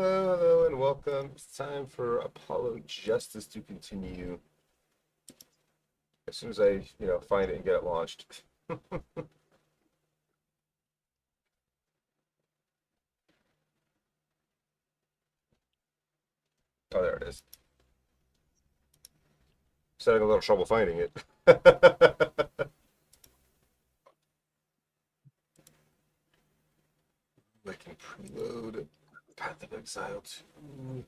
Hello and welcome. It's time for Apollo Justice to continue. As soon as I, find it and get it launched. Oh, there it is. Just having a little trouble finding it. I can preload Path of Exile 2.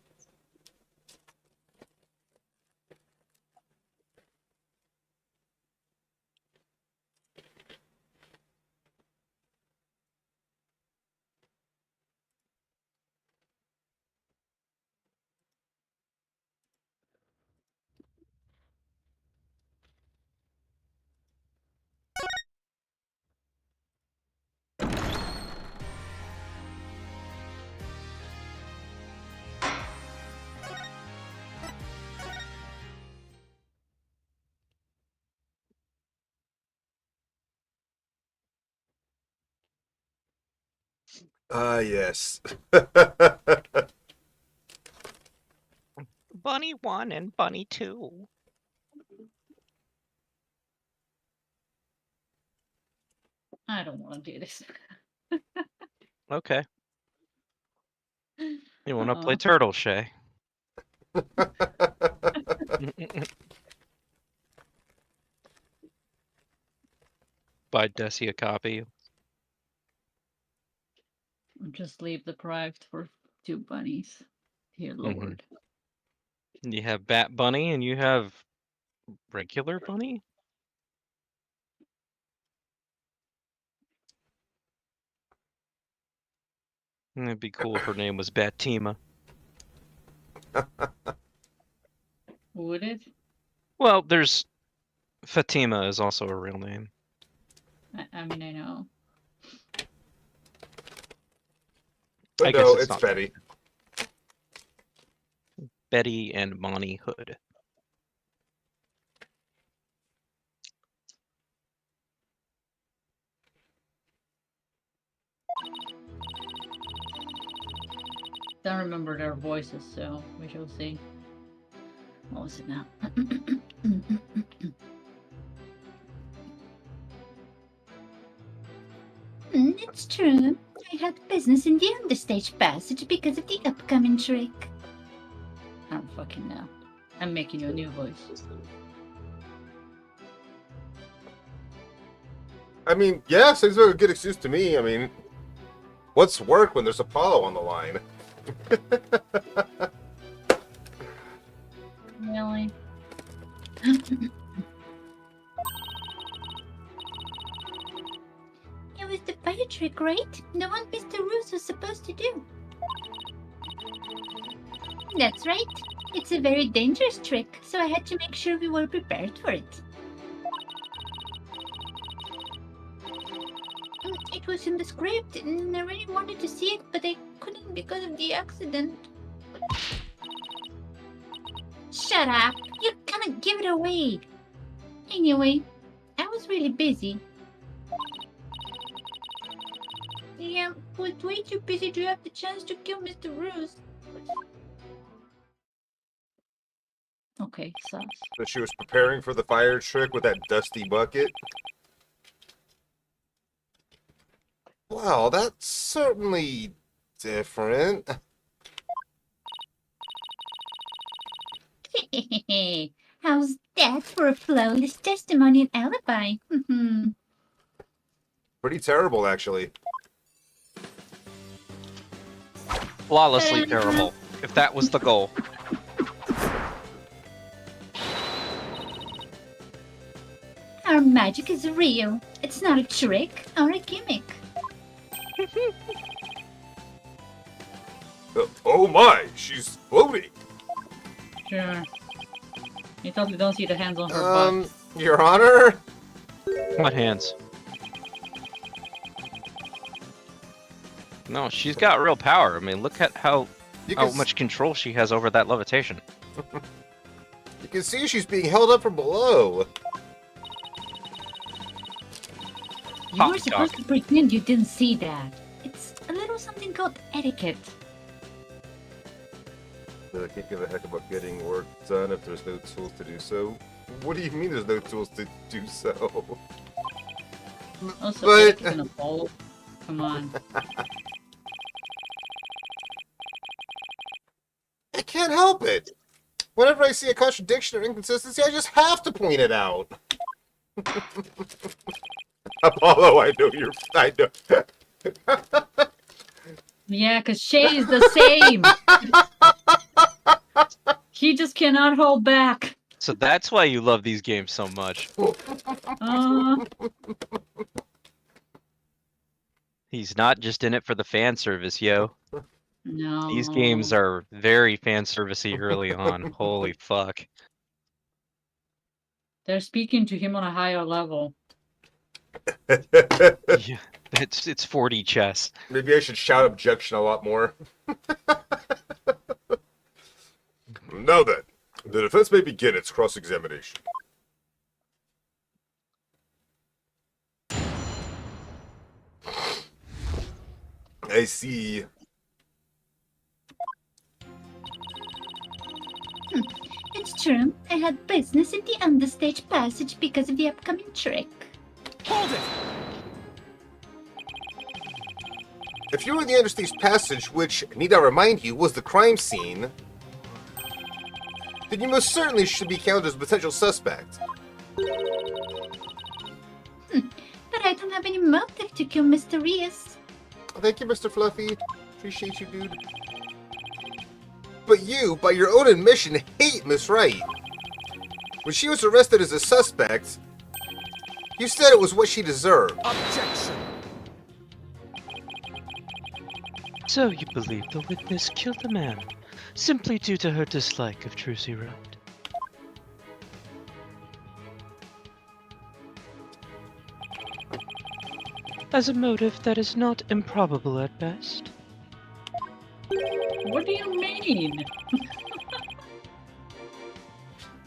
Yes. Bunny 1 and Bunny 2. I don't want to do this. Okay. You want to play Turtle, Shay? Buy Desi a copy. Just leave the prize for 2 bunnies. Dear Lord. You have Bat Bunny and you have regular Bunny? It'd be cool if her name was Batima. Would it? Well, there's Fatima is also a real name. I mean, I know. But I guess no, it's it's not Betty. Betty and Monty Hood. Don't remember their voices, so we shall see. What was it now? It's true. I had business in the understage passage because of the upcoming trick. I don't fucking know. I'm making you a new voice. I mean, yeah, seems like a good excuse to me. I mean, what's work when there's Apollo on the line? Really? It was the fire trick, right? The one Mr. Roos was supposed to do. That's right. It's a very dangerous trick, so I had to make sure we were prepared for it. It was in the script, and I really wanted to see it, but I couldn't because of the accident. Shut up! You cannot give it away! Anyway, I was really busy. Yeah, was way too busy to have the chance to kill Mr. Roos. Okay, sus. That she was preparing for the fire trick with that dusty bucket. Well, that's certainly different. How's that for a flawless testimony and alibi? Pretty terrible, actually. Flawlessly terrible, if that was the goal. Our magic is real. It's not a trick or a gimmick. Oh my, she's floating. Sure. You totally don't see the hands on her butt. Your Honor? What hands? No, she's got real power. I mean, look at how much control she has over that levitation. You can see she's being held up from below. You were supposed to pretend you didn't see that. It's a little something called etiquette. that I can't give a heck about getting work done if there's no tools to do so. What do you mean there's no tools to do so? Also, But- Eric is in a bowl. Come on. I can't help it. Whenever I see a contradiction or inconsistency, I just have to point it out. Apollo, I know you're. I know. Yeah, because Shay's the same. He just cannot hold back. So that's why you love these games so much. He's not just in it for the fan service, yo. No. These games are very fan servicey early on. Holy fuck. They're speaking to him on a higher level. Yeah, it's 4D chess. Maybe I should shout objection a lot more. Now then, the defense may begin its cross-examination. I see. It's true. I had business in the understage passage because of the upcoming trick. Hold it! If you were in the understage passage, which, need I remind you, was the crime scene, then you most certainly should be counted as a potential suspect. But I don't have any motive to kill Mr. Rios. Thank you, Mr. Fluffy. Appreciate you, dude. But you, by your own admission, hate Miss Wright. When she was arrested as a suspect, you said it was what she deserved. Objection! So you believe the witness killed the man, simply due to her dislike of Trucy Wright? As a motive that is not improbable at best. What do you mean?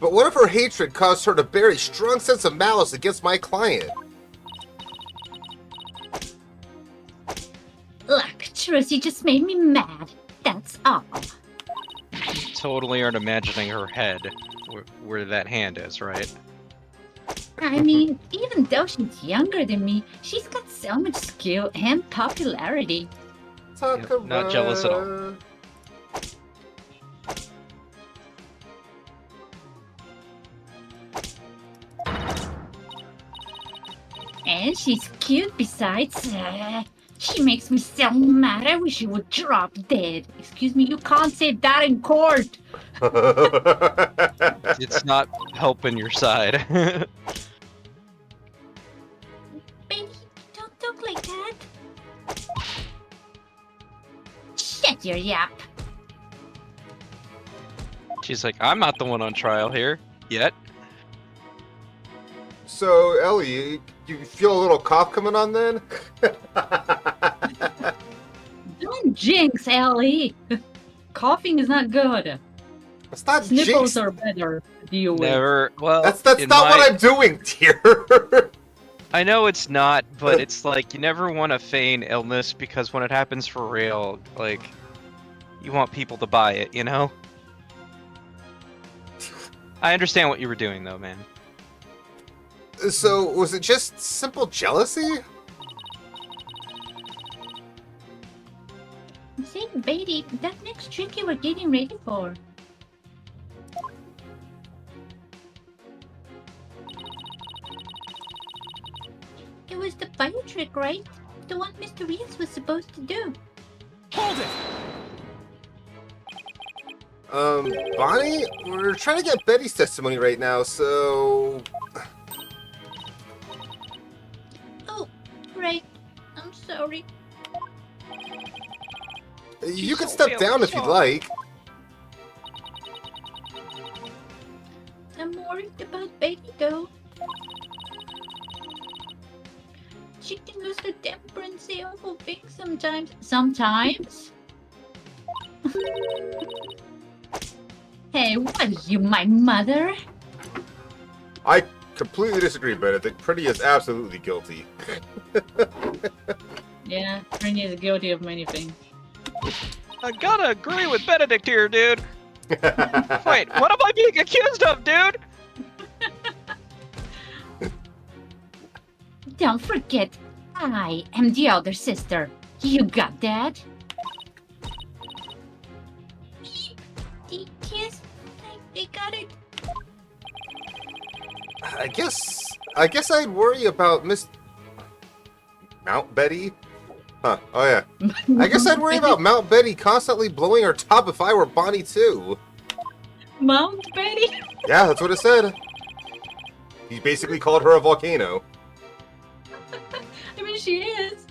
But what if her hatred caused her to bear a strong sense of malice against my client? Look, Trucy just made me mad. That's all. You totally aren't imagining her head, where that hand is, right? I mean, even though she's younger than me, she's got so much skill and popularity. Talk Yep, not jealous at all. And she's cute besides. She makes me so mad. I wish she would drop dead. Excuse me, you can't say that in court. It's not helping your side. Baby, don't talk like that. Shut your yap. She's like, I'm not the one on trial here, yet. So, Ellie, you feel a little cough coming on then? Don't jinx, Ellie. Coughing is not good. That's not Sniffles jinx. are better to deal with. Never, well, That's not in what my- I'm doing, dear. I know it's not, but it's like, you never want to feign illness, because when it happens for real, like, you want people to buy it, you know? I understand what you were doing, though, man. So, was it just simple jealousy? Say, Beatty, that next trick you were getting ready for. It was the bio trick, right? The one Mr. Rios was supposed to do. Hold it! Bonnie, we're trying to get Betty's testimony right now, so... Oh, right. I'm sorry. You can so step really down if you'd sorry. like. I'm worried about Betty, though. She can lose her temper and say awful things sometimes. Sometimes. Hey, what are you, my mother? I completely disagree, Benedict. Pretty is absolutely guilty. Yeah, Trini is guilty of many things. I gotta agree with Benedict here, dude. Wait, what am I being accused of, dude? Don't forget, I am the older sister. You got that? Yes, I got it. I guess I'd worry about Miss Mount Betty. Huh. Oh yeah. I guess I'd worry about Mount Betty constantly blowing her top if I were Bonnie too. Mount Betty. Yeah, that's what it said. He basically called her a volcano. I mean, she is.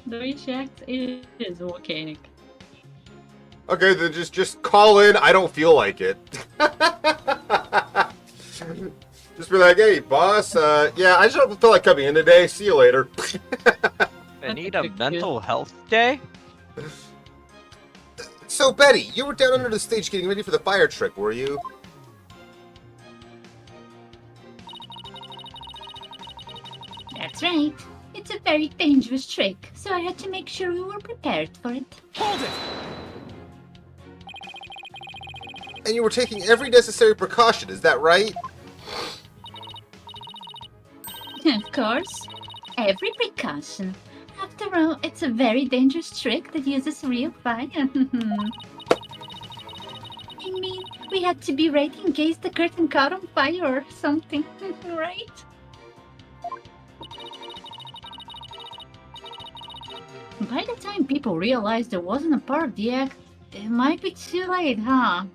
The way she acts is volcanic. Okay, then just call in. I don't feel like it. Just be like, hey, boss. Yeah, I just don't feel like coming in today. See you later. I need a mental health day? So, Betty, you were down under the stage getting ready for the fire trick, were you? That's right. It's a very dangerous trick, so I had to make sure we were prepared for it. Hold it! And you were taking every necessary precaution, is that right? Of course. Every precaution. After all, it's a very dangerous trick that uses real fire. I mean, we had to be ready in case the curtain caught on fire or something, right? By the time people realized it wasn't a part of the act, it might be too late, huh?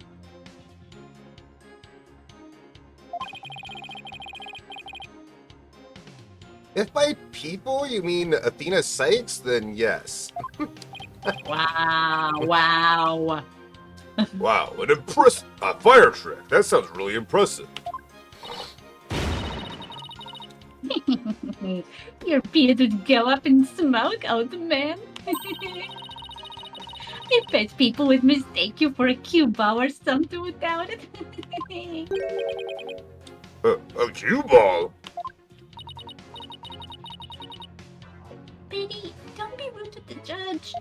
If by people you mean Athena Sykes, then yes. Wow, wow. Wow, a fire trick. That sounds really impressive. Your beard would go up in smoke, old man. I bet people would mistake you for a cue ball or something without it. A cue ball? Betty, don't be rude to the judge.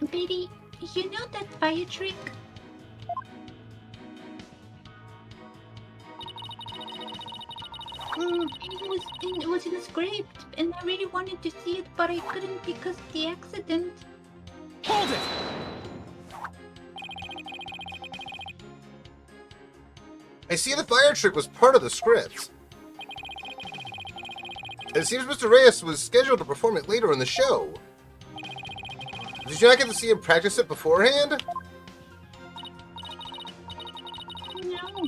Betty, you know that fire trick? It was in the script, and I really wanted to see it, but I couldn't because of the accident. Hold it! I see the fire trick was part of the script. It seems Mr. Reyes was scheduled to perform it later in the show. Did you not get to see him practice it beforehand? No.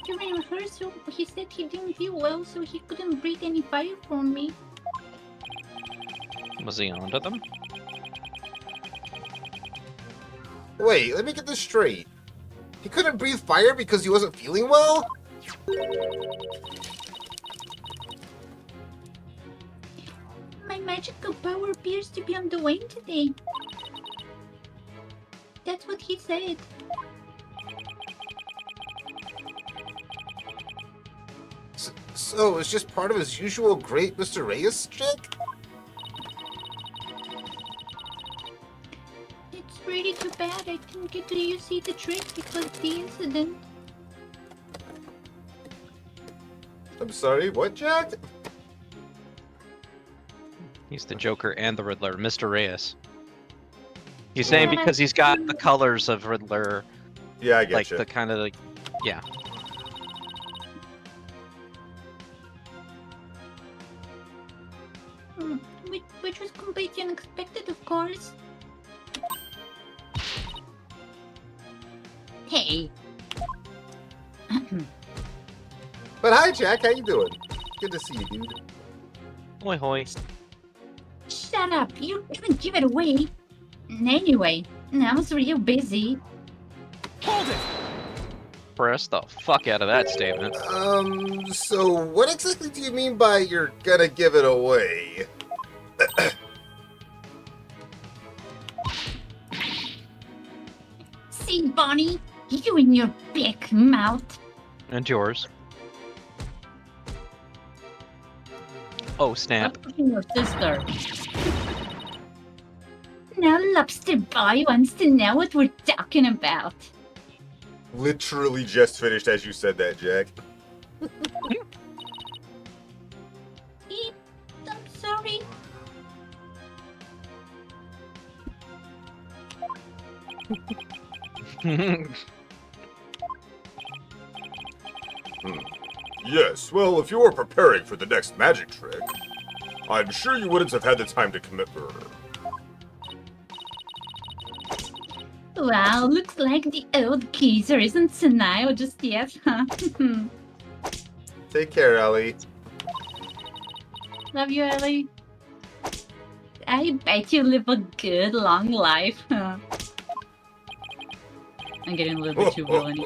During rehearsal, he said he didn't feel well, so he couldn't breathe any fire from me. Was he onto them? Wait, let me get this straight. He couldn't breathe fire because he wasn't feeling well? My magical power appears to be on the wane today. That's what he said. So it's just part of his usual great Mr. Reyes trick? It's really too bad I didn't get to see the trick because of the incident. I'm sorry, what, Jack? He's the Joker and the Riddler, Mr. Reyes. He's saying because he's got the colors of Riddler, Yeah, I get like you. the kind of like, yeah. Which was completely unexpected, of course. Hey. But hi, Jack, how you doing? Good to see you, dude. Hoi hoi. Shut up, you couldn't give it away. Anyway, I was real busy. Hold it! Press the fuck out of that statement. So what exactly do you mean by you're gonna give it away? See, Bonnie, you and your big mouth. And yours. Oh snap! Stop pushing your sister. Now Lobster Boy wants to know what we're talking about. Literally just finished as you said that, Jack. Eep, I'm sorry. Yes, well, if you were preparing for the next magic trick, I'm sure you wouldn't have had the time to commit murder. Wow, looks like the old geezer isn't senile just yet, huh? Take care, Ellie. Love you, Ellie. I bet you live a good long life, huh? I'm getting a little bit too villainy.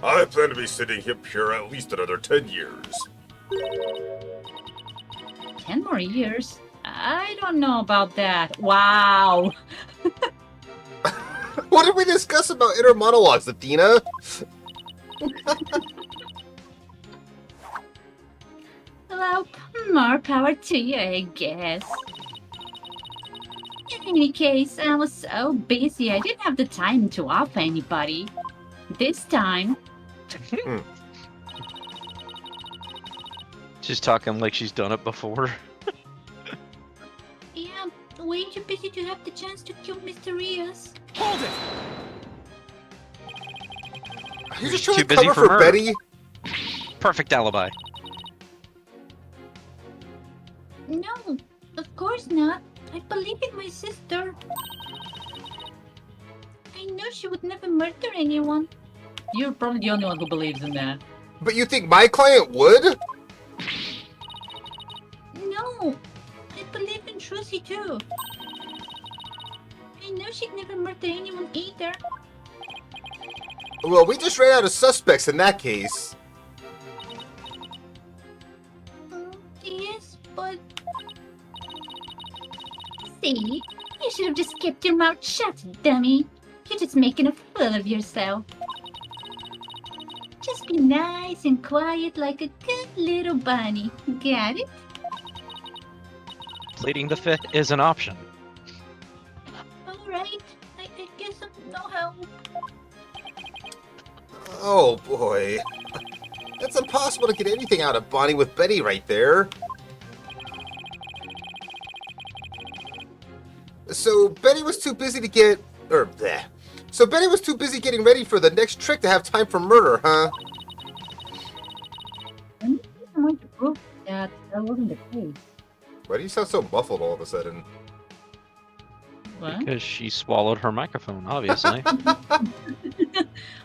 I plan to be sitting here at least another 10 years. 10 more years? I don't know about that. Wow. What did we discuss about inner monologues, Athena? Well, more power to you, I guess. In any case, I was so busy I didn't have the time to offer anybody. This time, She's talking like she's done it before. yeah, way too busy to have the chance to kill Mr. Rios. Hold it! Are you just Too trying to busy cover for for murder. Betty? Perfect alibi. No, of course not. I believe in my sister. I know she would never murder anyone. You're probably the only one who believes in that. But you think my client would? No, I believe in Trucy too. I know she'd never murder anyone either. Well, we just ran out of suspects in that case. Yes, but... See? You should have just kept your mouth shut, dummy. You're just making a fool of yourself. Just be nice and quiet like a good little bunny. Got it? Pleading the fifth is an option. Alright. I guess I'm no help. Oh boy. It's impossible to get anything out of Bonnie with Betty right there. So Betty was too busy to get... So Betty was too busy getting ready for the next trick to have time for murder, huh? I'm going to prove that wasn't the case. Why do you sound so muffled all of a sudden? What? Because she swallowed her microphone, obviously.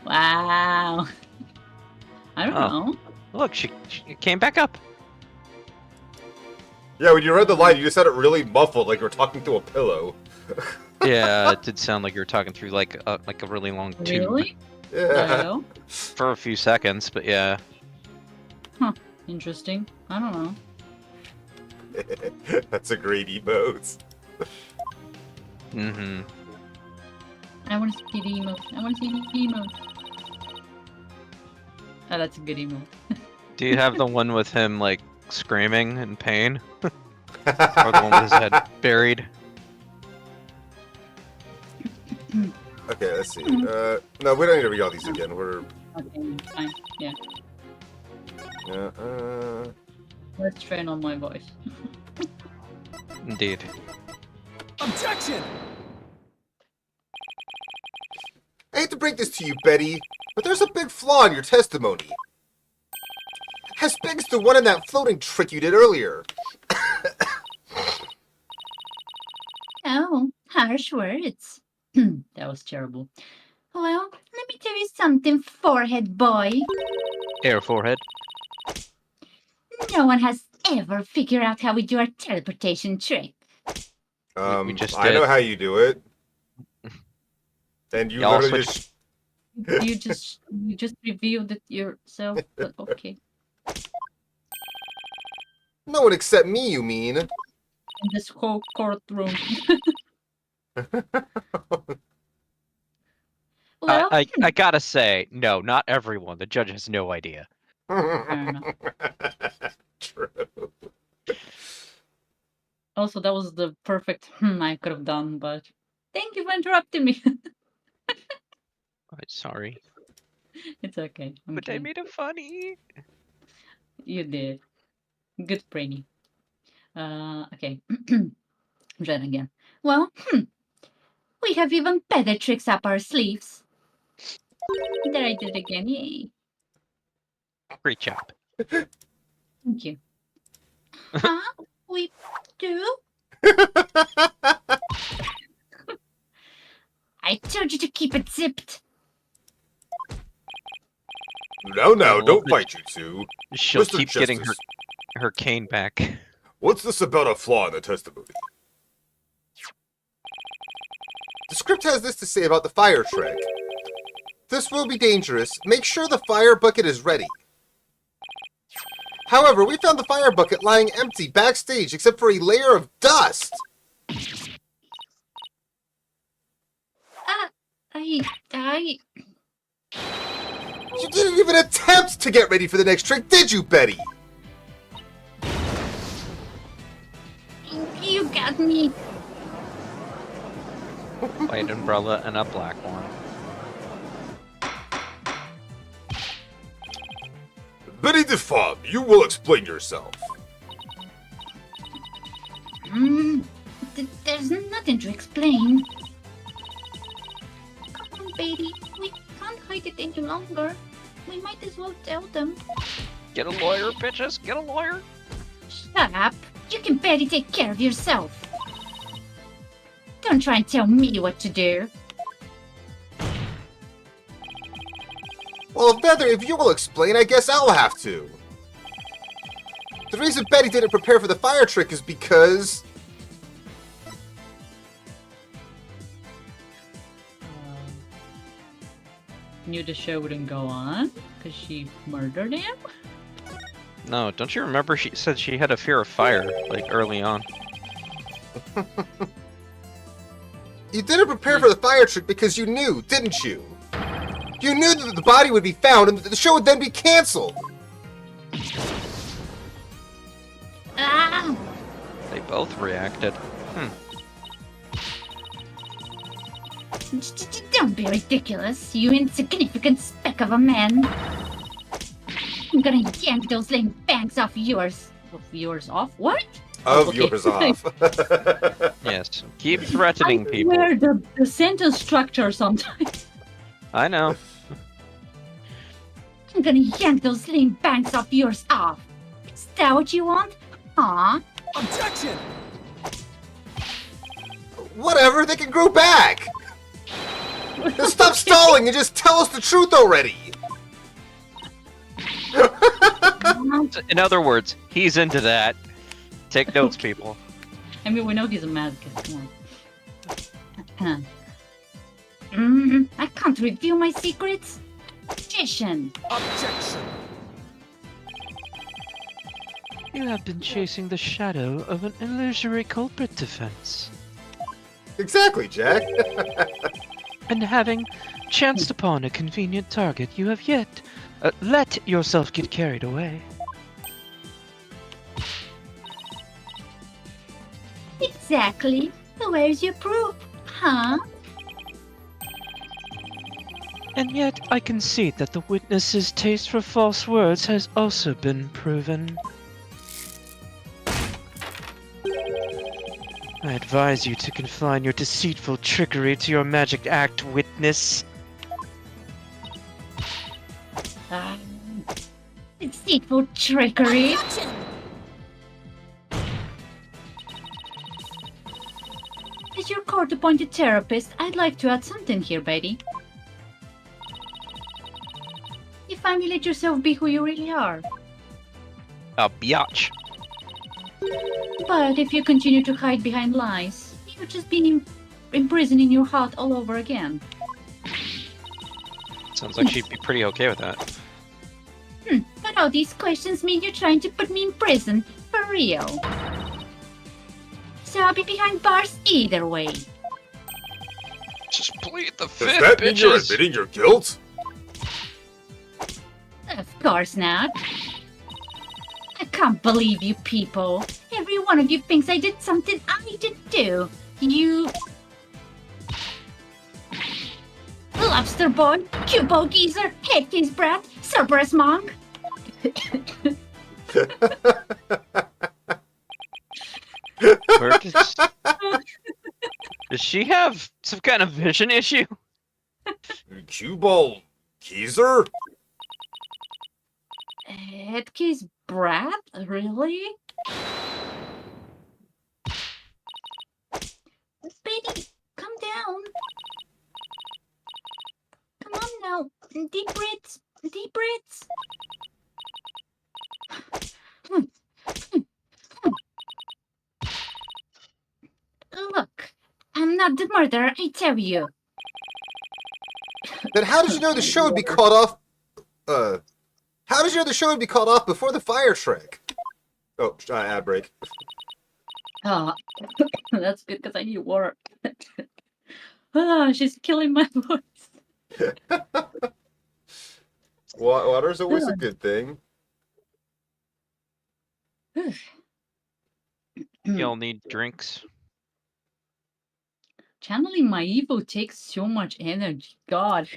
Wow. I don't Oh. know. Look, she came back up. Yeah, when you read the line, you just sounded really muffled, like you were talking to a pillow. Yeah, it did sound like you were talking through like a really long tube Really? Yeah. Hello? for a few seconds, but yeah. Interesting. I don't know. That's a great emote. Mm-hmm. I want to see the emote. I want to see the emote. Oh, that's a good emote. Do you have the one with him like screaming in pain, or the one with his head buried? Okay, let's see. No, we don't need to read all these again. We're... Okay, fine. Yeah. Let's train on my voice. Indeed. Objection! I hate to break this to you, Betty, but there's a big flaw in your testimony. As big as the one in that floating trick you did earlier. Oh, harsh words. That was terrible. Well, let me tell you something, forehead boy. Air forehead. No one has ever figured out how we do our teleportation trick. We just I know did. how you do it. And you Y'all literally switched- just... You just revealed it yourself, but okay. No one except me, you mean? In this whole courtroom. Well, I gotta say, no, not everyone. The judge has no idea. Fair enough. True. Also, that was the perfect I could have done, but thank you for interrupting me. I'm sorry. It's okay. I'm But I kidding. made it funny. You did. Good, Brainy. Okay. I'm trying again. Well, we have even better tricks up our sleeves. There, I did it again. Yay. Great job. Thank you. Huh? We do? I told you to keep it zipped. No, I love don't that fight, you two. She'll Mr. keep getting Justice, her cane back. what's this about a flaw in the testimony? The script has this to say about the fire trick. This will be dangerous. Make sure the fire bucket is ready. However, we found the fire bucket lying empty backstage except for a layer of dust. I... You didn't even attempt to get ready for the next trick, did you, Betty? You got me. White umbrella and a black one. Betty DeFobb, you will explain yourself. There's nothing to explain. Come on, Betty. We can't hide it any longer. We might as well tell them. Get a lawyer, bitches. Get a lawyer. Shut up. You can barely take care of yourself. Don't try and tell me what to do. Well, if you will explain, I guess I'll have to. The reason Betty didn't prepare for the fire trick is because... Knew the show wouldn't go on because she murdered him. No, don't you remember she said she had a fear of fire, like, early on? You didn't prepare for the fire trick because you knew, didn't you? You knew that the body would be found and that the show would then be cancelled. Ah! They both reacted. Don't be ridiculous, you insignificant speck of a man. I'm gonna yank those lame bangs off yours. Of yours off? What? Of Okay. yours off. Yes. Keep threatening people. Where the sentence structure sometimes. I know. I'm gonna yank those lame bangs off yours off. Is that what you want? Aw. Objection! Whatever, they can grow back. Just stop stalling and just tell us the truth already. In other words, he's into that. Take notes, people. I mean, we know he's a masochist. Come on. I can't reveal my secrets. Magician. Objection! You have been chasing the shadow of an illusory culprit defense. Exactly, Jack. And having chanced upon a convenient target, you have yet let yourself get carried away. Exactly. Where's your proof? Huh? And yet, I concede that the witness's taste for false words has also been proven. I advise you to confine your deceitful trickery to your magic act, witness. Deceitful trickery. As your court-appointed therapist, I'd like to add something here, Betty. You finally let yourself be who you really are. A biatch. But if you continue to hide behind lies, you're just being imprisoned in your heart all over again. Sounds like she'd be pretty okay with that. But all these questions mean you're trying to put me in prison. For real. So I'll be behind bars either way. Just plead the Does fifth, that mean you're bitches. admitting your guilt? Of course not. I can't believe you people. Every one of you thinks I did something I didn't do. You... Lobster boy, cubo geezer, headcase brat, Cerberus monk. Where does she have some kind of vision issue? Cue ball, geezer? Headcase brat? Really? Betty, come down. Come on now. Deep breaths. Deep breaths. Look, I'm not the murderer, I tell you. Then how did you know the show would be called off? How did you know the show would be called off before the fire trick? Oh, ad break. Oh, that's good because I need water. She's killing my voice. Water's always a good thing. Y'all need drinks. Channeling my evil takes so much energy. God.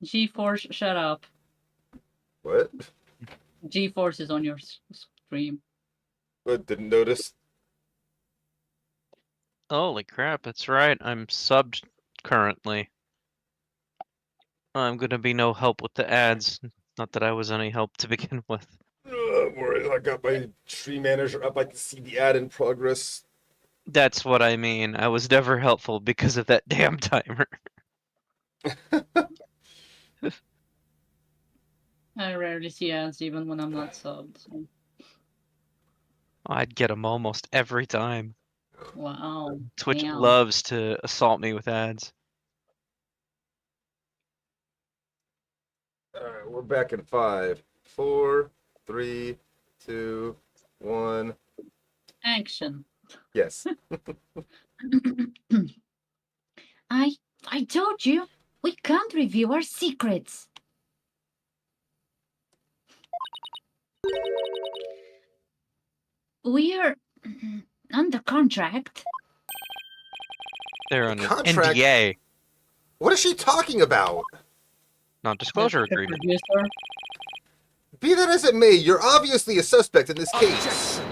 G-Force, shut up. What? G-Force is on your stream. What, didn't notice? Holy crap, that's right. I'm subbed currently. I'm gonna be no help with the ads. Not that I was any help to begin with. I'm worried. I got my stream manager up. I can see the ad in progress. That's what I mean. I was never helpful because of that damn timer. I rarely see ads even when I'm not subbed. So. I'd get them almost every time. Wow. Twitch Damn. loves to assault me with ads. Alright, we're back in 5, 4, 3, 2, 1. Action. Yes. I told you, we can't reveal our secrets. We're under contract. They're on an Contract? NDA, What is she talking about? non-disclosure Mr. agreement. Producer. Be that as it may, you're obviously a suspect in this case. Objection.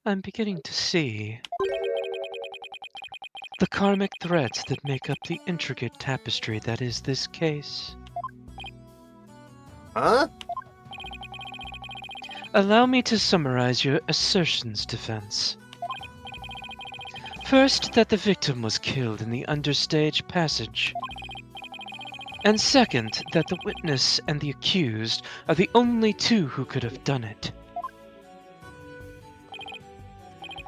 I'm beginning to see the karmic threads that make up the intricate tapestry that is this case. Huh? Allow me to summarize your assertions, defense. First, that the victim was killed in the understage passage. And second, that the witness and the accused are the only two who could have done it.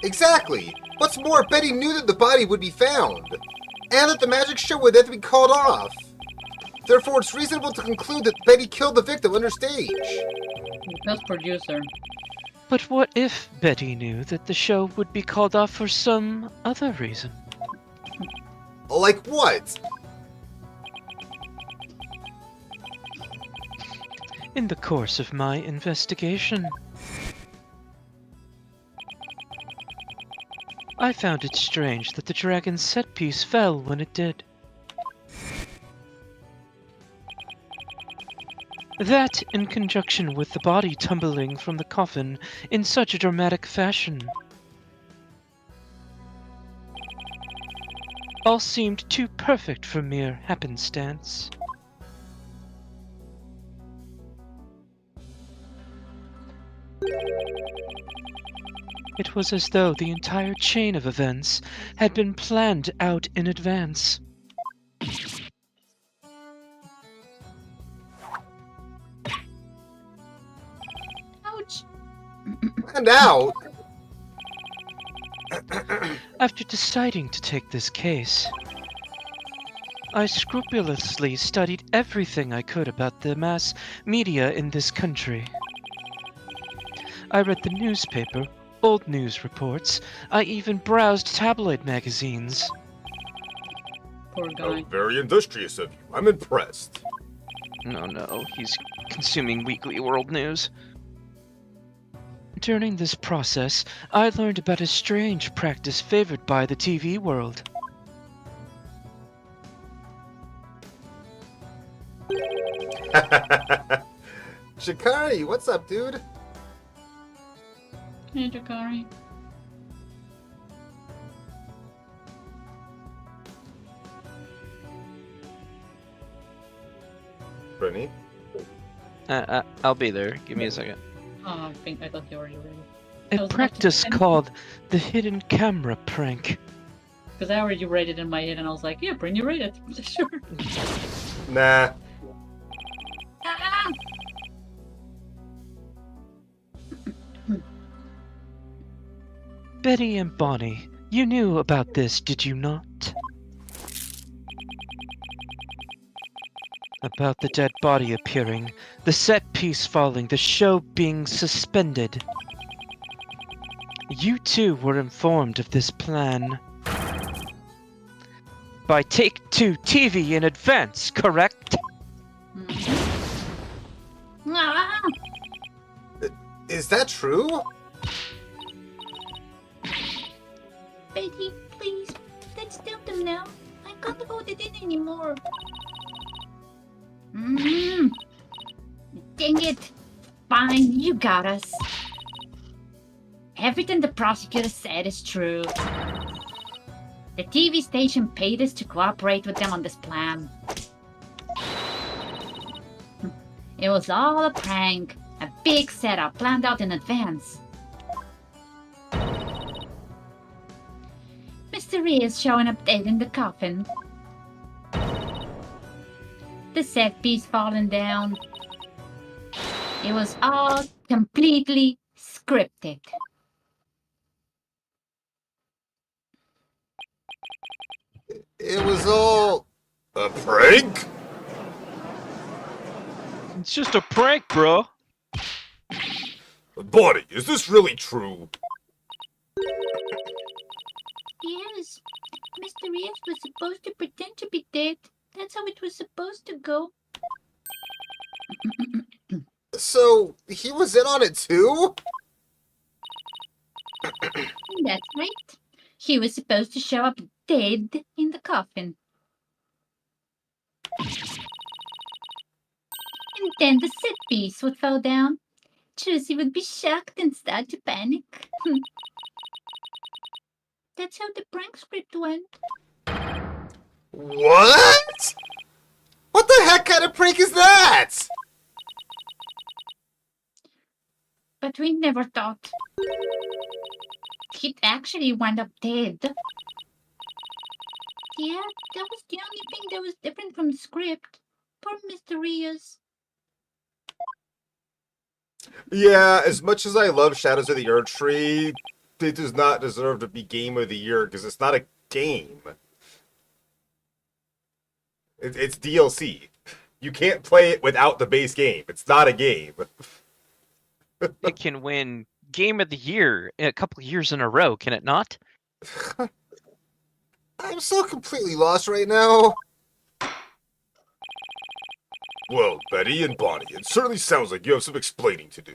Exactly. What's more, Betty knew that the body would be found, and that the magic show would have to be called off. Therefore, it's reasonable to conclude that Betty killed the victim under stage. That's producer. But what if Betty knew that the show would be called off for some other reason? Like what? In the course of my investigation, I found it strange that the dragon's set piece fell when it did. That, in conjunction with the body tumbling from the coffin in such a dramatic fashion, all seemed too perfect for mere happenstance. It was as though the entire chain of events had been planned out in advance. Ouch. And out? After deciding to take this case, I scrupulously studied everything I could about the mass media in this country. I read the newspaper, old news reports. I even browsed tabloid magazines. Poor Oh, guy. very industrious of you. I'm impressed. No, he's consuming weekly world news. During this process, I learned about a strange practice favored by the TV world. Shikari, what's up, dude? Hey, Jakari. Brittany? I'll be there. Give me a second. Oh, I thought you already read it. I A was about to practice send- called the hidden camera prank. Because I already read it in my head and I was like, yeah, Bryn, you read it. Sure. Nah. Ah! Betty and Bonnie, you knew about this, did you not? About the dead body appearing, the set piece falling, the show being suspended. You too were informed of this plan by Take-Two TV in advance, correct? Ah! Is that true? Betty, please, let's stop them now. I can't hold it in anymore. Mm. Dang it. Fine, you got us. Everything the prosecutor said is true. The TV station paid us to cooperate with them on this plan. It was all a prank, a big setup planned out in advance. Mr. Reyes showing up dead in the coffin. The set piece falling down. It was all completely scripted. It was all a prank? It's just a prank, bro. Bonnie, is this really true? Yes, Mr. Reyes was supposed to pretend to be dead. That's how it was supposed to go. So, he was in on it too? That's right. He was supposed to show up dead in the coffin. And then the set piece would fall down. Josie would be shocked and start to panic. That's how the prank script went. What? What the heck kind of prank is that? But we never thought he'd actually wind up dead. Yeah, that was the only thing that was different from the script. Poor Mr. Reyes. Yeah, as much as I love Shadows of the Earth Tree, it does not deserve to be Game of the Year because it's not a game. It's DLC. You can't play it without the base game. It's not a game. It can win Game of the Year a couple years in a row, can it not? I'm so completely lost right now. Well, Betty and Bonnie, it certainly sounds like you have some explaining to do.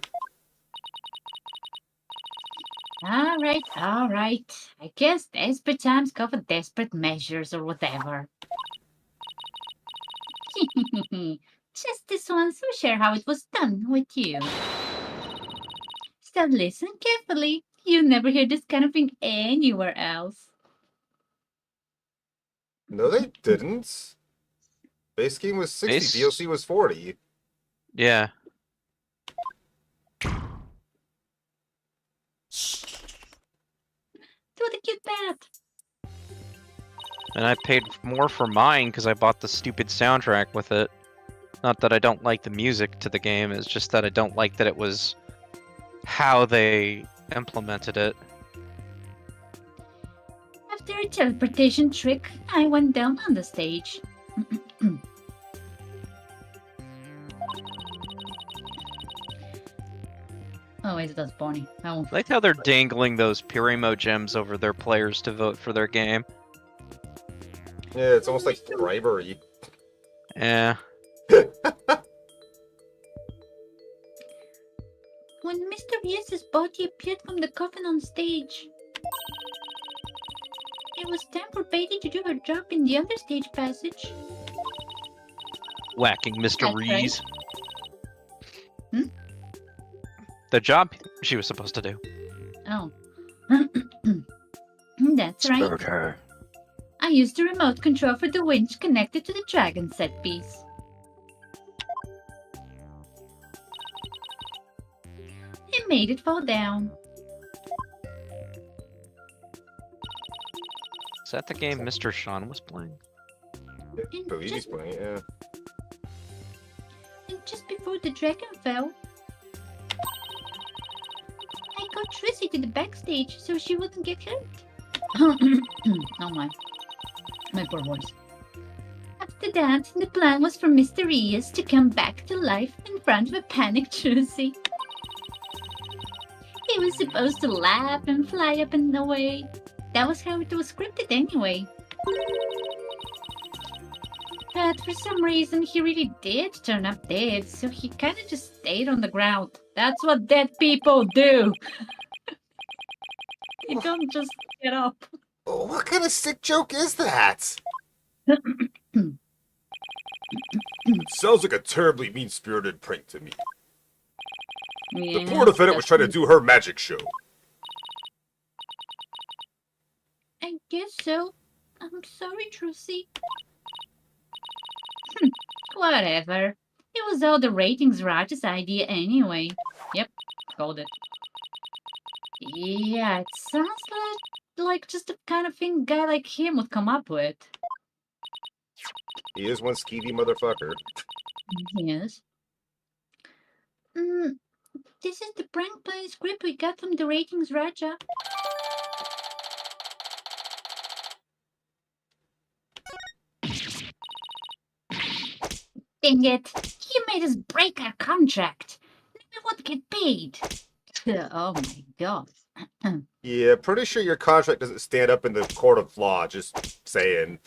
All right. I guess desperate times call for desperate measures or whatever. Just this once we share how it was done with you. So listen carefully. You'll never hear this kind of thing anywhere else. No, they didn't. Base game was 60, Base- DLC was 40. Yeah. Do the cute bat. And I paid more for mine because I bought the stupid soundtrack with it. Not that I don't like the music to the game, it's just that I don't like that it was how they implemented it. After a teleportation trick, I went down on the stage. Oh, wait, that's Bonnie. Oh. I like how they're dangling those Pirimo gems over their players to vote for their game. Yeah, it's almost like bribery. Yeah. When Mr. Ries's body appeared from the coffin on stage, it was time for Betty to do her job in the understage passage. Whacking Mr. That's right. Rees. Hmm? The job she was supposed to do. Oh. That's right. her. I used the remote control for the winch connected to the dragon set piece. It made it fall down. Is that the game Mr. Sean was playing? And Believe he's just, playing it, yeah. and just before the dragon fell, I got Trissy to the backstage so she wouldn't get hurt. Oh my poor voice. After that, the plan was for Mr. Rias to come back to life in front of a panicked Trissy. He was supposed to laugh and fly up and away. That was how it was scripted anyway. But for some reason, he really did turn up dead, so he kinda just stayed on the ground. That's what dead people do! They don't just get up. Oh, what kind of sick joke is that? Sounds like a terribly mean-spirited prank to me. The poor defendant was trying to do her magic show. I guess so. I'm sorry, Trissy. Whatever. It was all the ratings Raj's idea anyway. Yep, called it. Yeah, it sounds like just the kind of thing a guy like him would come up with. He is one skeevy motherfucker. Yes. This is the prank play script we got from the ratings Raja. Dang it! You made us break our contract. Now we won't get paid. Oh my god. Yeah, pretty sure your contract doesn't stand up in the court of law, just saying.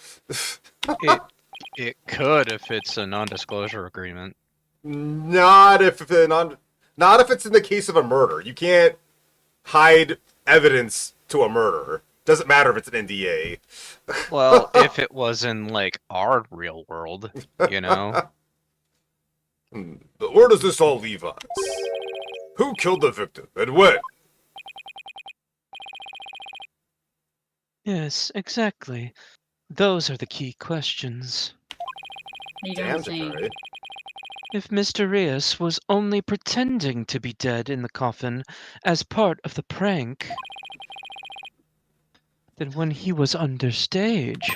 It could if it's a non-disclosure agreement. Not if it's in the case of a murder. You can't hide evidence to a murder. Doesn't matter if it's an NDA. Well, if it was in, like, our real world, you know? But where does this all leave us? Who killed the victim and when? Yes, exactly. Those are the key questions. You don't Damn, say. Jakari. If Mr. Rias was only pretending to be dead in the coffin as part of the prank, then when he was understage,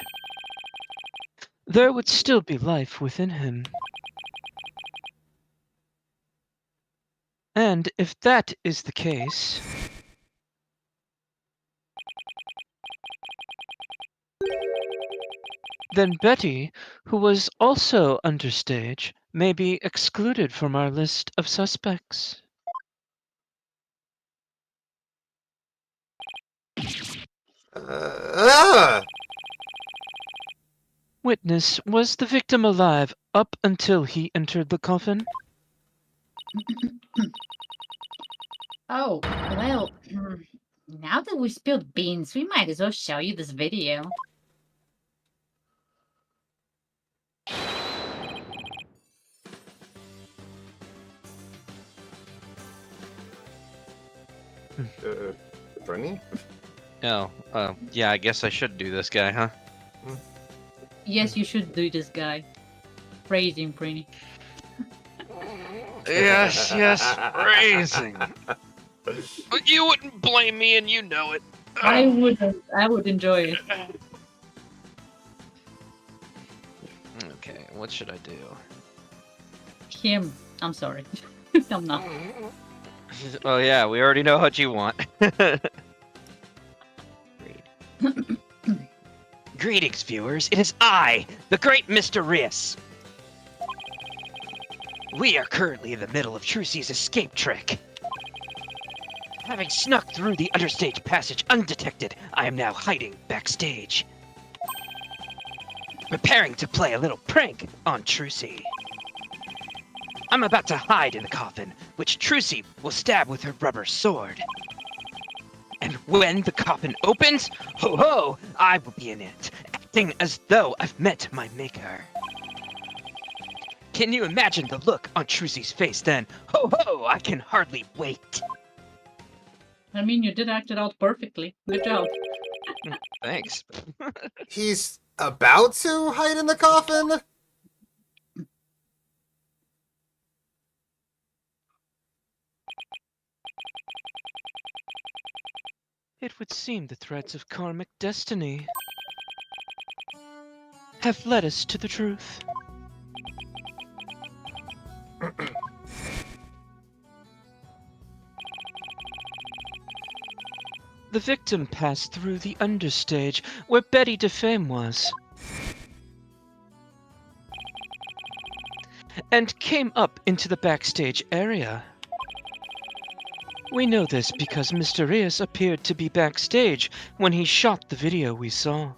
there would still be life within him. And if that is the case, then Betty, who was also understage, may be excluded from our list of suspects. Witness, was the victim alive up until he entered the coffin? Oh, well, now that we spilled beans, we might as well show you this video. Brenny? Oh, yeah, I guess I should do this guy, huh? Yes, you should do this guy. Praise him, Prinny. Yes, phrasing. But you wouldn't blame me, and you know it. I would enjoy it. Okay, what should I do? Him. I'm sorry. I'm not. Oh yeah, we already know what you want. Greetings, viewers. It is I, the great Mr. Rias. We are currently in the middle of Trucy's escape trick. Having snuck through the understage passage undetected, I am now hiding backstage. Preparing to play a little prank on Trucy. I'm about to hide in the coffin, which Trucy will stab with her rubber sword. And when the coffin opens, ho ho, I will be in it, acting as though I've met my maker. Can you imagine the look on Trucy's face then? Ho ho, I can hardly wait. I mean, you did act it out perfectly. Good job. Thanks. He's about to hide in the coffin? It would seem the threads of karmic destiny have led us to the truth. The victim passed through the understage where Betty DeFame was, and came up into the backstage area. We know this because Mr. Rios appeared to be backstage when he shot the video we saw.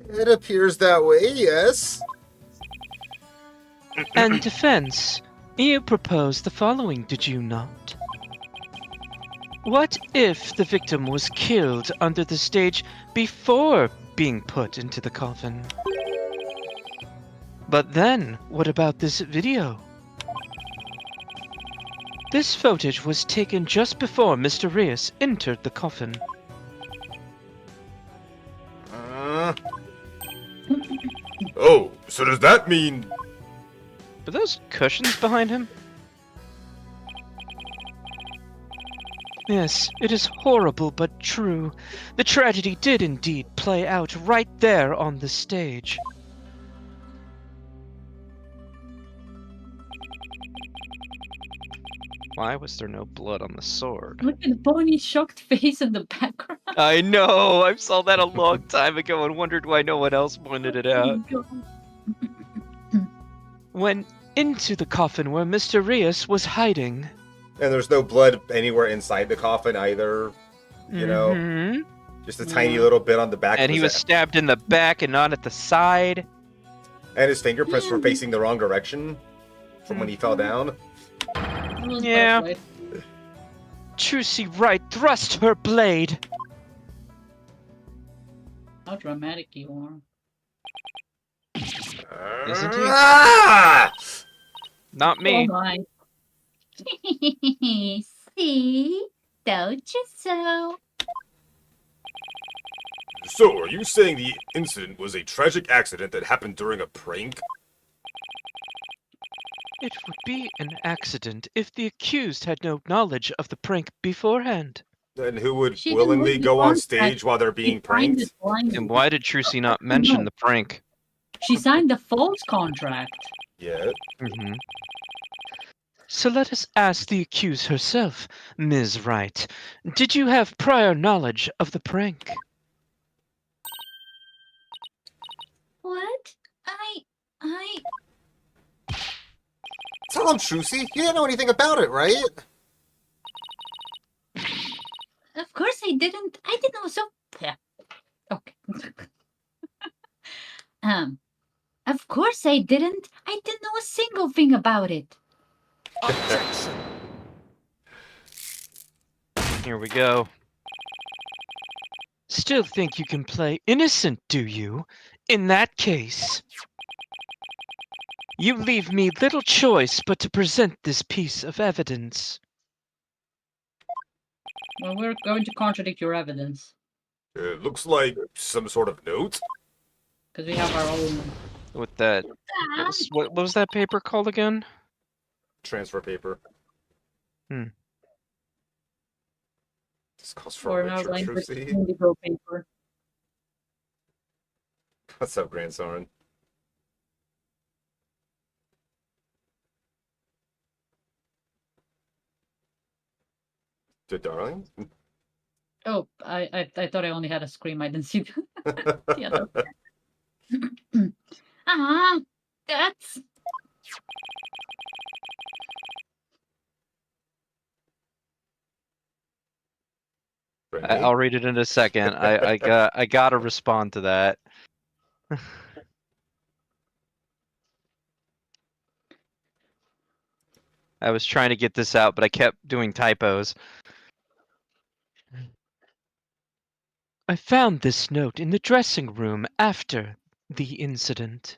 It appears that way, yes. And defense, you proposed the following, did you not? What if the victim was killed under the stage before being put into the coffin? But then, what about this video? This footage was taken just before Mr. Rios entered the coffin. Oh, so does that mean... Are those cushions behind him? Yes, it is horrible but true. The tragedy did indeed play out right there on the stage. Why was there no blood on the sword? Look at Bonnie's shocked face in the background. I know! I saw that a long time ago and wondered why no one else pointed it out. Went into the coffin where Mr. Rios was hiding. And there's no blood anywhere inside the coffin either, you know? Mhm. Just a tiny little bit on the back. And of he his was stabbed in the back and not at the side. And his fingerprints were facing the wrong direction from when he fell down. Yeah. Trucy Wright thrust her blade. How dramatic you are. Isn't he? Ah! Not me. Oh my. See? Told you so. So, are you saying the incident was a tragic accident that happened during a prank? It would be an accident if the accused had no knowledge of the prank beforehand. Then who would She didn't willingly read the go on contract. stage while they're being She signed pranked? it blindly. And why did Trucy not mention the prank? She signed the false contract. Yeah. So let us ask the accused herself, Ms. Wright. Did you have prior knowledge of the prank? What? I... Tell him, Trucy. You didn't know anything about it, right? Of course I didn't. I didn't know so... Yeah. Okay. Of course I didn't. I didn't know a single thing about it. Objection. Here we go. Still think you can play innocent, do you? In that case, you leave me little choice but to present this piece of evidence. Well, we're going to contradict your evidence. It looks like some sort of note. Because we have our own. With that, what was that paper called again? Transfer paper. Hmm. This calls Or for in our Richard language, Trucy. indigo paper. What's up, grandson? Good darling? Oh, I thought I only had a scream. I didn't see the other. Ah, that's... I'll read it in a second. I gotta respond to that. I was trying to get this out, but I kept doing typos. I found this note in the dressing room after the incident.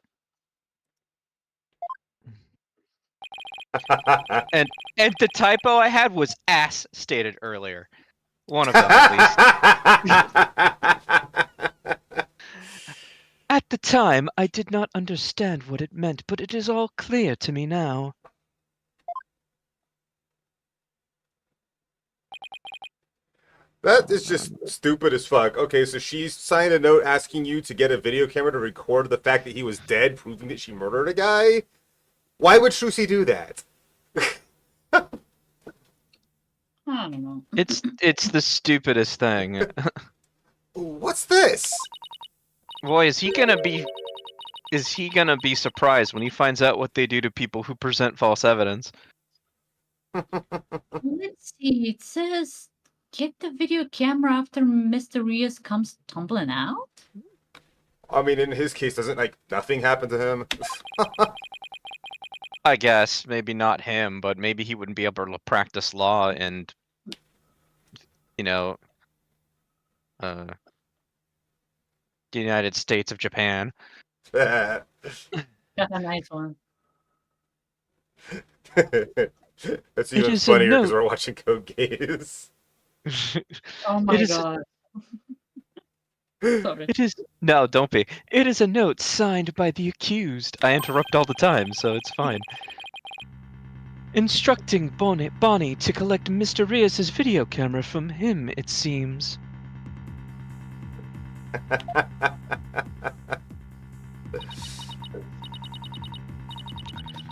And the typo I had was ass stated earlier. One of them, at least. At the time, I did not understand what it meant, but it is all clear to me now. That is just stupid as fuck. Okay, so she signed a note asking you to get a video camera to record the fact that he was dead, proving that she murdered a guy? Why would Trucy do that? I don't know. It's the stupidest thing. What's this? Boy, is he gonna be surprised when he finds out what they do to people who present false evidence? Let's see. It says get the video camera after Mr. Rios comes tumbling out. I mean, in his case, doesn't, like, nothing happen to him? I guess maybe not him, but maybe he wouldn't be able to practice law and, you know, the United States of Japan. That's a nice one. That's even is a funnier because note. we're watching Code Geass. Oh my It is- god. Sorry. It is no, don't be. It is a note signed by the accused. I interrupt all the time, so it's fine. Instructing Bonnie to collect Mr. Rios' video camera from him, it seems.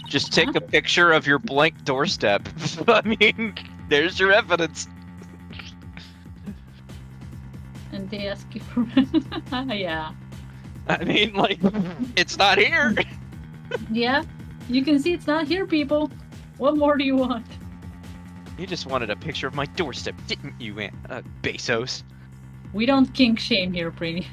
Just take a picture of your blank doorstep. I mean, there's your evidence. And they ask you for yeah. I mean, like, it's not here. Yeah. You can see it's not here, people. What more do you want? You just wanted a picture of my doorstep, didn't you, Bezos? We don't kink shame here, Brainy.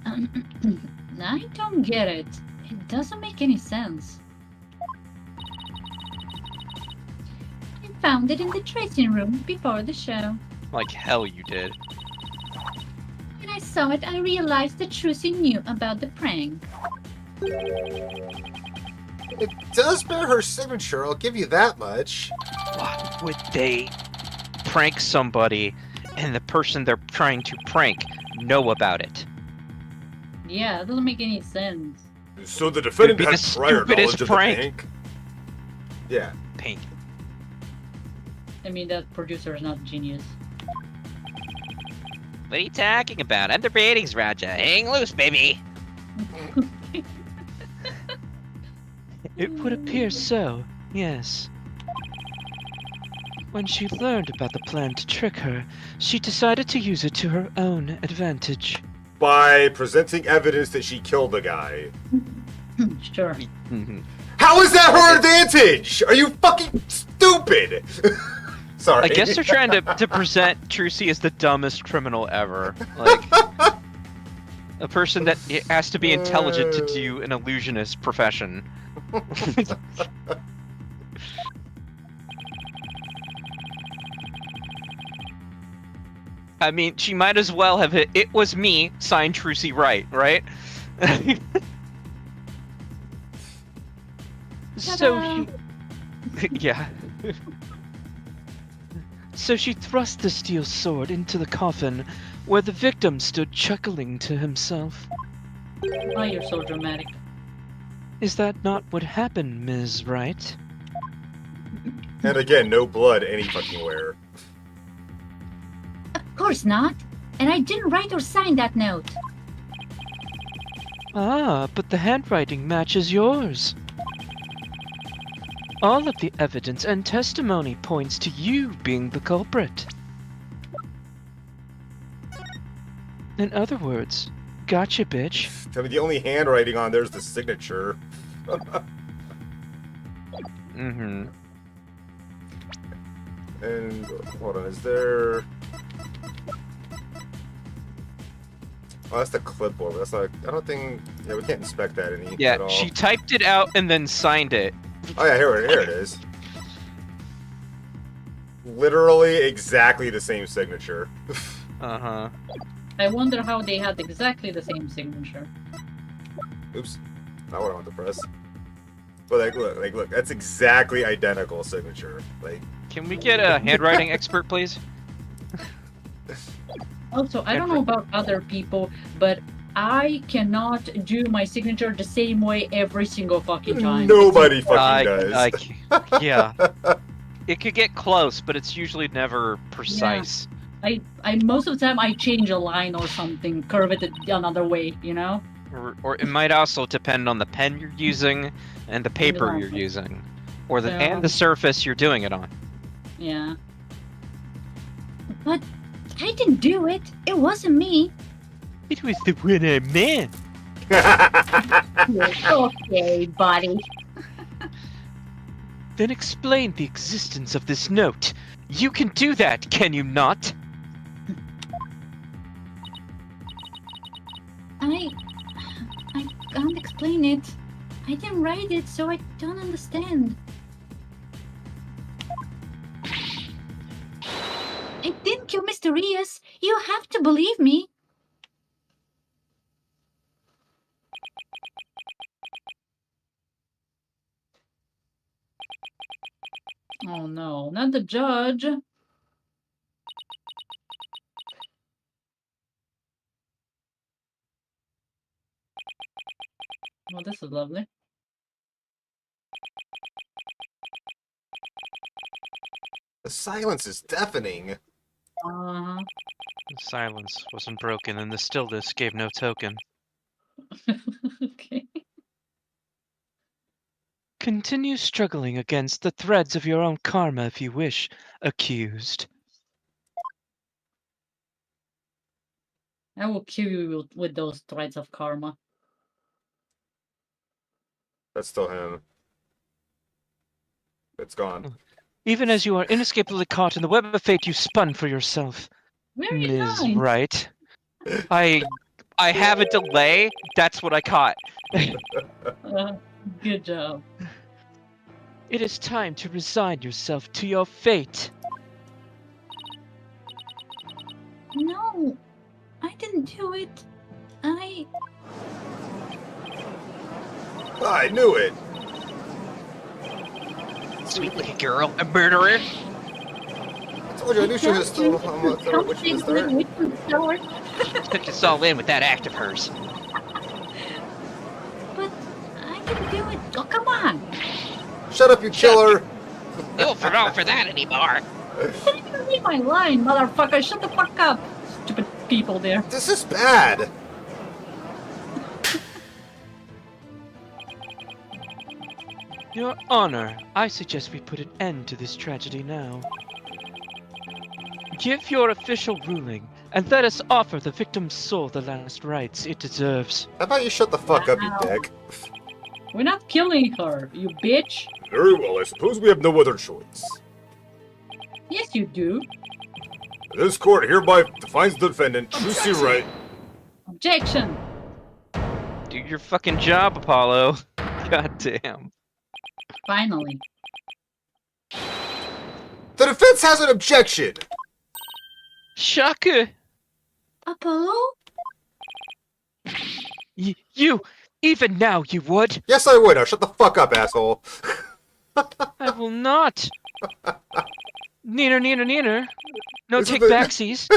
I don't get it. It doesn't make any sense. I found it in the dressing room before the show. Like hell you did. When I saw it, I realized that Trucy knew about the prank. It does bear her signature, I'll give you that much. Why would they prank somebody and the person they're trying to prank know about it? Yeah, it doesn't make any sense. So the defendant It'd be had the prior stupidest knowledge of the prank. prank? Yeah. Pink. I mean, that producer is not a genius. What are you talking about? I'm the ratings Raja. Hang loose, baby. It would appear so, yes. When she learned about the plan to trick her, she decided to use it to her own advantage. By presenting evidence that she killed a guy. Sure. How is that her advantage? Are you fucking stupid? Sorry. I guess they're trying to present Trucy as the dumbest criminal ever. Like, a person that has to be intelligent to do an illusionist profession. I mean, she might as well have hit, "It was me," signed Trucy Wright, right? So, yeah. So she thrust the steel sword into the coffin, where the victim stood chuckling to himself. Why you're so dramatic? Is that not what happened, Ms. Wright? And again, no blood any fucking where. Of course not. And I didn't write or sign that note. Ah, but the handwriting matches yours. All of the evidence and testimony points to you being the culprit. In other words, gotcha, bitch. I mean, the only handwriting on there's the signature. Mm-hmm. And hold on, is there? Oh, that's the clipboard. That's not. I don't think. Yeah, we can't inspect that at Yeah, all. she typed it out and then signed it. Oh yeah, here it is. Literally exactly the same signature. Uh-huh. I wonder how they had exactly the same signature. Oops, not what I want to press. But look, that's exactly identical signature. Like, Can we get a handwriting expert, please? Also, I don't know about other people, but I cannot do my signature the same way every single fucking time. nobody fucking does. Yeah. It could get close, but it's usually never precise. I most of the time I change a line or something, curve it another way, you know? Or it might also depend on the pen you're using and the paper you're using, or the Yeah. and the surface you're doing it on. Yeah. But I didn't do it. It wasn't me. It was the winner man. Okay, buddy. Then explain the existence of this note. You can do that, can you not? I can't explain it. I didn't write it, so I don't understand. I didn't kill Mr. Rios. You have to believe me. Oh no, not the judge. Well, this is lovely. The silence is deafening. Uh-huh. The silence wasn't broken, and the stillness gave no token. Okay. Continue struggling against the threads of your own karma if you wish, accused. I will kill you with those threads of karma. That's still him. It's gone. Even as you are inescapably caught in the web of fate you spun for yourself. Very Ms. nice. Wright. I have a delay. That's what I caught. Good job. It is time to resign yourself to your fate. No, I didn't do it. I knew it. Sweet little girl, a murderer. I told you I knew she was still on the third. Which was third? Took us all in with that act of hers. But I didn't do it. Oh, come on. Shut up, you killer! No fall for that anymore. Didn't even read my line, motherfucker. Shut the fuck up. Stupid people there. This is bad. Your Honor, I suggest we put an end to this tragedy now. Give your official ruling, and let us offer the victim's soul the last rites it deserves. How about you shut the fuck up, you Wow. dick? We're not killing her, you bitch. Very well, I suppose we have no other choice. Yes, you do. This court hereby defines the defendant, Lucy Wright. Objection. Do your fucking job, Apollo. God damn. Finally. The defense has an objection! Shocker! Apollo? You, even now you would. Yes, I would. Now shut the fuck up, asshole. I will not. Neener, neener, neener. No This is take the- backsies.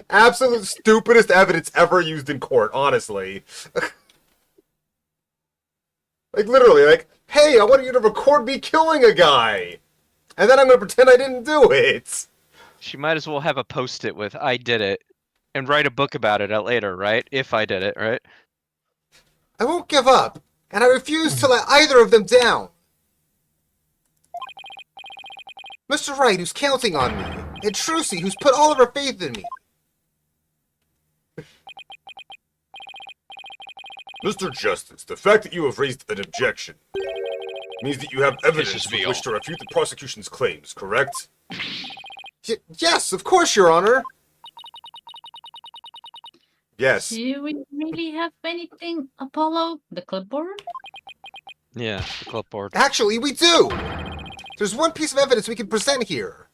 Absolute stupidest evidence ever used in court, honestly. Like, literally, like, hey, I want you to record me killing a guy! And then I'm gonna pretend I didn't do it! She might as well have a post-it with "I did it," and write a book about it later, right? If I did it, right? I won't give up, and I refuse to let either of them down! Mr. Wright, who's counting on me, and Trucy, who's put all of her faith in me. Mr. Justice, the fact that you have raised an objection means that you have evidence with which to refute the prosecution's claims, correct? Yes, of course, Your Honor. Yes. Do we really have anything, Apollo? The clipboard? Yeah, the clipboard. Actually, we do! There's one piece of evidence we can present here.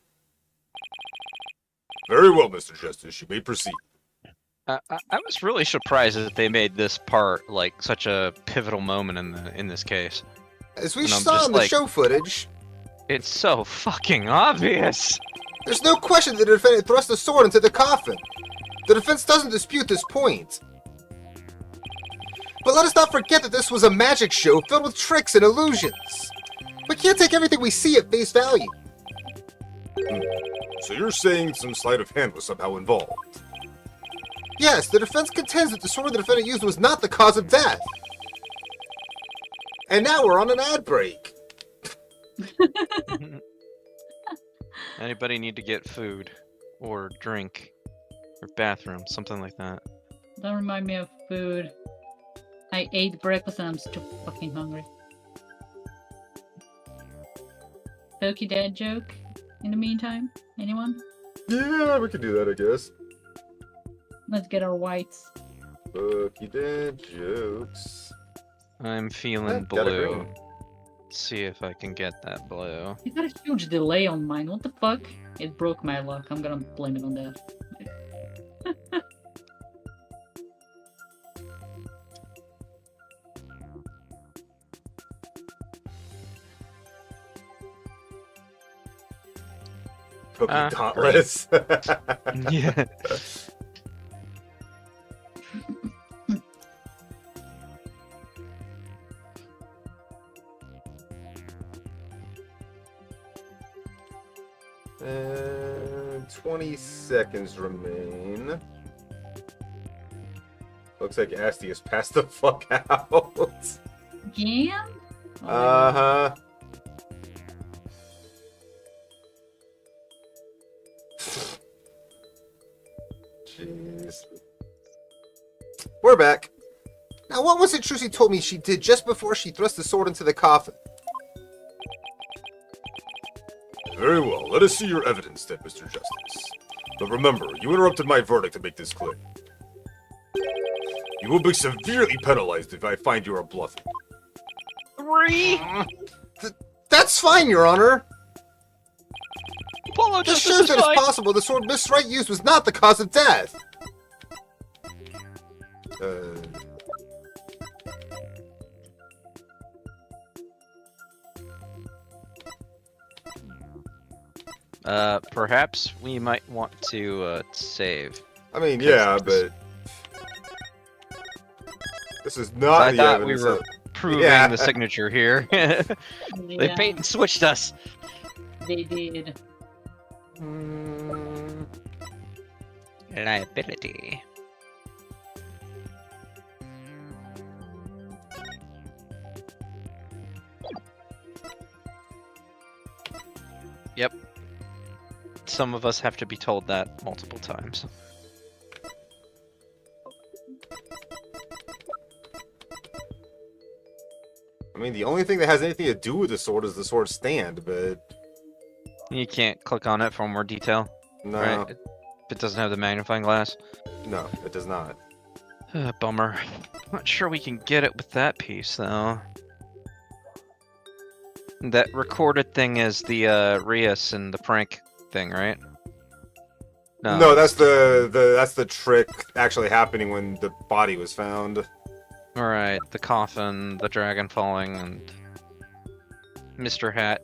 Very well, Mr. Justice. You may proceed. I was really surprised that they made this part like such a pivotal moment in this case. As we And I'm saw just in the like- show footage, It's so fucking obvious. there's no question that the defendant thrust the sword into the coffin. The defense doesn't dispute this point. But let us not forget that this was a magic show filled with tricks and illusions. We can't take everything we see at face value. So you're saying some sleight of hand was somehow involved? Yes, the defense contends that the sword the defendant used was not the cause of death. And now we're on an ad break. Anybody need to get food or drink or bathroom, something like that? Don't remind me of food. I ate breakfast and I'm still fucking hungry. Pokey dad joke in the meantime? Anyone? Yeah, we could do that, I guess. Let's get our whites. Bookie dad jokes. I'm feeling Got a blue. green. Let's see if I can get that blue. I got a huge delay on mine. What the fuck? It broke my luck. I'm gonna blame it on that. Bookie dauntless. Yeah. And 20 seconds remain. Looks like Asti has passed the fuck out. Yeah? Uh-huh. Jeez. We're back. Now, what was it Trucy told me she did just before she thrust the sword into the coffin? Very well. Let us see your evidence then, Mr. Justice. But remember, you interrupted my verdict to make this clear. You will be severely penalized if I find you are bluffing. 3. That's fine, Your Honor. Apollo This Justice shows is that it's fine. possible the sword Miss Wright used was not the cause of death. Perhaps we might want to save. I mean, yeah, but this is not I the thought we evidence. were proving Yeah. the signature here. They Yeah, bait and switched us. they did. Liability. Yep. Some of us have to be told that multiple times. I mean, the only thing that has anything to do with the sword is the sword stand, but You can't click on it for more detail, no, right? It doesn't have the magnifying glass. no, it does not. Bummer. Not sure we can get it with that piece, though. That recorded thing is the Rias and the prank thing, right? No, that's the trick actually happening when the body was found. Alright, the coffin, the dragon falling, and Mr. Hat,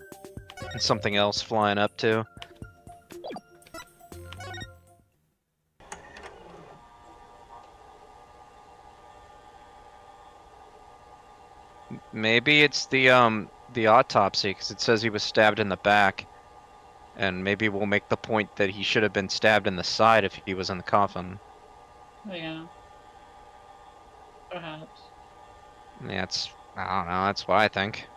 and something else flying up too. Maybe it's the autopsy, because it says he was stabbed in the back. And maybe we'll make the point that he should have been stabbed in the side if he was in the coffin. Yeah. Perhaps. Yeah, I don't know, that's what I think.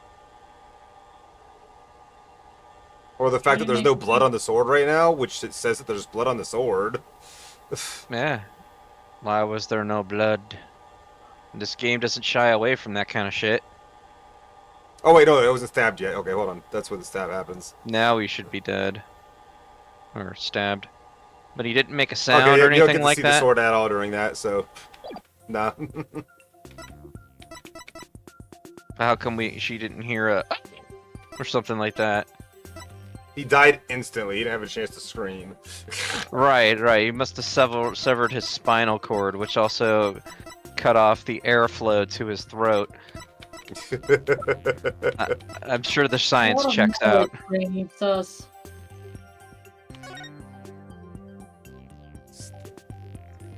Or the fact that there's no blood on the sword right now, which it says that there's blood on the sword. Yeah. Why was there no blood? This game doesn't shy away from that kind of shit. Oh wait, no, it wasn't stabbed yet. Okay, hold on. That's where the stab happens. Now we should be dead. or stabbed. But he didn't make a sound Okay, or you don't get anything to like see the that. sword at all during that, so nah. How come she didn't hear a or something like that? He died instantly. He didn't have a chance to scream. Right. He must have severed his spinal cord, which also cut off the airflow to his throat. I'm sure the science What a checks knowledge out. training, sus.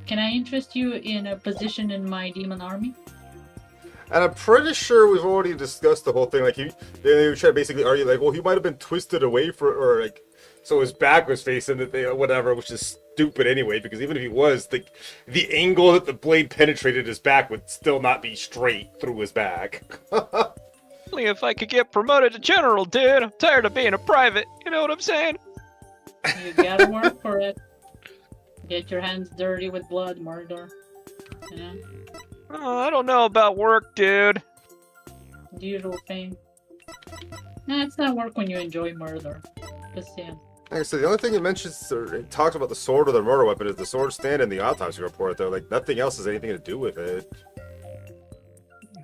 Can I interest you in a position in my demon army? And I'm pretty sure we've already discussed the whole thing. Like, they try to basically argue, like, well, he might have been twisted away or like, so his back was facing the thing, or whatever, which is stupid anyway, because even if he was, the angle that the blade penetrated his back would still not be straight through his back. Only if I could get promoted to general, dude. I'm tired of being a private. You know what I'm saying? You gotta work for it. Get your hands dirty with blood, murder. You know? Oh, I don't know about work, dude. The usual thing. Nah, it's not work when you enjoy murder. Just saying. Like I said, the only thing it mentions or it talks about the sword or the murder weapon is the sword stand in the autopsy report, though. Like, nothing else has anything to do with it.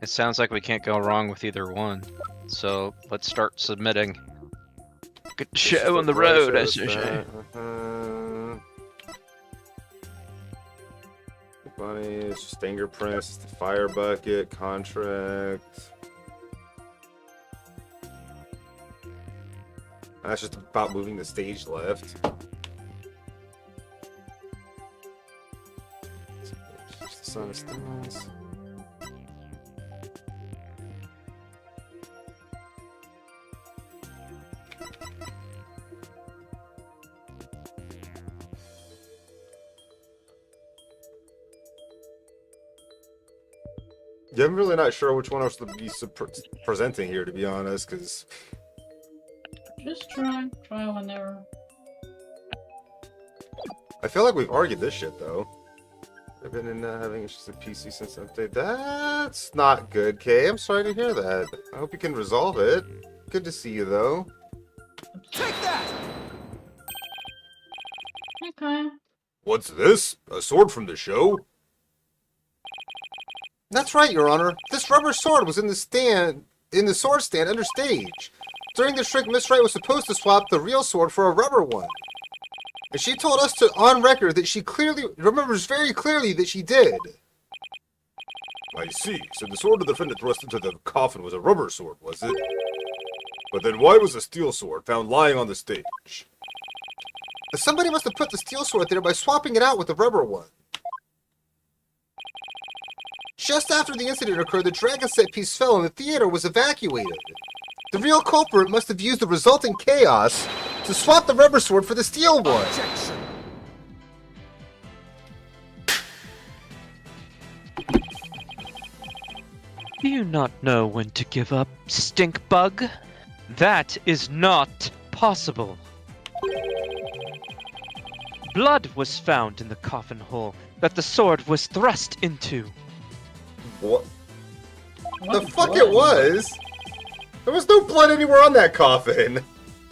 It sounds like we can't go wrong with either one. So let's start submitting. Good show on the road, as you say. Bunny, it's just fingerprints, it's the fire bucket, contract. That's just about moving the stage left. Just the sun of stars. Yeah, I'm really not sure which one I was to be presenting here, to be honest, because... Just try one there. I feel like we've argued this shit, though. I've been in having issues with PC since update. That's not good, Kay. I'm sorry to hear that. I hope you can resolve it. Good to see you, though. Take that! Okay. What's this? A sword from the show? That's right, Your Honor. This rubber sword was in the sword stand under stage. During the trick, Miss Wright was supposed to swap the real sword for a rubber one. And she told us on record that she remembers very clearly that she did. I see. So the sword the defendant thrust into the coffin was a rubber sword, was it? But then why was a steel sword found lying on the stage? Somebody must have put the steel sword there by swapping it out with the rubber one. Just after the incident occurred, the dragon set piece fell and the theater was evacuated. The real culprit must have used the resulting chaos to swap the rubber sword for the steel one. Objection! Do you not know when to give up, stink bug? That is not possible. Blood was found in the coffin hole that the sword was thrust into. What? What The fuck blood? it was? There was no blood anywhere on that coffin.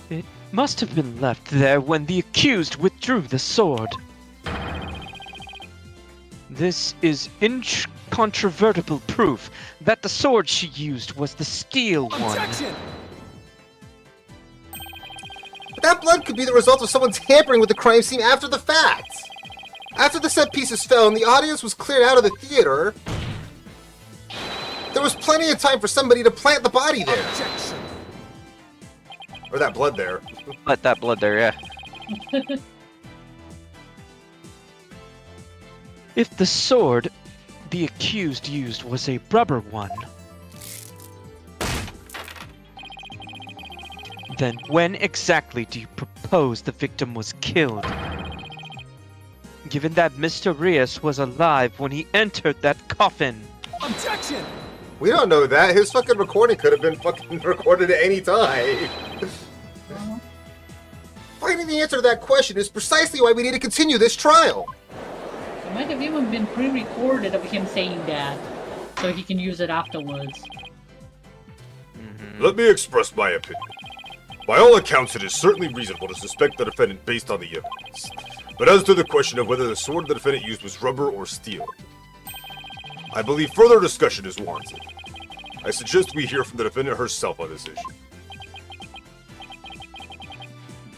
It must have been left there when the accused withdrew the sword. This is incontrovertible proof that the sword she used was the steel one. Objection! But that blood could be the result of someone tampering with the crime scene after the fact. After the set pieces fell and the audience was cleared out of the theater, there was plenty of time for somebody to plant the body there. Objection! Or that blood there. Let that blood there, yeah. If the sword the accused used was a rubber one, then when exactly do you propose the victim was killed? Given that Mr. Rios was alive when he entered that coffin. Objection! We don't know that. His fucking recording could have been fucking recorded at any time. Finding the answer to that question is precisely why we need to continue this trial. It might have even been pre-recorded of him saying that, so he can use it afterwards. Let me express my opinion. By all accounts, it is certainly reasonable to suspect the defendant based on the evidence. But as to the question of whether the sword the defendant used was rubber or steel, I believe further discussion is warranted. I suggest we hear from the defendant herself on this issue.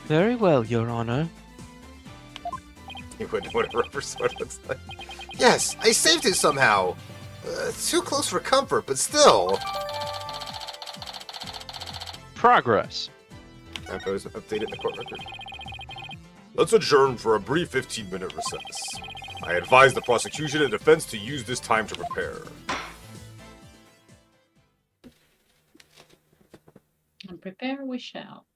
Very well, Your Honor. You wouldn't know what a rubber sword looks like. Yes, I saved it somehow. Too close for comfort, but still. Progress. Infos updated in the court record. Let's adjourn for a brief 15-minute recess. I advise the prosecution and defense to use this time to prepare. And prepare we shall.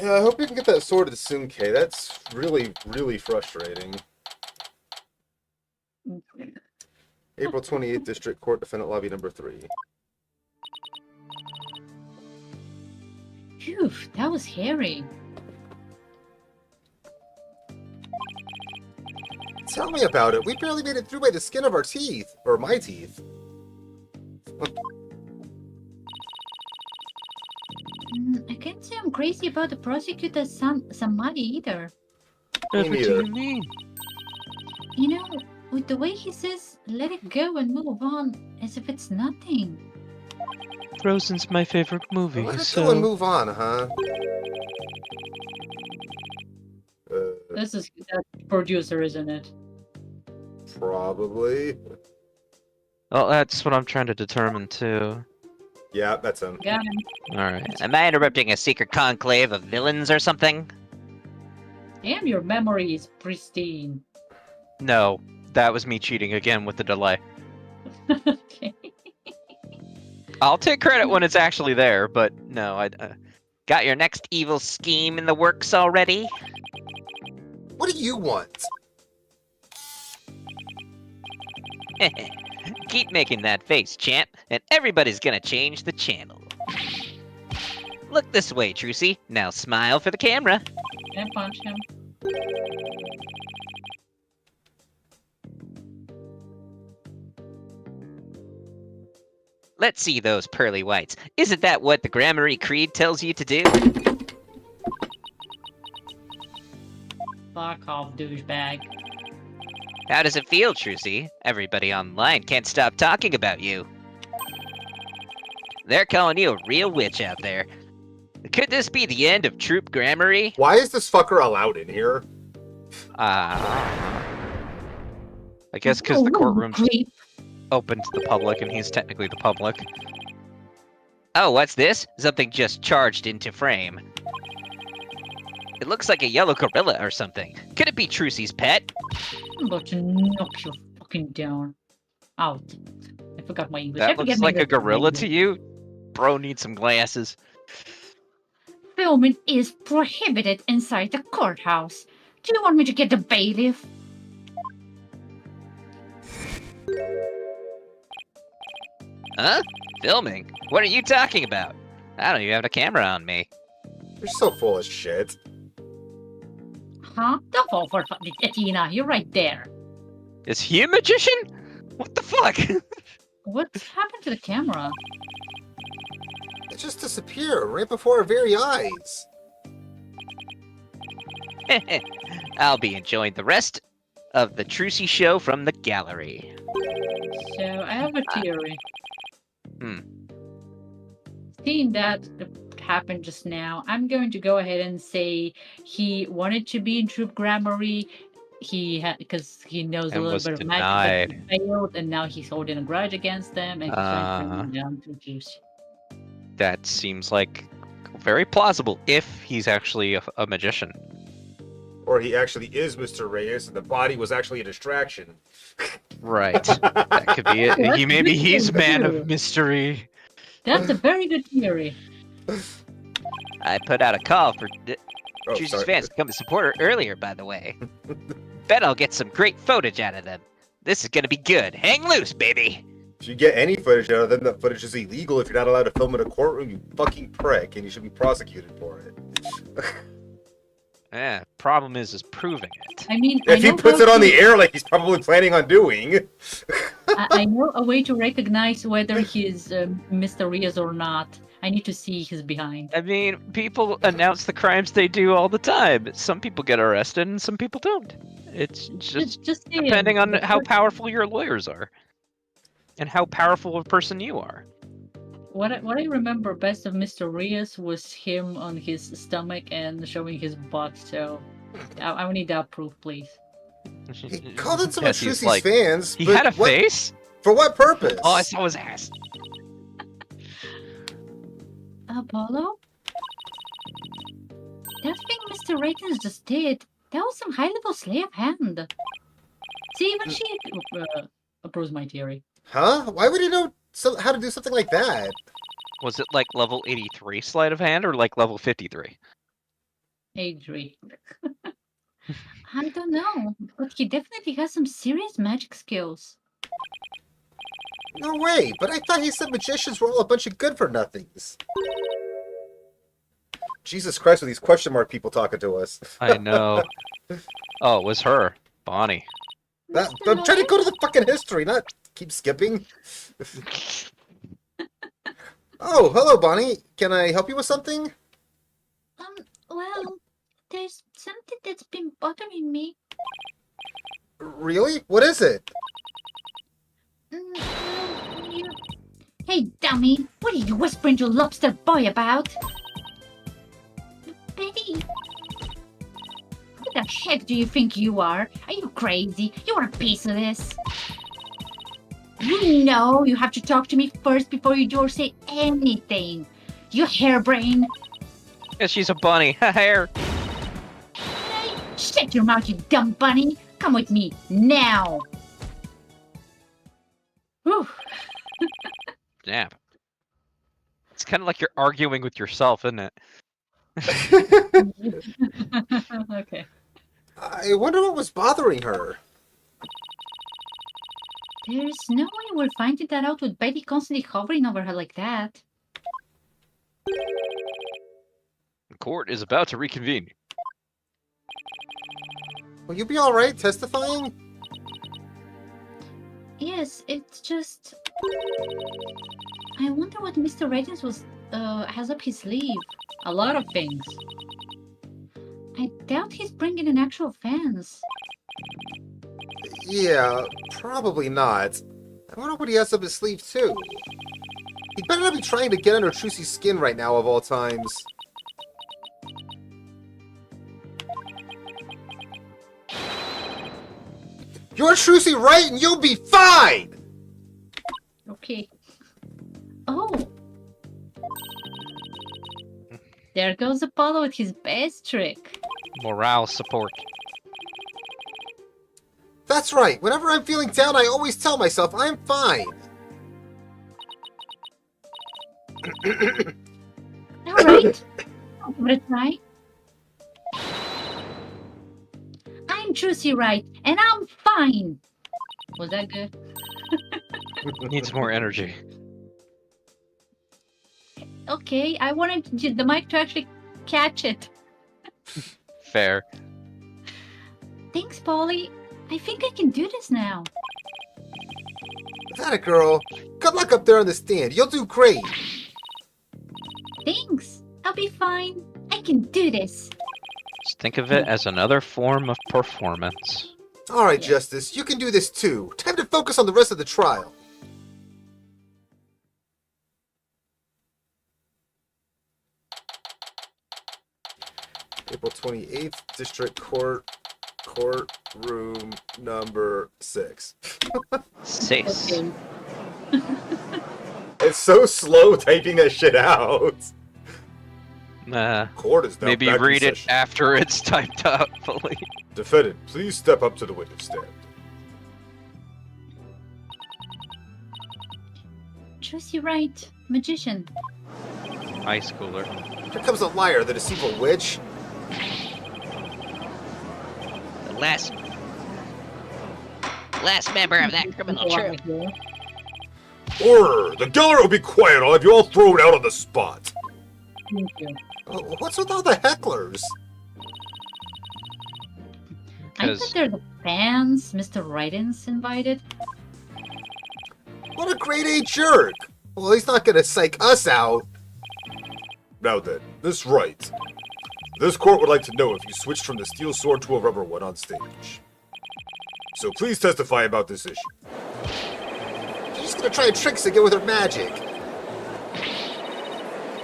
Yeah, I hope you can get that sword to Tsunkei. That's really, really frustrating. April 28th, District Court, Defendant Lobby number 3. Phew, that was hairy. Tell me about it. We barely made it through by the skin of our teeth. Or my teeth. I can't say I'm crazy about the prosecutor Samadi either. Me What do neither. you mean? You know, with the way he says, let it go and move on, as if it's nothing. Frozen's my favorite movie, Let it so... go and move on, huh? This is that producer, isn't it? Probably. Well, that's what I'm trying to determine, too. Yeah, that's him. Got him. Alright. Am I interrupting a secret conclave of villains or something? Damn, your memory is pristine. No, that was me cheating again with the delay. Okay. I'll take credit when it's actually there, but no, I... Got your next evil scheme in the works already? What do you want? Keep making that face, champ, and everybody's gonna change the channel. Look this way, Trucy. Now smile for the camera. And punch him. Let's see those pearly whites. Isn't that what the Grammary Creed tells you to do? Fuck off, douchebag. How does it feel, Trucy? Everybody online can't stop talking about you. They're calling you a real witch out there. Could this be the end of Troop Grammary? Why is this fucker allowed in here? I guess because Oh, the courtroom's creep. open to the public, and he's technically the public. Oh, what's this? Something just charged into frame. It looks like a yellow gorilla or something. Could it be Trucy's pet? I'm about to knock you fucking down. Out. I forgot my English. I That forget looks my like a English. gorilla to you? Bro needs some glasses. Filming is prohibited inside the courthouse. Do you want me to get the bailiff? Huh? Filming? What are you talking about? I don't even have a camera on me. You're so full of shit. Huh? Don't fall for Tina. You're right there. Is he a magician? What the fuck? What happened to the camera? It just disappeared right before our very eyes. I'll be enjoying the rest of the Trucy show from the gallery. So, I have a theory. Hmm. Seeing that happened just now, I'm going to go ahead and say he wanted to be in Troop Grammary. Because he knows a And little was bit of denied. magic, but he failed, and now he's holding a grudge against them, and he's trying to bring them down to juice. That seems like very plausible if he's actually a magician. Or he actually is Mr. Reyes, and the body was actually a distraction. Right. That could be it. That's Maybe he's good man too. of mystery. That's a very good theory. I put out a call for Oh, Trucy's sorry. fans to come to support her earlier, by the way. Bet I'll get some great footage out of them. This is gonna be good. Hang loose, baby! If you get any footage out of them, that footage is illegal if you're not allowed to film in a courtroom, you fucking prick, and you should be prosecuted for it. Yeah, problem is proving it. I mean, If he I know puts how it on to- the air like he's probably planning on doing. I know a way to recognize whether he's mysterious or not. I need to see his behind. I mean, people announce the crimes they do all the time. Some people get arrested and some people don't. It's just saying, depending on the how first- powerful your lawyers are. And how powerful a person you are. What I remember best of Mr. Rios was him on his stomach and showing his butt. So I would need that proof, please. He called it some of Yes, he's Trucy's like, fans. he but had a what- face? For what purpose? Oh, I saw his ass. Apollo? That thing Mr. Ratens just did, that was some high-level sleight of hand. See, even she approves my theory. Huh? Why would he know how to do something like that? Was it like level 83 sleight of hand or like level 53? Adri. I don't know, but he definitely has some serious magic skills. No way, but I thought he said magicians were all a bunch of good-for-nothings. Jesus Christ, with these question mark people talking to us. I know. Oh, it was her. Bonnie. I'm trying to go to the fucking history, not keep skipping. Oh, hello, Bonnie. Can I help you with something? Well, there's something that's been bothering me. Really? What is it? Well, you... Hey, dummy! What are you whispering to Lobster Boy about? Betty! Who the heck do you think you are? Are you crazy? You want a piece of this? You know you have to talk to me first before you do or say anything. You harebrain! Yeah, she's a bunny. Hair. Hey, shut your mouth, you dumb bunny! Come with me, now! Whew. Damn. It's kind of like you're arguing with yourself, isn't it? Okay. I wonder what was bothering her. There's no way we're finding that out with Betty constantly hovering over her like that. The court is about to reconvene. Will you be alright testifying? Yes, it's just... I wonder what Mr. Ratens has up his sleeve. A lot of things. I doubt he's bringing in actual fans. Yeah, probably not. I wonder what he has up his sleeve, too. He better not be trying to get under Trucy's skin right now, of all times. You're Trucy right, and you'll be fine! Okay. Oh! There goes Apollo with his best trick. Morale support. That's right. Whenever I'm feeling down, I always tell myself I'm fine. Alright. I'll give it a try. I'm Juicy Right, and I'm fine. Was that good? Needs more energy. Okay, I wanted the mic to actually catch it. Fair. Thanks, Polly. I think I can do this now. That a girl. Good luck up there on the stand. You'll do great. Thanks. I'll be fine. I can do this. Just think of it as another form of performance. All right, Yeah. Justice. You can do this too. Time to focus on the rest of the trial. April 28th, District Court, courtroom number 6. Six. Okay. It's so slow typing that shit out. Court is now Maybe back in read it session. after it's typed out fully. Defendant, please step up to the witness stand. Juicy Right, magician. High schooler. Here comes a liar, the deceitful witch. The last member of that criminal troupe. Order! The gallery will be quiet. I'll have you all thrown out on the spot. Thank you. Oh, what's with all the hecklers? I Because thought they're the fans Mr. Ryden's invited. What a grade A jerk! Well, he's not gonna psych us out. Now then, Miss Wright. This court would like to know if you switched from the steel sword to a rubber one on stage. So please testify about this issue. She's just gonna try and trick us again with her magic.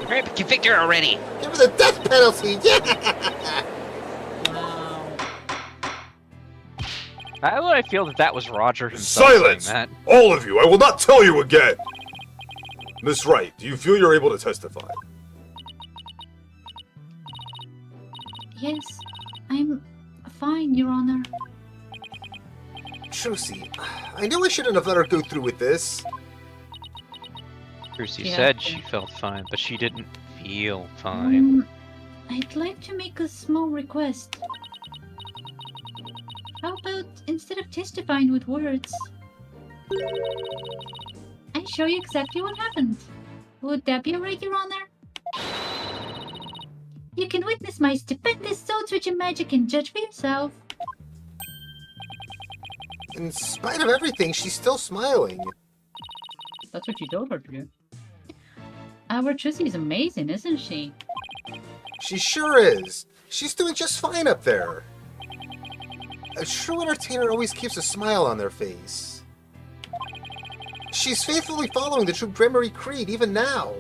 Hurry up, convict her already. Give her the death penalty! Yeah! Wow. How would I feel that was Roger himself Silence! saying that? All of you, I will not tell you again! Miss Wright, do you feel you're able to testify? Yes, I'm fine, Your Honor. Trucy, I knew I shouldn't have let her go through with this. Brucey Yeah. said she felt fine, but she didn't feel fine. I'd like to make a small request. How about instead of testifying with words, I show you exactly what happened? Would that be alright, Your Honor? You can witness my stupendous soul-switching magic and judge for yourself. In spite of everything, she's still smiling. That's what you told her to do. Our Trucy is amazing, isn't she? She sure is. She's doing just fine up there. A true entertainer always keeps a smile on their face. She's faithfully following the true Gremory Creed even now.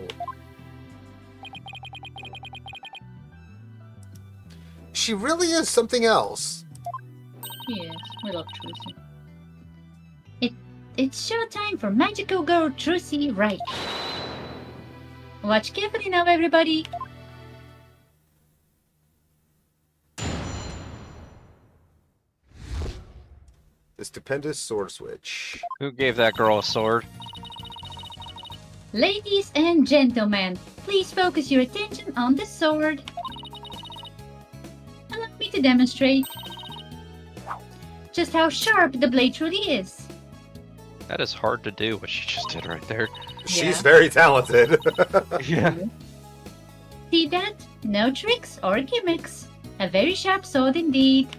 She really is something else. Yes, we love Trucy. It's showtime for Magical Girl Trucy Wright. Watch carefully now, everybody. The stupendous sword switch. Who gave that girl a sword? Ladies and gentlemen, please focus your attention on the sword. Allow me to demonstrate just how sharp the blade truly is. That is hard to do, what she just did right there. She's Yeah. very talented. Yeah. See that? No tricks or gimmicks. A very sharp sword indeed.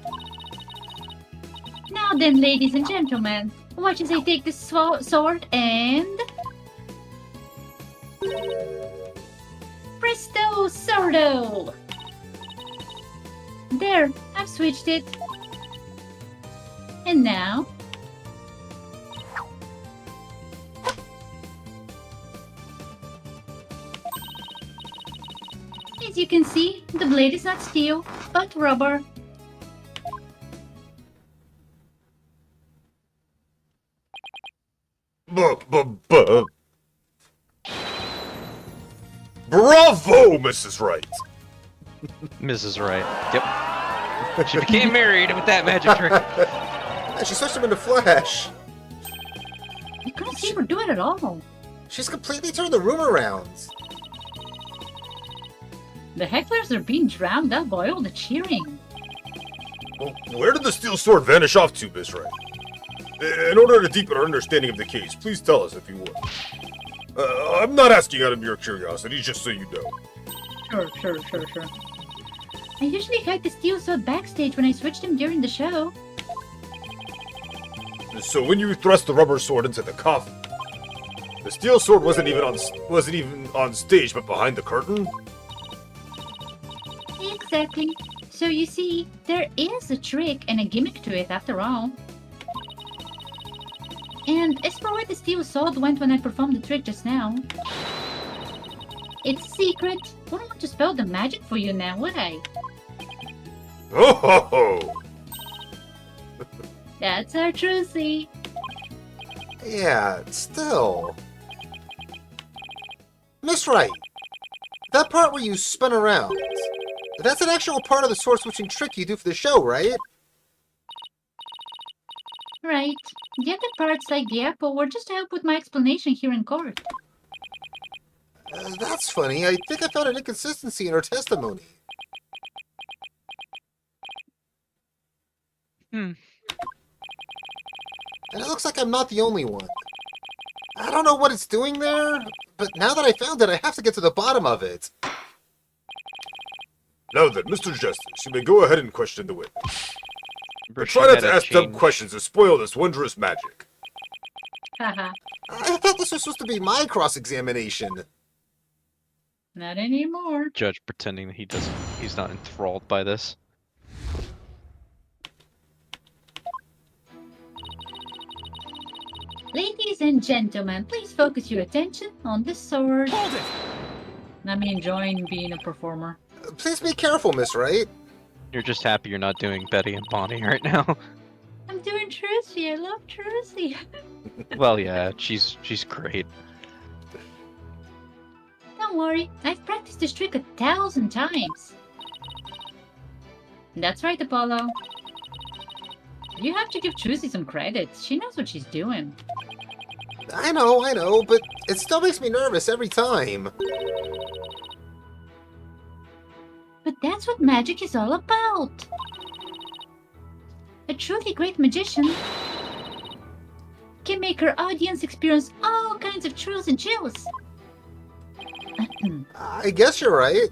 Now then, ladies and gentlemen, watch as I take this sword and... Presto Sordo! There, I've switched it. And now... As you can see, the blade is not steel, but rubber. Bravo, Mrs. Wright. Mrs. Wright. Yep. She became married with that magic trick. Yeah, she switched him into flesh. You couldn't see her do it at all. She's completely turned the room around. The hecklers are being drowned out by all the cheering. Well, where did the steel sword vanish off to, Miss Wright? In order to deepen our understanding of the case, please tell us if you would. I'm not asking out of your curiosity, just so you know. Sure. I usually hide the steel sword backstage when I switched him during the show. So when you thrust the rubber sword into the coffin, the steel sword wasn't even on stage, but behind the curtain? Exactly. So you see, there is a trick and a gimmick to it after all. And as for where the steel sword went when I performed the trick just now, it's secret. Wouldn't want to spell the magic for you now, would I? Oh ho ho! That's our Trucy. Yeah, still. Miss Wright, that part where you spin around, that's an actual part of the sword switching trick you do for the show, right? Right. The other parts, like the apple, were just to help with my explanation here in court. That's funny. I think I found an inconsistency in her testimony. Hmm. And it looks like I'm not the only one. I don't know what it's doing there, but now that I found it, I have to get to the bottom of it. Now then, Mr. Justice, you may go ahead and question the witness. But try not to ask dumb questions to spoil this wondrous magic. Haha. I thought this was supposed to be my cross-examination. Not anymore. Judge pretending that he's not enthralled by this. Ladies and gentlemen, please focus your attention on the sword. Hold it! I'm enjoying being a performer. Please be careful, Miss Wright. You're just happy you're not doing Betty and Bonnie right now. I'm doing Trucy. I love Trucy. Well, yeah, she's great. Don't worry, I've practiced this trick 1,000 times. That's right, Apollo. You have to give Trucy some credit. She knows what she's doing. I know, but it still makes me nervous every time. But that's what magic is all about. A truly great magician can make her audience experience all kinds of thrills and chills. I guess you're right.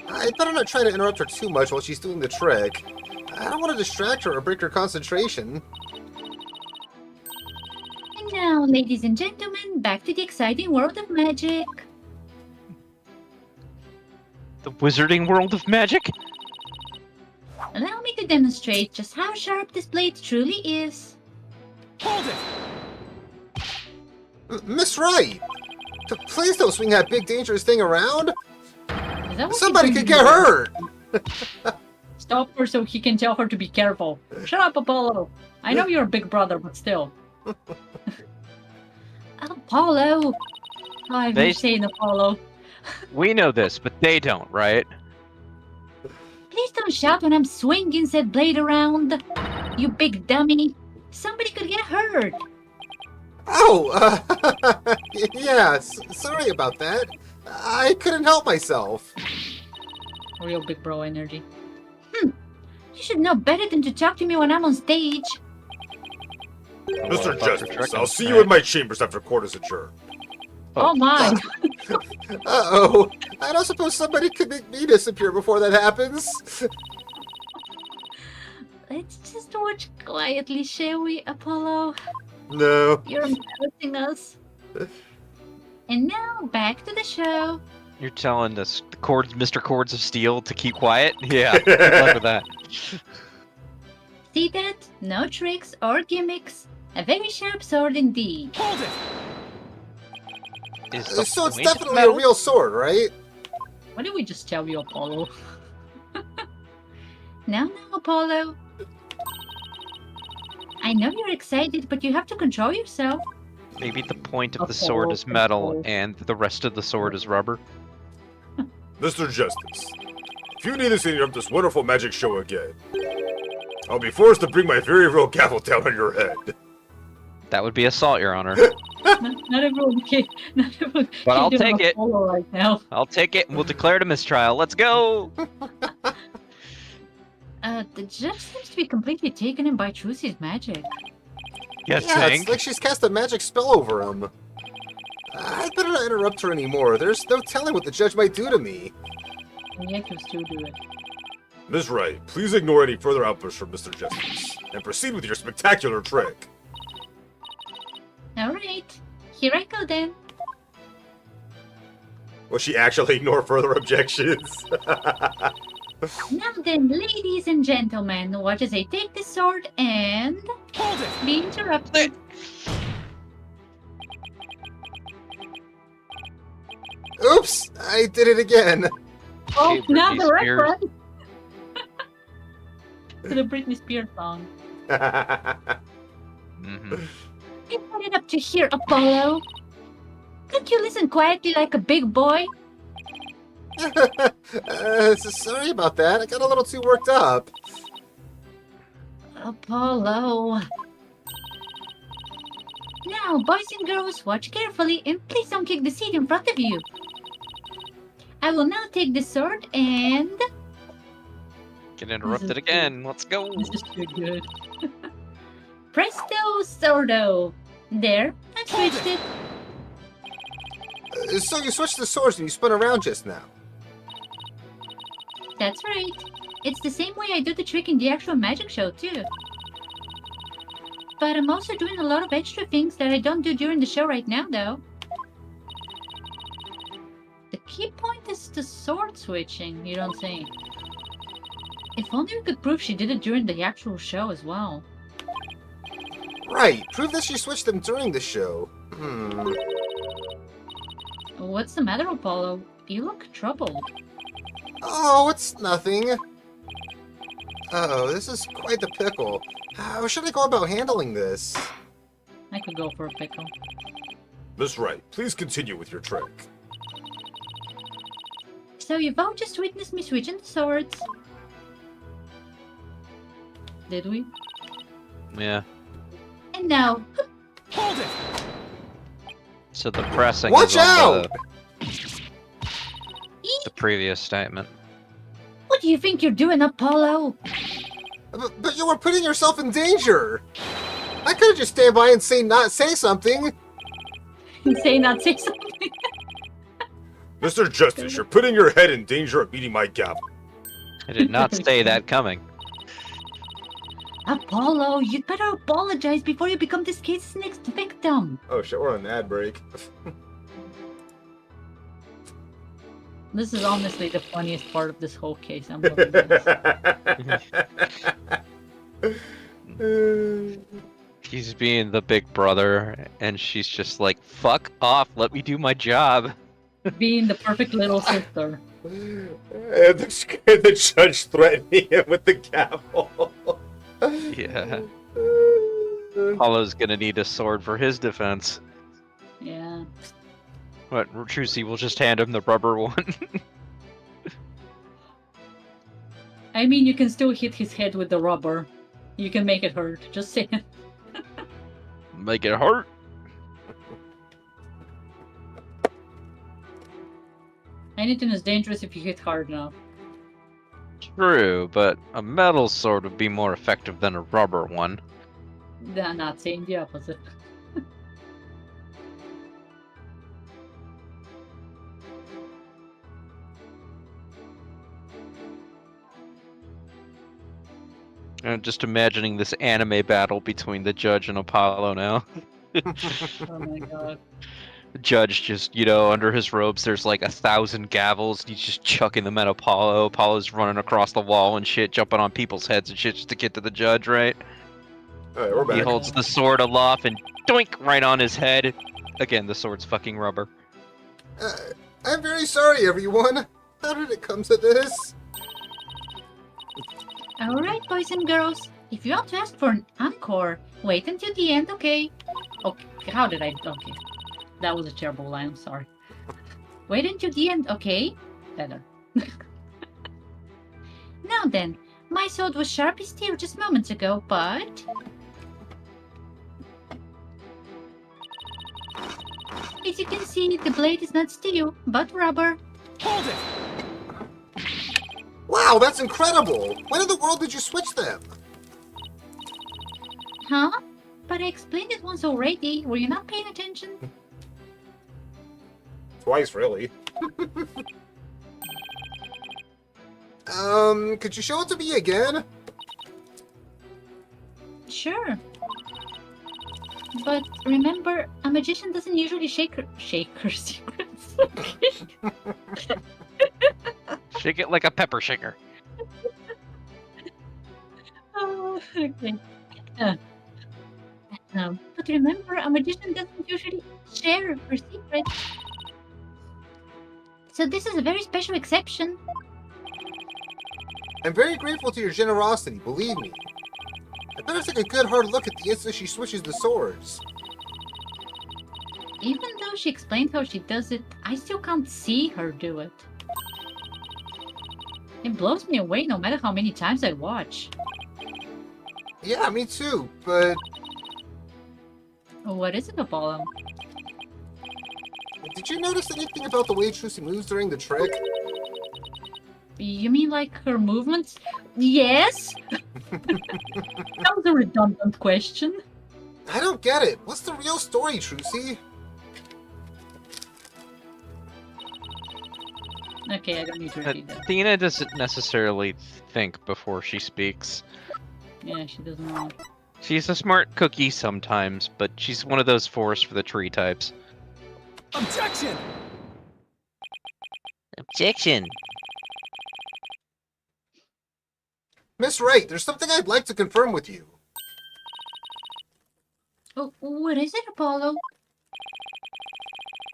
I better not try to interrupt her too much while she's doing the trick. I don't want to distract her or break her concentration. And now, ladies and gentlemen, back to the exciting world of magic. The wizarding world of magic? Allow me to demonstrate just how sharp this blade truly is. Hold it! Miss Wright! Please don't swing that big dangerous thing around! Is that what Somebody you're could doing? get hurt! Stop her so he can tell her to be careful. Shut up, Apollo. I know you're a big brother, but still. Apollo! Oh, I've been They- saying Apollo. We know this, but they don't, right? Please don't shout when I'm swinging said blade around. You big dummy. Somebody could get hurt. Oh, yeah, sorry about that. I couldn't help myself. Real big bro energy. You should know better than to talk to me when I'm on stage. Mr. Dr. Justice, Trick I'll is see back. you in my chambers after court is adjourned. Oh my. Uh-oh. I don't suppose somebody could make me disappear before that happens. Let's just watch quietly, shall we, Apollo? No. You're embarrassing us. And now, back to the show. You're telling us the Cords, Mr. Cords of Steel to keep quiet? Yeah, good luck with that. See that? No tricks or gimmicks. A very sharp sword indeed. Hold it! Is the So it's point definitely a metal? real sword, right? What did we just tell you, Apollo? Now, Apollo. I know you're excited, but you have to control yourself. Maybe the point of the sword is metal and the rest of the sword is rubber. Mr. Justice, if you need us to interrupt this wonderful magic show again, I'll be forced to bring my very real gavel down on your head. That would be assault, Your Honor. Not everyone can. Not everyone. But can I'll do take it. Apollo right now. I'll take it and we'll declare it a mistrial. Let's go! The judge seems to be completely taken in by Trucy's magic. Yes, Yeah, it's like she's cast a magic spell over him. I'd better not interrupt her anymore. There's no telling what the judge might do to me. And yet you still do it. Ms. Wright, please ignore any further outbursts from Mr. Justice, and proceed with your spectacular trick. Alright, here I go then. Will she actually ignore further objections? Now then, ladies and gentlemen, watch as I take the sword and Hold it! be interrupted. Oops! I did it again! Oh, Okay, now Britney the Spears. reference to the Britney Spears song. Mm-hmm. You put it up to here, Apollo. Can't you listen quietly like a big boy? Sorry about that. I got a little too worked up. Apollo. Now, boys and girls, watch carefully and please don't kick the seat in front of you. I will now take the sword and... Get interrupted again. Let's go. This is too good. Presto Sordo. There, I've switched it. So you switched the swords and you spun around just now. That's right. It's the same way I do the trick in the actual magic show, too. but I'm also doing a lot of extra things that I don't do during the show right now, though. The key point is the sword switching, you don't think? If only we could prove she did it during the actual show as well. Right, prove that she switched them during the show. What's the matter, Apollo? You look troubled. Oh, it's nothing. Oh, this is quite the pickle. How should I go about handling this? I could go for a pickle. Miss Wright, please continue with your trick. So you've all just witnessed me switching the swords. Did we? Yeah. And now, Hold it! So the pressing Watch is on out! the previous statement. what do you think you're doing, Apollo? But you were putting yourself in danger. I could just stand by and say something. Say not say something. Mr. Justice, you're putting your head in danger of meeting my gavel. I did not say that coming. Apollo, you'd better apologize before you become this case's next victim. Oh shit, we're on an ad break. This is honestly the funniest part of this whole case. I'm loving this. He's being the big brother, and she's just like, fuck off, let me do my job. Being the perfect little sister. And the judge threatening him with the gavel. Yeah. Apollo's gonna need a sword for his defense. Yeah. But Trucy will just hand him the rubber one. I mean, you can still hit his head with the rubber. You can make it hurt. Just saying. Make it hurt. Anything is dangerous if you hit hard enough. True, but a metal sword would be more effective than a rubber one. I'm not saying the opposite. I'm just imagining this anime battle between the judge and Apollo now. Oh my god. The judge just, under his robes there's like 1,000 gavels, and he's just chucking them at Apollo. Apollo's running across the wall and shit, jumping on people's heads and shit just to get to the judge, right? Alright, we're He back. holds the sword aloft and doink right on his head. Again, the sword's fucking rubber. I'm very sorry, everyone. How did it come to this? Alright, boys and girls. If you want to ask for an encore, wait until the end, okay? Okay, how did I... Okay. That was a terrible line, I'm sorry. Wait until the end, okay? Better. Now then, my sword was sharp as steel just moments ago, but... as you can see, the blade is not steel, but rubber. Hold it! Wow, that's incredible! When in the world did you switch them? Huh? But I explained it once already. Were you not paying attention? Twice, really. Could you show it to me again? Sure. But remember, a magician doesn't usually shake her secrets. Shake it like a pepper shaker. Oh, okay. But remember, a magician doesn't usually share her secrets. So this is a very special exception. I'm very grateful to your generosity, believe me. I better take a good hard look at the instant she switches the swords. Even though she explained how she does it, I still can't see her do it. It blows me away no matter how many times I watch. Yeah, me too, but What is it, Apollo? did you notice anything about the way Trucy moves during the trick? You mean like her movements? Yes? That was a redundant question. I don't get it. What's the real story, Trucy? Okay, I don't need to repeat that. Athena doesn't necessarily think before she speaks. Yeah, she doesn't know. She's a smart cookie sometimes, but she's one of those forest for the tree types. Objection! Objection! Miss Wright, there's something I'd like to confirm with you. Oh, what is it, Apollo?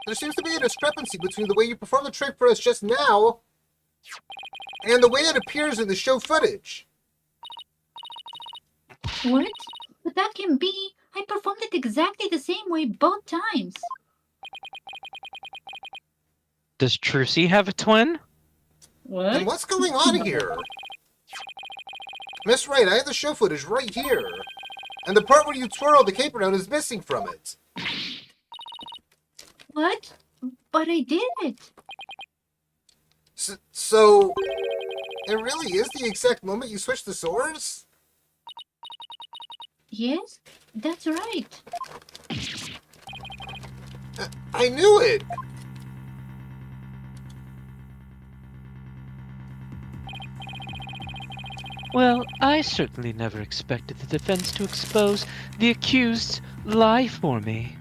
There seems to be a discrepancy between the way you performed the trick for us just now and the way it appears in the show footage. What? But that can be. I performed it exactly the same way both times. Does Trucy have a twin? What? And what's going on here? Miss Wright, I have the show footage right here. And the part where you twirl the cape around is missing from it. What? But I did it. So, it really is the exact moment you switched the swords? Yes, that's right. I knew it! Well, I certainly never expected the defense to expose the accused's lie for me.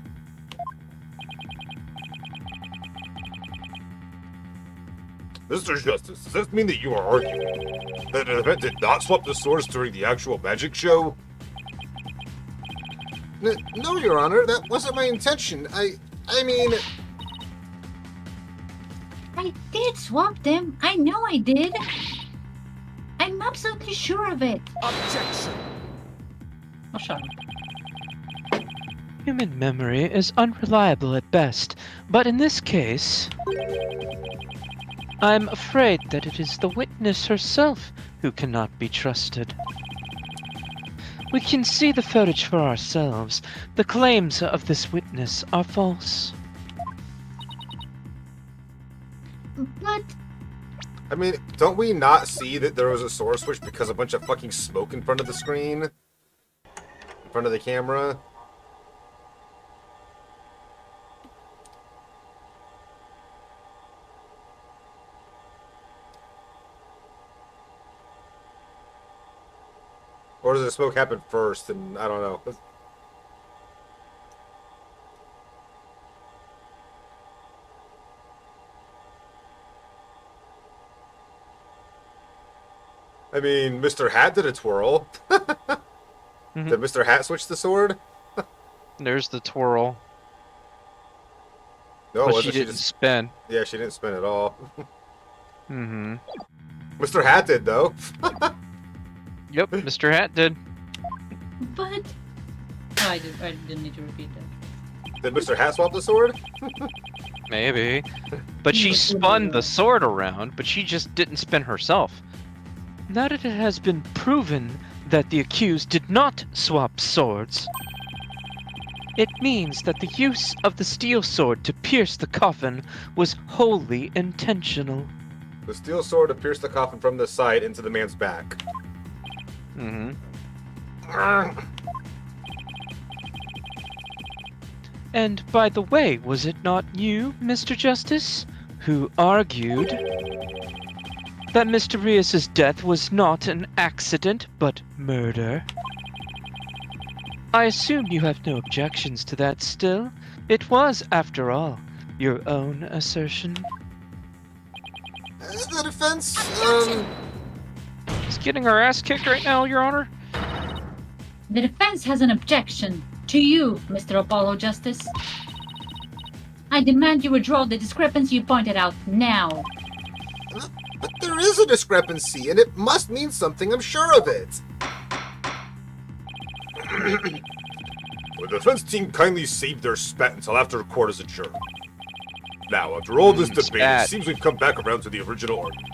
Mr. Justice, does this mean that you are arguing that the event did not swap the swords during the actual magic show? No, Your Honor, that wasn't my intention. I mean... I did swap them. I know I did. I'm absolutely sure of it. Objection! Oh, shut up. Human memory is unreliable at best, but in this case, I'm afraid that it is the witness herself who cannot be trusted. We can see the footage for ourselves. The claims of this witness are false. But I mean, don't we not see that there was a sword switch because a bunch of fucking smoke in front of the screen? In front of the camera? Or does the smoke happen first and I don't know. I mean, Mr. Hat did a twirl. Mhm. Did Mr. Hat switch the sword? There's the twirl, No, but wasn't she she didn't just... spin. Yeah, she didn't spin at all. Mm-hmm. Mr. Hat did, though. Yep, Mr. Hat did. but oh, I didn't need to repeat that. Did Mr. Hat swap the sword? Maybe. But she spun the sword around, but she just didn't spin herself. Now that it has been proven that the accused did not swap swords, it means that the use of the steel sword to pierce the coffin was wholly intentional. The steel sword to pierce the coffin from the side into the man's back. Mm-hmm. And by the way, was it not you, Mr. Justice, who argued that Mr. Rias's death was not an accident, but murder? I assume you have no objections to that still. It was, after all, your own assertion. The defense, Is getting our ass kicked right now, Your Honor? The defense has an objection to you, Mr. Apollo Justice. I demand you withdraw the discrepancy you pointed out now. But there is a discrepancy, and it must mean something, I'm sure of it. Will the defense team kindly save their spat until after court is adjourned? Now, after all this debate, spat. it seems we've come back around to the original argument.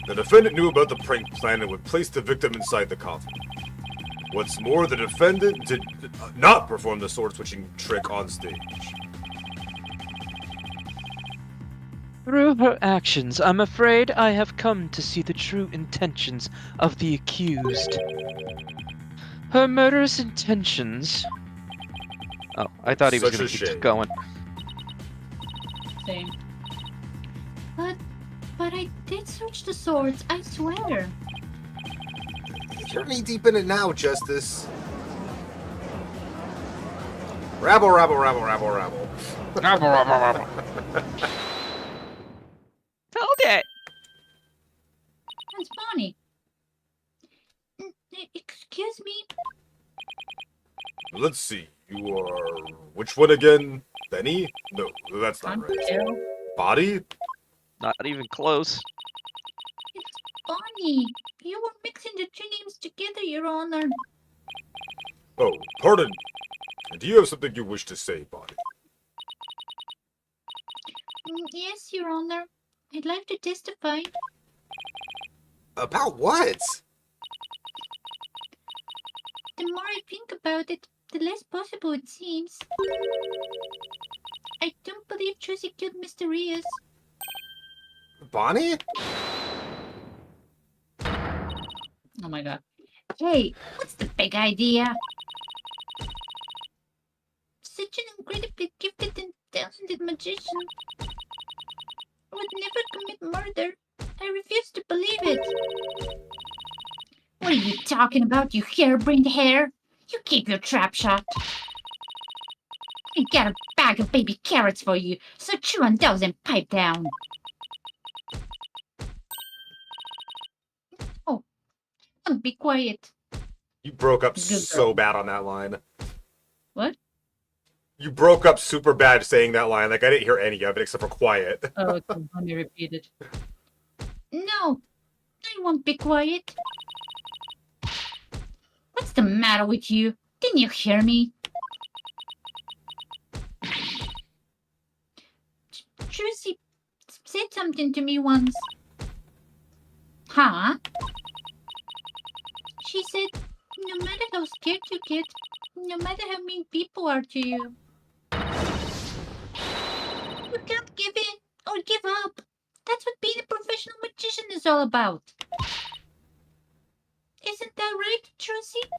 The defendant knew about the prank plan and would place the victim inside the coffin. What's more, the defendant did not perform the sword-switching trick on stage. Through her actions, I'm afraid I have come to see the true intentions of the accused. Her murderous intentions... Oh, I thought he was Such going a to keep shame. going. Same. But I did switch the swords, I swear. You're knee-deep in it now, Justice. Rabble, rabble, rabble, rabble, rabble. Hold it! That's Bonnie. Excuse me. Let's see. You are... Which one again? Benny? No, that's not right. Carol? Body? Not even close. It's Bonnie. You were mixing the two names together, Your Honor. Oh, pardon. Do you have something you wish to say, Body? Yes, Your Honor. I'd like to testify. About what? The more I think about it, the less possible it seems. I don't believe Josie killed Mr. Rios. Bonnie? Oh my god. Hey, what's the big idea? Such an incredibly gifted and talented magician would never commit murder. I refuse to believe it. What are you talking about, you harebrained hare? You keep your trap shut. I got a bag of baby carrots for you, so chew on those and pipe down. Oh, don't be quiet. You broke up Good so girl. bad on that line. What? You broke up super bad saying that line. Like, I didn't hear any of it except for quiet. Oh, okay. Let me repeat it. No, I won't be quiet. What's the matter with you? Didn't you hear me? Josie said something to me once. Huh? She said, no matter how scared you get, no matter how mean people are to you, you can't give in or give up. That's what being a professional magician is all about. Isn't that right, Josie?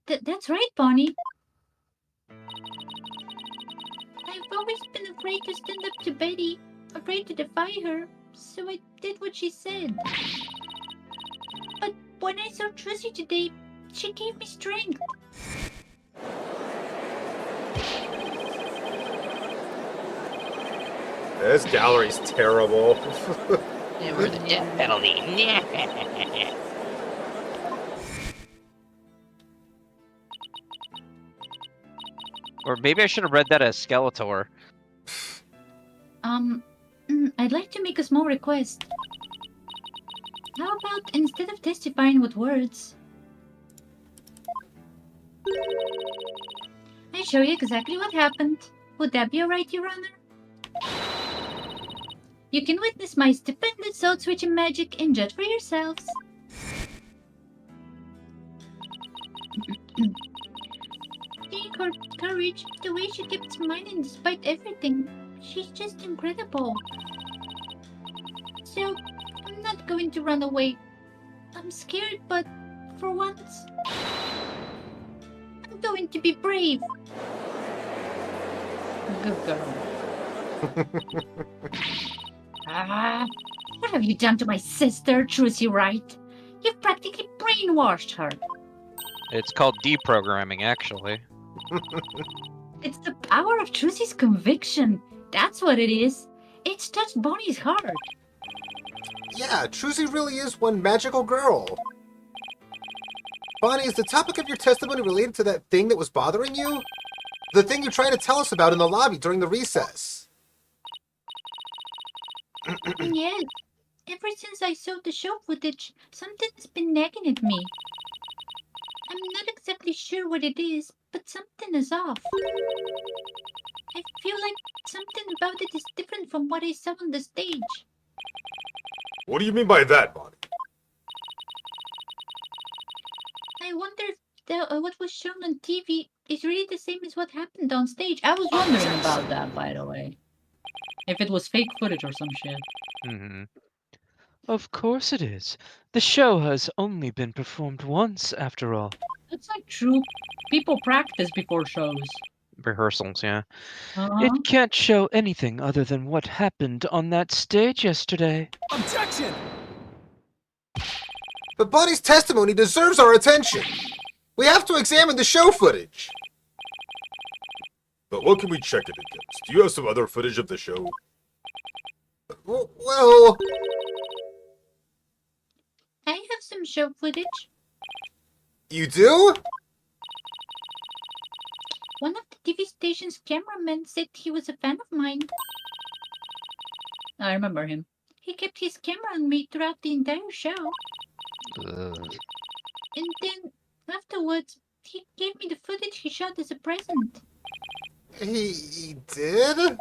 That's right, Bonnie. I've always been afraid to stand up to Betty, afraid to defy her, so I did what she said. But when I saw Josie today, she gave me strength. This gallery's terrible. Never the death penalty. Or maybe I should have read that as Skeletor. I'd like to make a small request. How about instead of testifying with words, I show you exactly what happened? Would that be alright, Your Honor? You can witness my stupendous soul-switching magic and judge for yourselves. Seeing her courage, the way she kept smiling despite everything, she's just incredible. So, I'm not going to run away. I'm scared, but for once, I'm going to be brave. Good girl. What have you done to my sister, Trucy Wright? You've practically brainwashed her. It's called deprogramming, actually. It's the power of Trucy's conviction. That's what it is. It's touched Bonnie's heart. Yeah, Trucy really is one magical girl. Bonnie, is the topic of your testimony related to that thing that was bothering you? The thing you're trying to tell us about in the lobby during the recess? Yes. Ever since I saw the show footage, something's been nagging at me. I'm not exactly sure what it is, but something is off. I feel like something about it is different from what I saw on the stage. What do you mean by that, Bonnie? I wonder if what was shown on TV is really the same as what happened on stage. I was wondering about that, by the way. If it was fake footage or some shit. Mm-hmm. Of course it is. The show has only been performed once, after all. That's not true. People practice before shows. Rehearsals, yeah. Uh-huh. It can't show anything other than what happened on that stage yesterday. Objection! But Bonnie's testimony deserves our attention! We have to examine the show footage. But what can we check it against? Do you have some other footage of the show? Well... I have some show footage. You do? One of the TV station's cameramen said he was a fan of mine. I remember him. He kept his camera on me throughout the entire show. Ugh. And then, afterwards, he gave me the footage he shot as a present. He did? To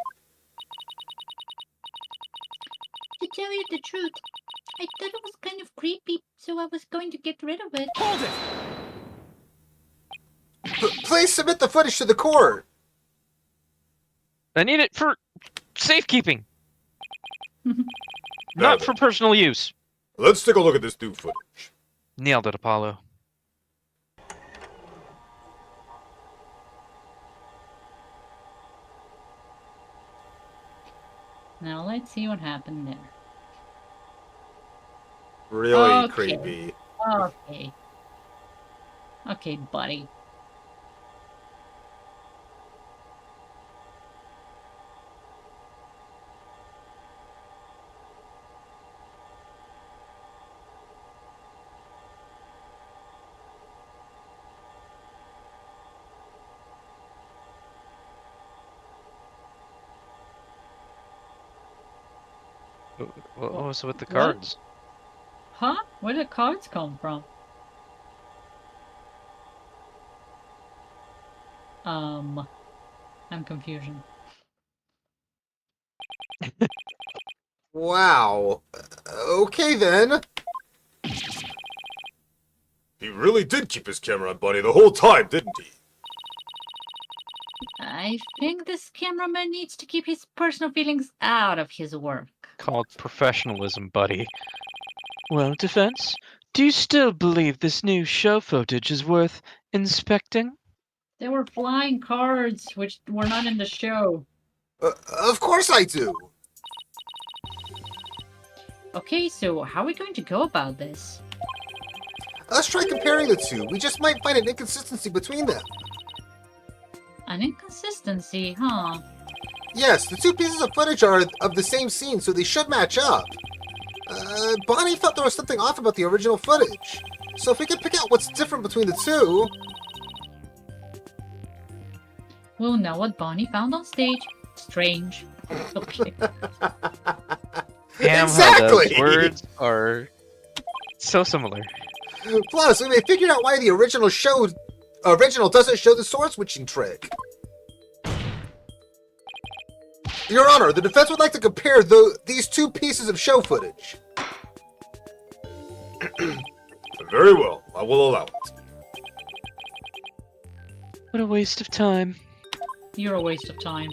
tell you the truth, I thought it was kind of creepy, so I was going to get rid of it. Hold it! Please submit the footage to the court. I need it for safekeeping, Now not then, for personal use. let's take a look at this new footage. Nailed it, Apollo. Now let's see what happened there. Really Okay. creepy. Okay. Okay, buddy. What was with the What? cards? Huh? Where did cards come from? I'm confusion. Wow. Okay then. He really did keep his camera on Bunny the whole time, didn't he? I think this cameraman needs to keep his personal feelings out of his work. Called professionalism, buddy. Well, defense, do you still believe this new show footage is worth inspecting? There were flying cards which were not in the show. Of course I do. Okay, so how are we going to go about this? Let's try comparing the two. We just might find an inconsistency between them. An inconsistency, huh? Yes, the two pieces of footage are of the same scene, so they should match up. Bonnie felt there was something off about the original footage. So if we could pick out what's different between the two... We'll know what Bonnie found on stage. Strange. Okay. Damn, Exactly! how those words are so similar. Plus, we may figure out why the original doesn't show the sword switching trick. Your Honor, the defense would like to compare these two pieces of show footage. Very well, I will allow it. What a waste of time. You're a waste of time.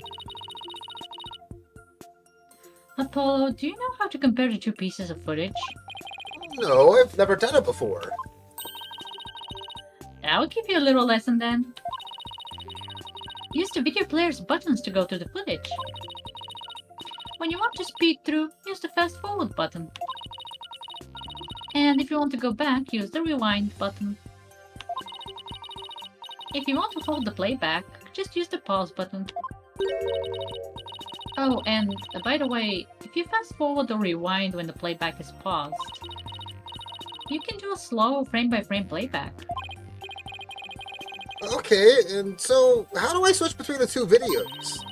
Apollo, do you know how to compare the two pieces of footage? No, I've never done it before. I'll give you a little lesson then. Use the video player's buttons to go through the footage. When you want to speed through, use the fast forward button. And if you want to go back, use the rewind button. If you want to hold the playback, just use the pause button. Oh, and by the way, if you fast forward or rewind when the playback is paused, you can do a slow frame-by-frame playback. Okay, and so how do I switch between the two videos?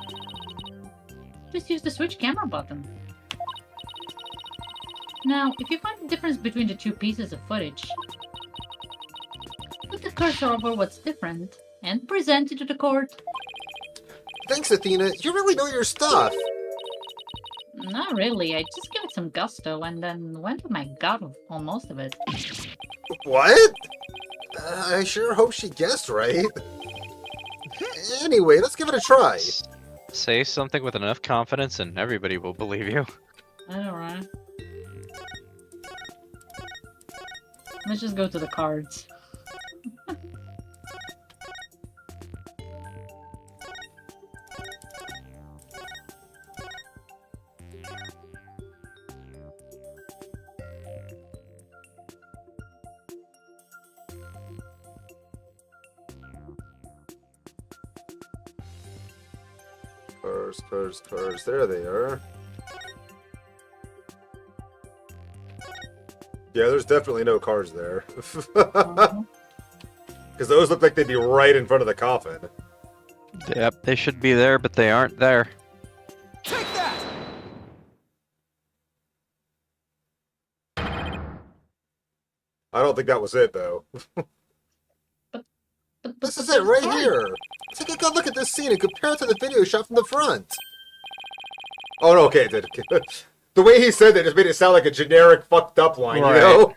Just use the switch camera button. Now, if you find the difference between the two pieces of footage, put the cursor over what's different and present it to the court. Thanks, Athena. You really know your stuff. Not really, I just give it some gusto and then went with my gut on most of it. What? I sure hope she guessed right. Anyway, let's give it a try. Say something with enough confidence and everybody will believe you. Alright. Let's just go to the cards. Cars, cars, cars. There they are. Yeah, there's definitely no cars there. Uh-huh. Because those look like they'd be right in front of the coffin. Yep, they should be there, but they aren't there. Take that! I don't think that was it, though. This is it right here. Take a good look at this scene and compare it to the video shot from the front. Oh, no, okay, it did. The way he said that just made it sound like a generic fucked up line, you know?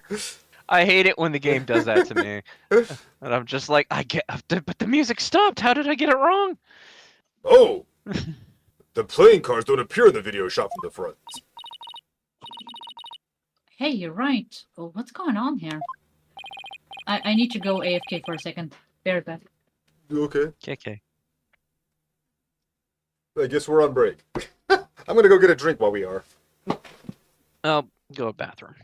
I hate it when the game does that to me. And I'm just like, but the music stopped. How did I get it wrong? Oh! The playing cards don't appear in the video shot from the front. Hey, you're right. Oh, what's going on here? I need to go AFK for a second. Very bad. Okay. KK. I guess we're on break. I'm gonna go get a drink while we are. I'll go to the bathroom.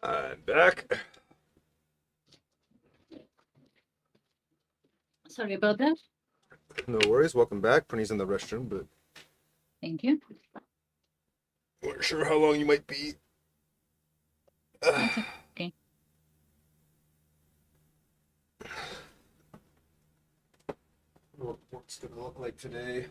I'm back. Sorry about that. No worries. Welcome back. Prinny's in the restroom, but Thank you. weren't sure how long you might be. That's okay. What work's gonna look like today?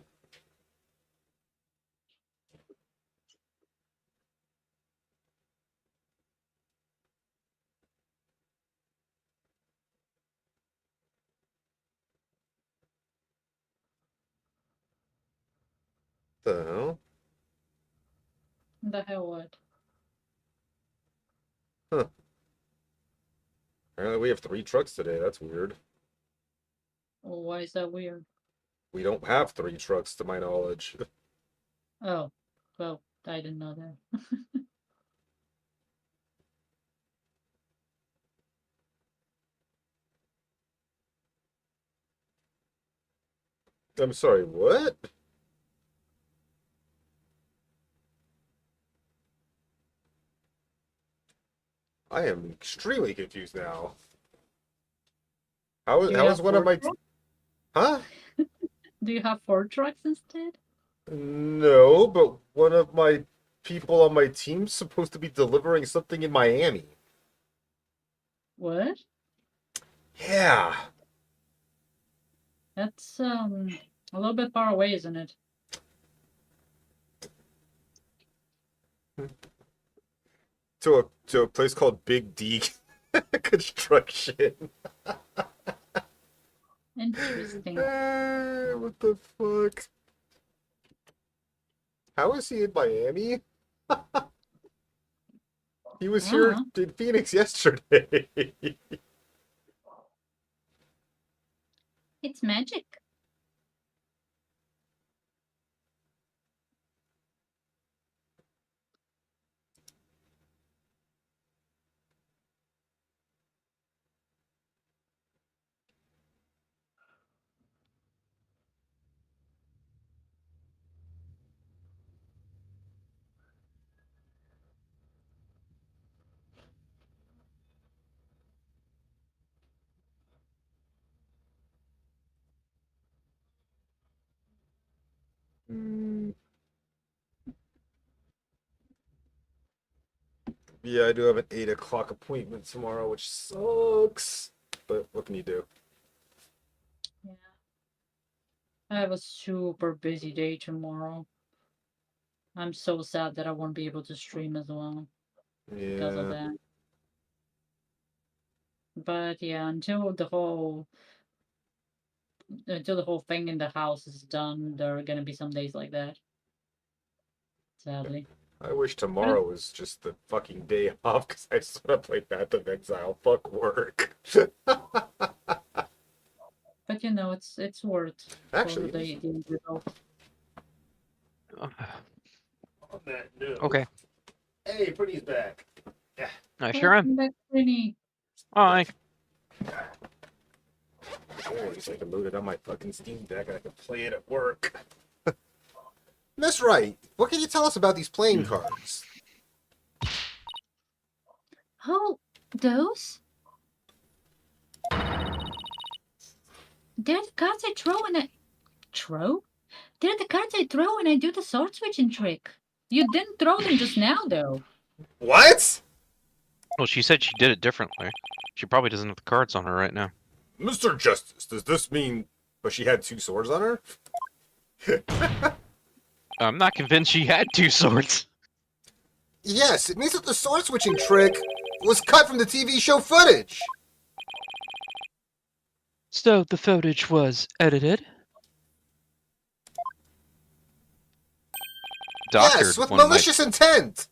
The hell? The hell what? Apparently we have 3 trucks today. That's weird. Oh, why is that weird? We don't have 3 trucks to my knowledge. Oh, well, I didn't know that. I'm sorry, what? I am extremely confused now. How Do you is have one of 4 my... trucks? Huh? Do you have 4 trucks instead? No, but one of my people on my team's supposed to be delivering something in Miami. What? Yeah. That's a little bit far away, isn't it? To a place called Big D Construction. Interesting. What the fuck? How is he in Miami? He was here in Phoenix yesterday. It's magic. Yeah, I do have an 8 o'clock appointment tomorrow, which sucks. But what can you do? Yeah. I have a super busy day tomorrow. I'm so sad that I won't be able to stream as well because of Yeah. that. But yeah, until the whole thing in the house is done, there are gonna be some days like that. Sadly. I wish tomorrow was just the fucking day off because I just want to play Path of Exile. Fuck work. but you know, it's worth Actually, for the end result. on that note. Okay. Hey, Pretty's back. I sure am. Welcome back, Winnie. Hi. Oh, so I can load it on my fucking Steam Deck and I can play it at work. Miss Wright, what can you tell us about these playing cards? Oh, those? They're the cards I throw when I... Throw? They're the cards I throw when I do the sword switching trick. You didn't throw them just now, though. What? Well, she said she did it differently. She probably doesn't have the cards on her right now. Mr. Justice, does this mean... But she had 2 swords on her? I'm not convinced she had 2 swords. Yes, it means that the sword switching trick was cut from the TV show footage. So the footage was edited? Yes, with malicious intent.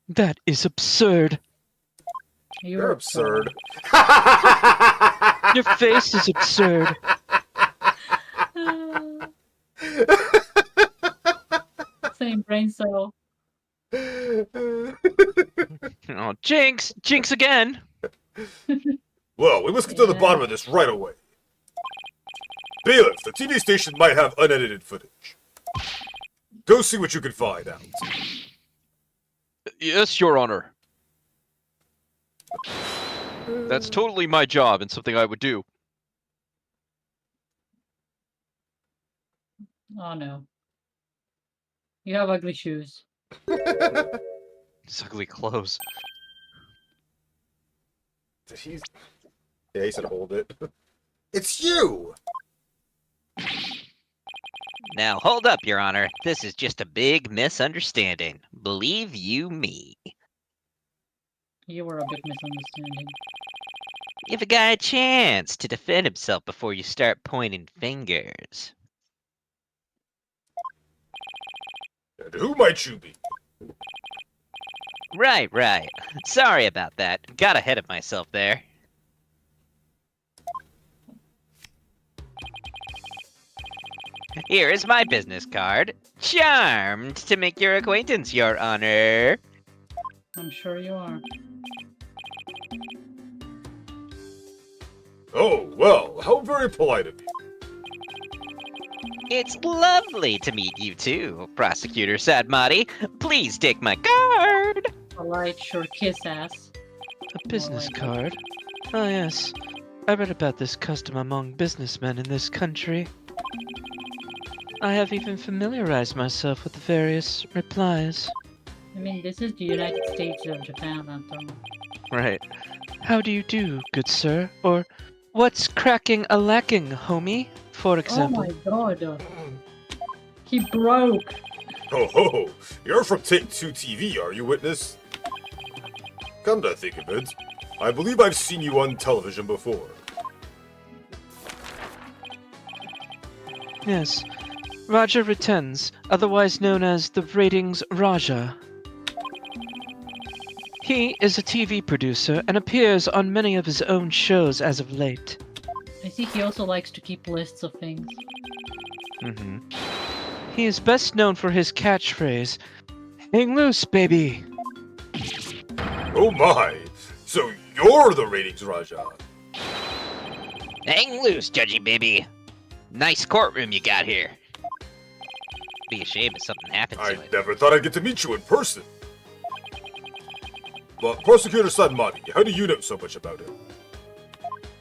That is absurd. You're absurd. Your face is absurd. Same brain cell. Oh, Jinx! Jinx again! Well, we must get to the bottom of this right away. Bailiff, the TV station might have unedited footage. Go see what you can find out. Yes, Your Honor. That's totally my job and something I would do. Oh no. You have ugly shoes. These ugly clothes. He's... Yeah, he said hold it. It's you! Now hold up, Your Honor. This is just a big misunderstanding. Believe you me. You were a big misunderstanding. Give a guy a chance to defend himself before you start pointing fingers. And who might you be? Right. Sorry about that. Got ahead of myself there. Here is my business card. Charmed to make your acquaintance, Your Honor. I'm sure you are. Oh, well, how very polite of you. It's lovely to meet you too, Prosecutor Sadmati. Please take my card. Polite, sure kiss ass. A business like it. card? Oh, yes. I read about this custom among businessmen in this country. I have even familiarized myself with the various replies. I mean, this is the United States of Japan, after all. Right. How do you do, good sir? Or, what's cracking a lacking, homie? For example. Oh my god. He broke. Ho ho, you're from Take-Two TV, are you, witness? Come to think of it, I believe I've seen you on television before. Yes. Raja Ritens, otherwise known as the Ratings Raja. He is a TV producer and appears on many of his own shows as of late. I see he also likes to keep lists of things. He is best known for his catchphrase, "Hang loose, baby!" Oh my, so you're the Ratings Raja. Hang loose, judgy baby. Nice courtroom you got here. Be a shame if something happened to I it. never thought I'd get to meet you in person. But Prosecutor Sadmati, how do you know so much about him?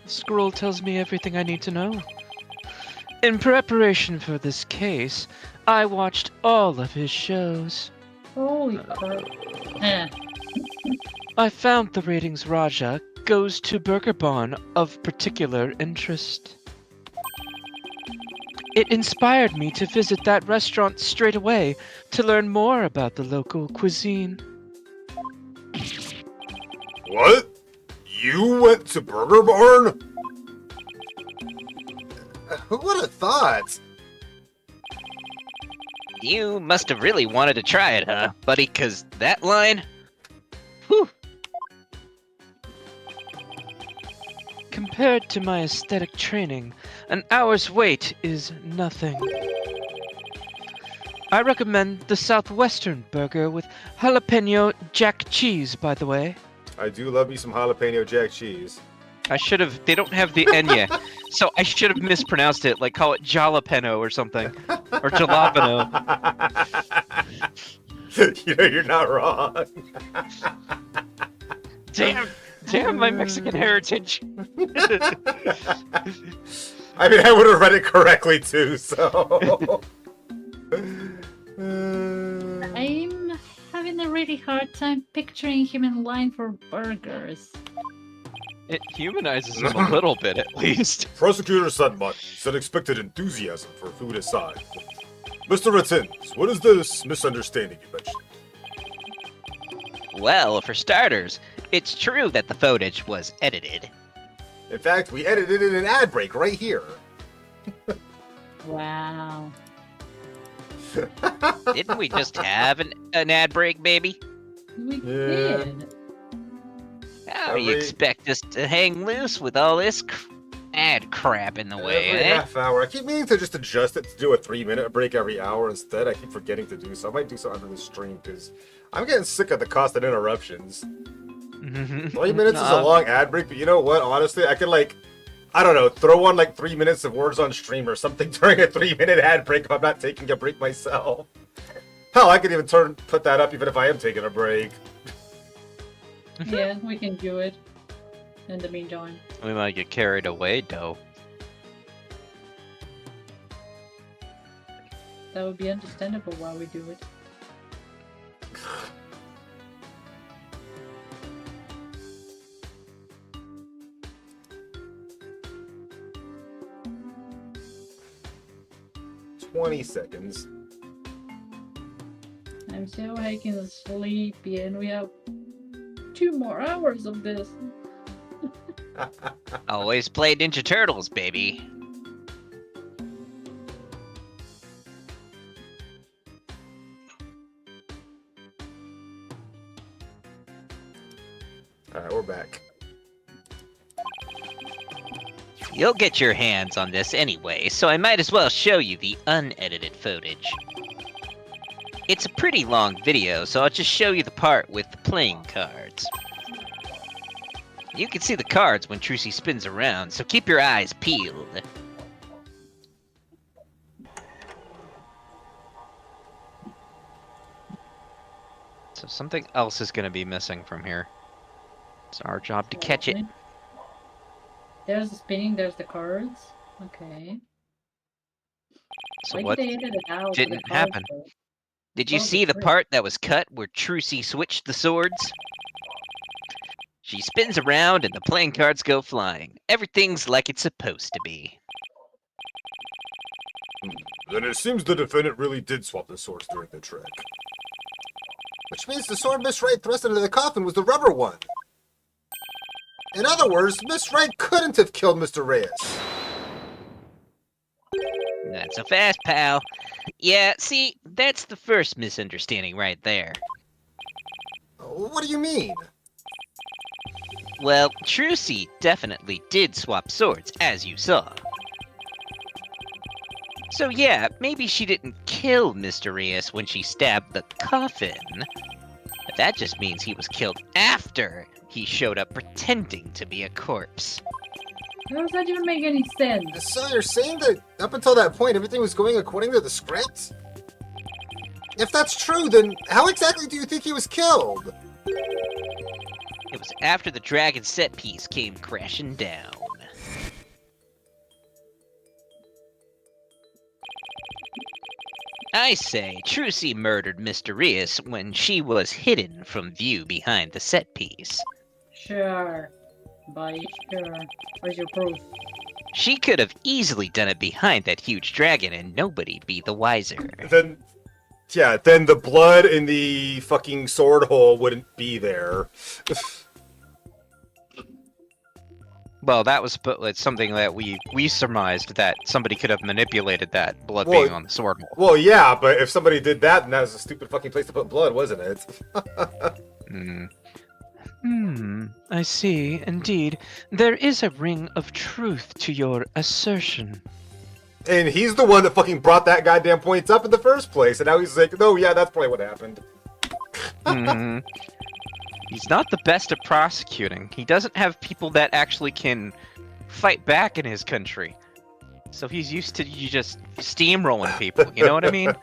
The scroll tells me everything I need to know. In preparation for this case, I watched all of his shows. Holy crap. I found the Ratings Raja goes to Burger Barn of particular interest. It inspired me to visit that restaurant straight away to learn more about the local cuisine. What? You went to Burger Barn? Who would have thought? You must have really wanted to try it, huh, buddy? 'Cause that line? Whew. Compared to my aesthetic training, an hour's wait is nothing. I recommend the Southwestern burger with jalapeno jack cheese, by the way. I do love me some jalapeno jack cheese. I should have. They don't have the enya, so I should have mispronounced it. Like call it jalapeno or something, or jalapeno. You know, you're not wrong. Damn my Mexican heritage. I mean, I would have read it correctly too, so. I'm having a really hard time picturing him in line for burgers. It humanizes him a little bit, at least. Prosecutor Sudmont said expected enthusiasm for food aside. Mr. Ratins, what is this misunderstanding you mentioned? Well, for starters, it's true that the footage was edited. In fact, we edited in an ad break right here. Wow. Didn't we just have an ad break, baby? We Yeah. did. How do you expect us to hang loose with all this ad crap in the way, Every eh? half hour. I keep meaning to just adjust it to do a 3-minute break every hour instead. I keep forgetting to do so. I might do so after the stream because I'm getting sick of the constant interruptions. 3 minutes is a long ad break, but you know what? Honestly, I could I don't know, throw on 3 minutes of words on stream or something during a 3-minute ad break if I'm not taking a break myself. Hell, I could even put that up even if I am taking a break. Yeah, we can do it. In the meantime. We might get carried away, though. That would be understandable while we do it. "20 seconds. I'm so fucking sleepy and we have 2 more hours of this. Always play Ninja Turtles, baby. Alright, we're back. You'll get your hands on this anyway, so I might as well show you the unedited footage. It's a pretty long video, so I'll just show you the part with the playing cards. You can see the cards when Trucy spins around, so keep your eyes peeled. So something else is going to be missing from here. It's our job to catch it. There's the spinning, there's the cards. Okay. So Why what did they edit it out for the didn't cards, happen? though? Did you Oh, see the great. part that was cut where Trucy switched the swords? She spins around and the playing cards go flying. Everything's like it's supposed to be. Then it seems the defendant really did swap the swords during the trick. Which means the sword Miss Wright thrust into the coffin was the rubber one. In other words, Miss Wright couldn't have killed Mr. Reyes. Not so fast, pal. Yeah, see, that's the first misunderstanding right there. What do you mean? Well, Trucy definitely did swap swords, as you saw. So yeah, maybe she didn't kill Mr. Reyes when she stabbed the coffin. But that just means he was killed after he showed up pretending to be a corpse. How does that even make any sense? So you're saying that up until that point everything was going according to the script? If that's true, then how exactly do you think he was killed? It was after the dragon set piece came crashing down. I say, Trucy murdered Mr. Reyes when she was hidden from view behind the set piece. Sure. Buddy, sure. Where's your proof? She could have easily done it behind that huge dragon and nobody be the wiser. Then the blood in the fucking sword hole wouldn't be there. Well, that was it's something that we surmised that somebody could have manipulated that blood Well, being on the sword hole. Well, yeah, but if somebody did that, then that was a stupid fucking place to put blood, wasn't it? I see. Indeed, there is a ring of truth to your assertion. And he's the one that fucking brought that goddamn points up in the first place, and now he's like, no, yeah, that's probably what happened. Mhm. He's not the best at prosecuting. He doesn't have people that actually can fight back in his country. So he's used to you just steamrolling people, you know what I mean?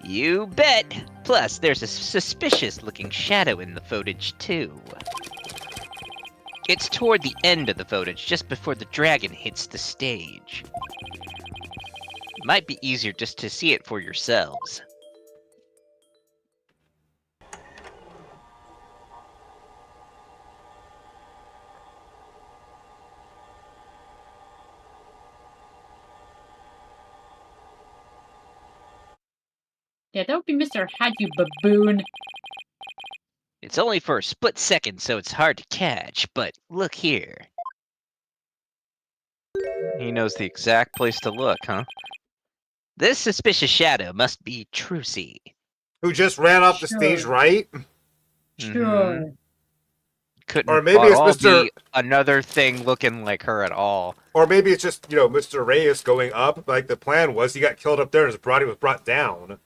You bet. Plus, there's a suspicious-looking shadow in the footage, too. It's toward the end of the footage, just before the dragon hits the stage. Might be easier just to see it for yourselves. Yeah, that would be Mr. Had, you baboon. It's only for a split second, so it's hard to catch, but look here. He knows the exact place to look, huh? This suspicious shadow must be Trucy. Who just ran off the stage, Sure. right? Sure. Couldn't Or maybe it's all Mr. be another thing looking like her at all. Or maybe it's just, Mr. Reyes going up, like the plan was. He got killed up there and his body was brought down.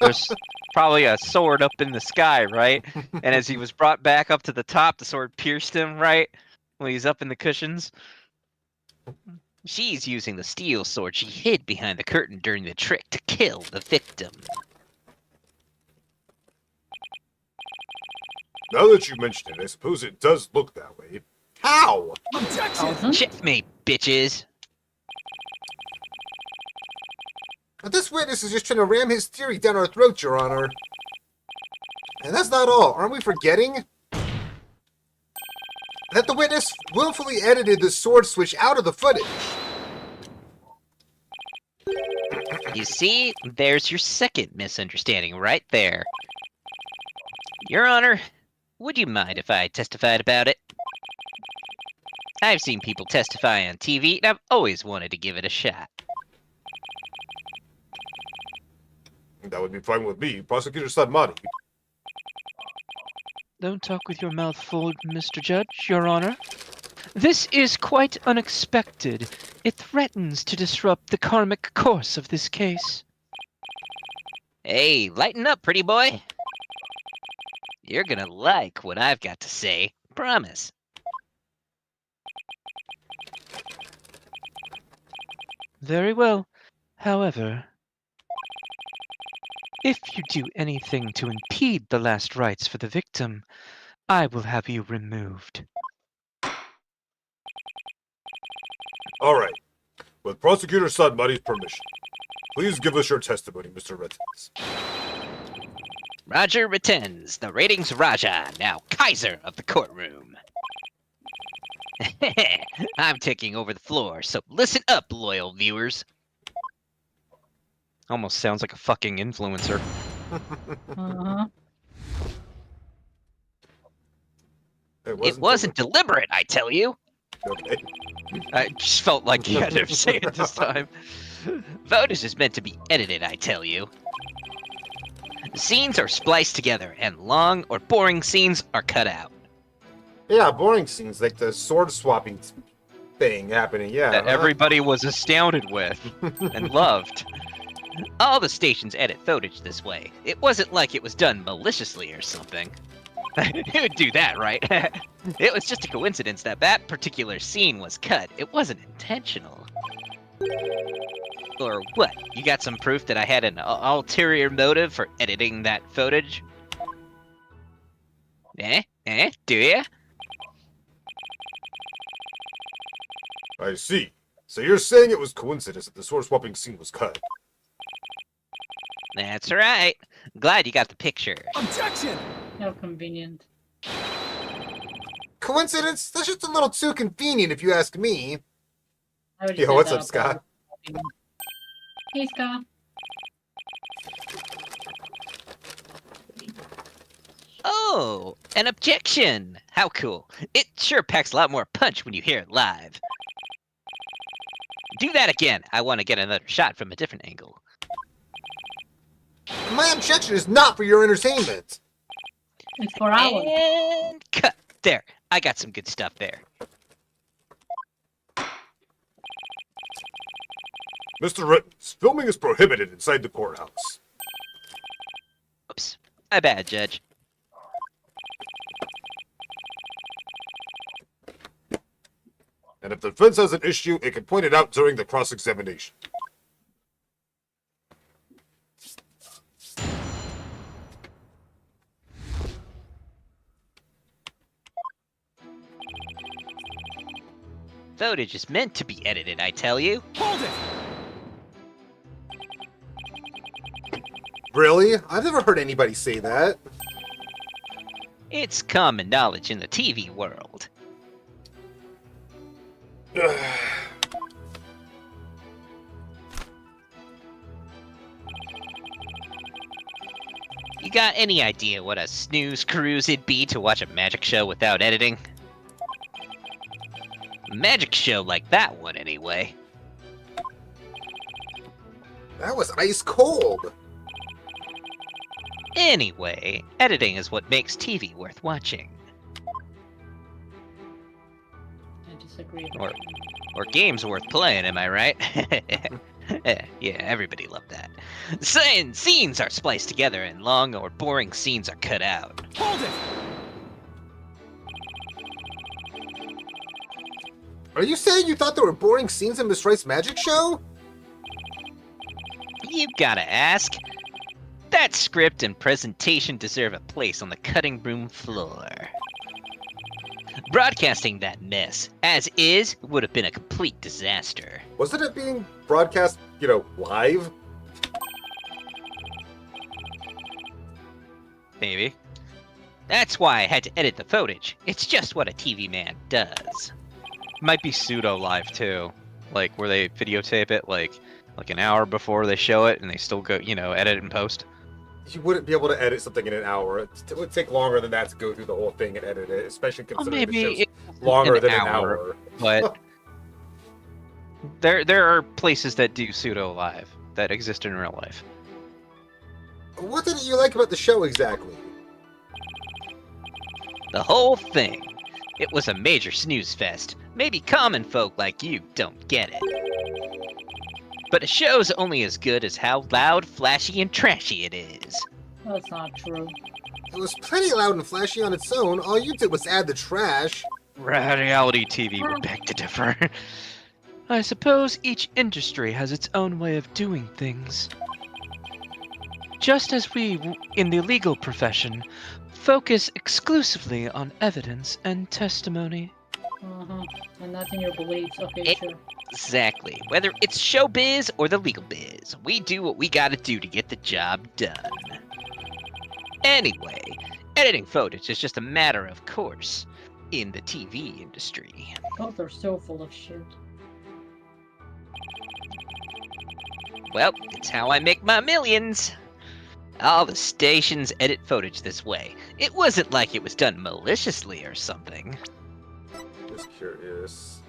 There's probably a sword up in the sky, right? And as he was brought back up to the top, the sword pierced him, right? When he's up in the cushions. She's using the steel sword she hid behind the curtain during the trick to kill the victim. Now that you mention it, I suppose it does look that way. How? Objection! Awesome. Checkmate, bitches. This witness is just trying to ram his theory down our throats, Your Honor. And that's not all. Aren't we forgetting that the witness willfully edited the sword switch out of the footage? You see, there's your second misunderstanding right there. Your Honor, would you mind if I testified about it? I've seen people testify on TV, and I've always wanted to give it a shot. That would be fine with me, Prosecutor Sadmati. Don't talk with your mouth full, Mr. Judge, Your Honor. This is quite unexpected. It threatens to disrupt the karmic course of this case. Hey, lighten up, pretty boy. You're gonna like what I've got to say. Promise. Very well. However, if you do anything to impede the last rites for the victim, I will have you removed. All right. With Prosecutor Sadmati's permission, please give us your testimony, Mr. Rettens. Roger Rettens, the ratings Raja, now Kaiser of the courtroom. I'm taking over the floor, so listen up, loyal viewers. Almost sounds like a fucking influencer. Uh-huh. It wasn't deliberate, I tell you. Okay. I just felt like you had to say it this time. Footage is meant to be edited, I tell you. The scenes are spliced together, and long or boring scenes are cut out. Yeah, boring scenes like the sword swapping thing happening. Yeah. That everybody was astounded with and loved. All the stations edit footage this way. It wasn't like it was done maliciously or something. Who would do that, right? It was just a coincidence that that particular scene was cut. It wasn't intentional. Or what? You got some proof that I had an ulterior motive for editing that footage? Do ya? I see. So you're saying it was coincidence that the sword swapping scene was cut? That's right. Glad you got the picture. Objection! How convenient. Coincidence? That's just a little too convenient, if you ask me. I already Yo, said what's that up, Scott? about- Hey, Scott. Oh, an objection! How cool. It sure packs a lot more punch when you hear it live. Do that again. I want to get another shot from a different angle. My objection is not for your entertainment. It's for hours. And cut. There. I got some good stuff there. Mr. Rittens, filming is prohibited inside the courthouse. Oops. My bad, Judge. And if the defense has an issue, it can point it out during the cross-examination. Footage is meant to be edited, I tell you. Hold it! Really? I've never heard anybody say that. It's common knowledge in the TV world. You got any idea what a snooze cruise it'd be to watch a magic show without editing? A magic show like that one, anyway. That was ice cold. Anyway, editing is what makes TV worth watching. I disagree. Or games worth playing, am I right? Yeah, everybody loved that. Scenes are spliced together and long or boring scenes are cut out. Hold it! Are you saying you thought there were boring scenes in Miss Wright's magic show? You gotta ask. That script and presentation deserve a place on the cutting room floor. Broadcasting that mess, as is, would have been a complete disaster. Wasn't it being broadcast, live? Maybe. That's why I had to edit the footage. It's just what a TV man does. Might be pseudo live too, like where they videotape it like an hour before they show it, and they still go, edit and post. You wouldn't be able to edit something in an hour. It would take longer than that to go through the whole thing and edit it, especially considering the show's longer than an hour. But there are places that do pseudo live that exist in real life. What didn't you like about the show exactly? The whole thing. It was a major snooze fest. Maybe common folk like you don't get it. But a show's only as good as how loud, flashy, and trashy it is. That's not true. It was plenty loud and flashy on its own. All you did was add the trash. Reality TV would beg to differ. I suppose each industry has its own way of doing things. Just as we, in the legal profession, focus exclusively on evidence and testimony. And not in your beliefs. Okay, sure. Exactly. Whether it's showbiz or the legal biz, we do what we gotta do to get the job done. Anyway, editing footage is just a matter of course in the TV industry. Both are so full of shit. Well, it's how I make my millions. All the stations edit footage this way. It wasn't like it was done maliciously or something. Just curious.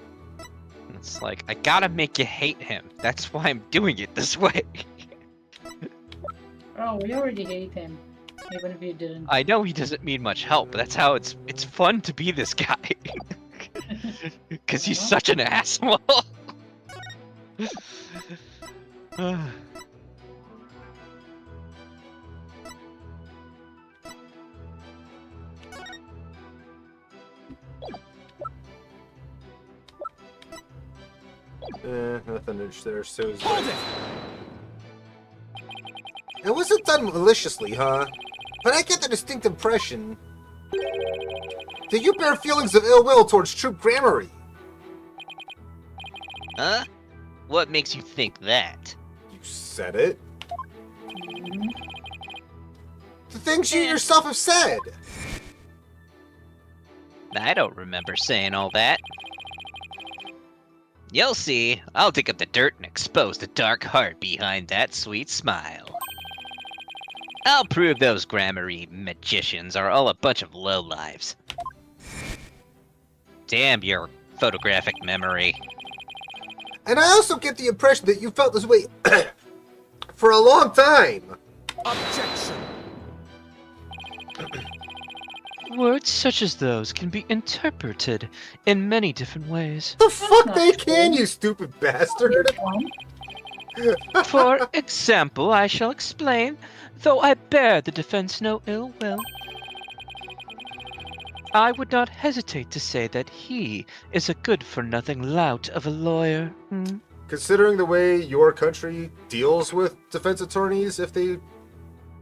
It's like, I gotta make you hate him. That's why I'm doing it this way. Oh, we already hate him. Even if you didn't. I know he doesn't need much help, but that's how it's fun to be this guy. Because he's such an asshole. Nothing there, so Hold it! It wasn't done maliciously, huh? But I get the distinct impression that you bear feelings of ill will towards Troop Grammary. Huh? What makes you think that? You said it. The things you yourself have said. I don't remember saying all that. You'll see. I'll dig up the dirt and expose the dark heart behind that sweet smile. I'll prove those Grammary magicians are all a bunch of lowlives. Damn your photographic memory. And I also get the impression that you felt this way for a long time. Objection! Words such as those can be interpreted in many different ways. The fuck not they true. can, you stupid bastard! For example, I shall explain, though I bear the defense no ill will. I would not hesitate to say that he is a good-for-nothing lout of a lawyer. Considering the way your country deals with defense attorneys, if they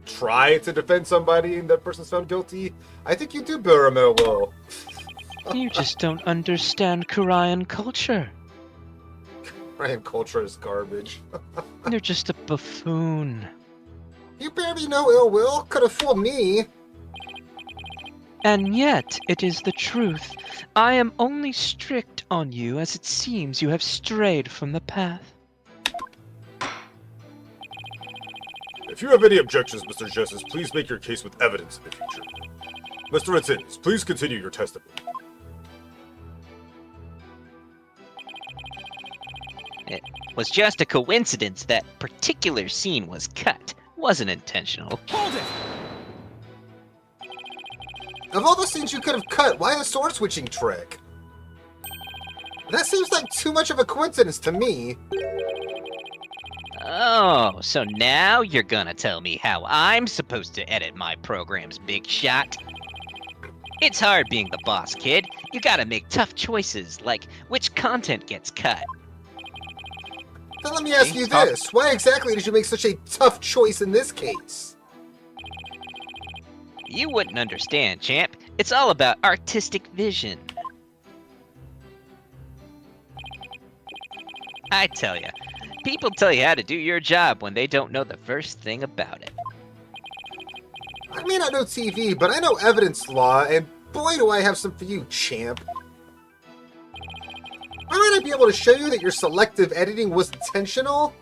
try to defend somebody and that person's found guilty, I think you do bear them ill will. You just don't understand Korean culture. Ryan culture is garbage. You're just a buffoon. You bear me no ill will. Could have fooled me. And yet, it is the truth. I am only strict on you as it seems you have strayed from the path. If you have any objections, Mr. Justice, please make your case with evidence in the future. Mr. Attendance, please continue your testimony. It was just a coincidence that particular scene was cut. Wasn't intentional. Hold it! Of all the scenes you could have cut, why the sword switching trick? That seems like too much of a coincidence to me. Oh, so now you're gonna tell me how I'm supposed to edit my programs, big shot? It's hard being the boss, kid. You gotta make tough choices, like which content gets cut. Then let me ask you this. Why exactly did you make such a tough choice in this case? You wouldn't understand, champ. It's all about artistic vision. I tell ya, people tell you how to do your job when they don't know the first thing about it. I may not know TV, but I know evidence law, and boy do I have some for you, champ. I might not be able to show you that your selective editing was intentional.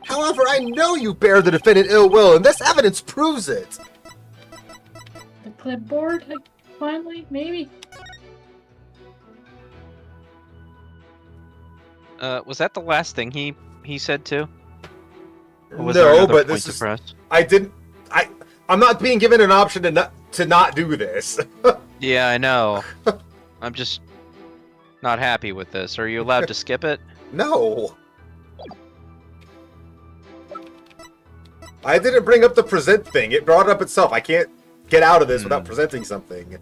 However, I know you bear the defendant ill will, and this evidence proves it. The clipboard, finally, maybe. Was that the last thing he said too? Or was there No, another but point this to is. press? I'm not being given an option to not do this. Yeah, I know. I'm just not happy with this. Are you allowed to skip it? No. I didn't bring up the present thing. It brought it up itself. I can't get out of this without presenting something.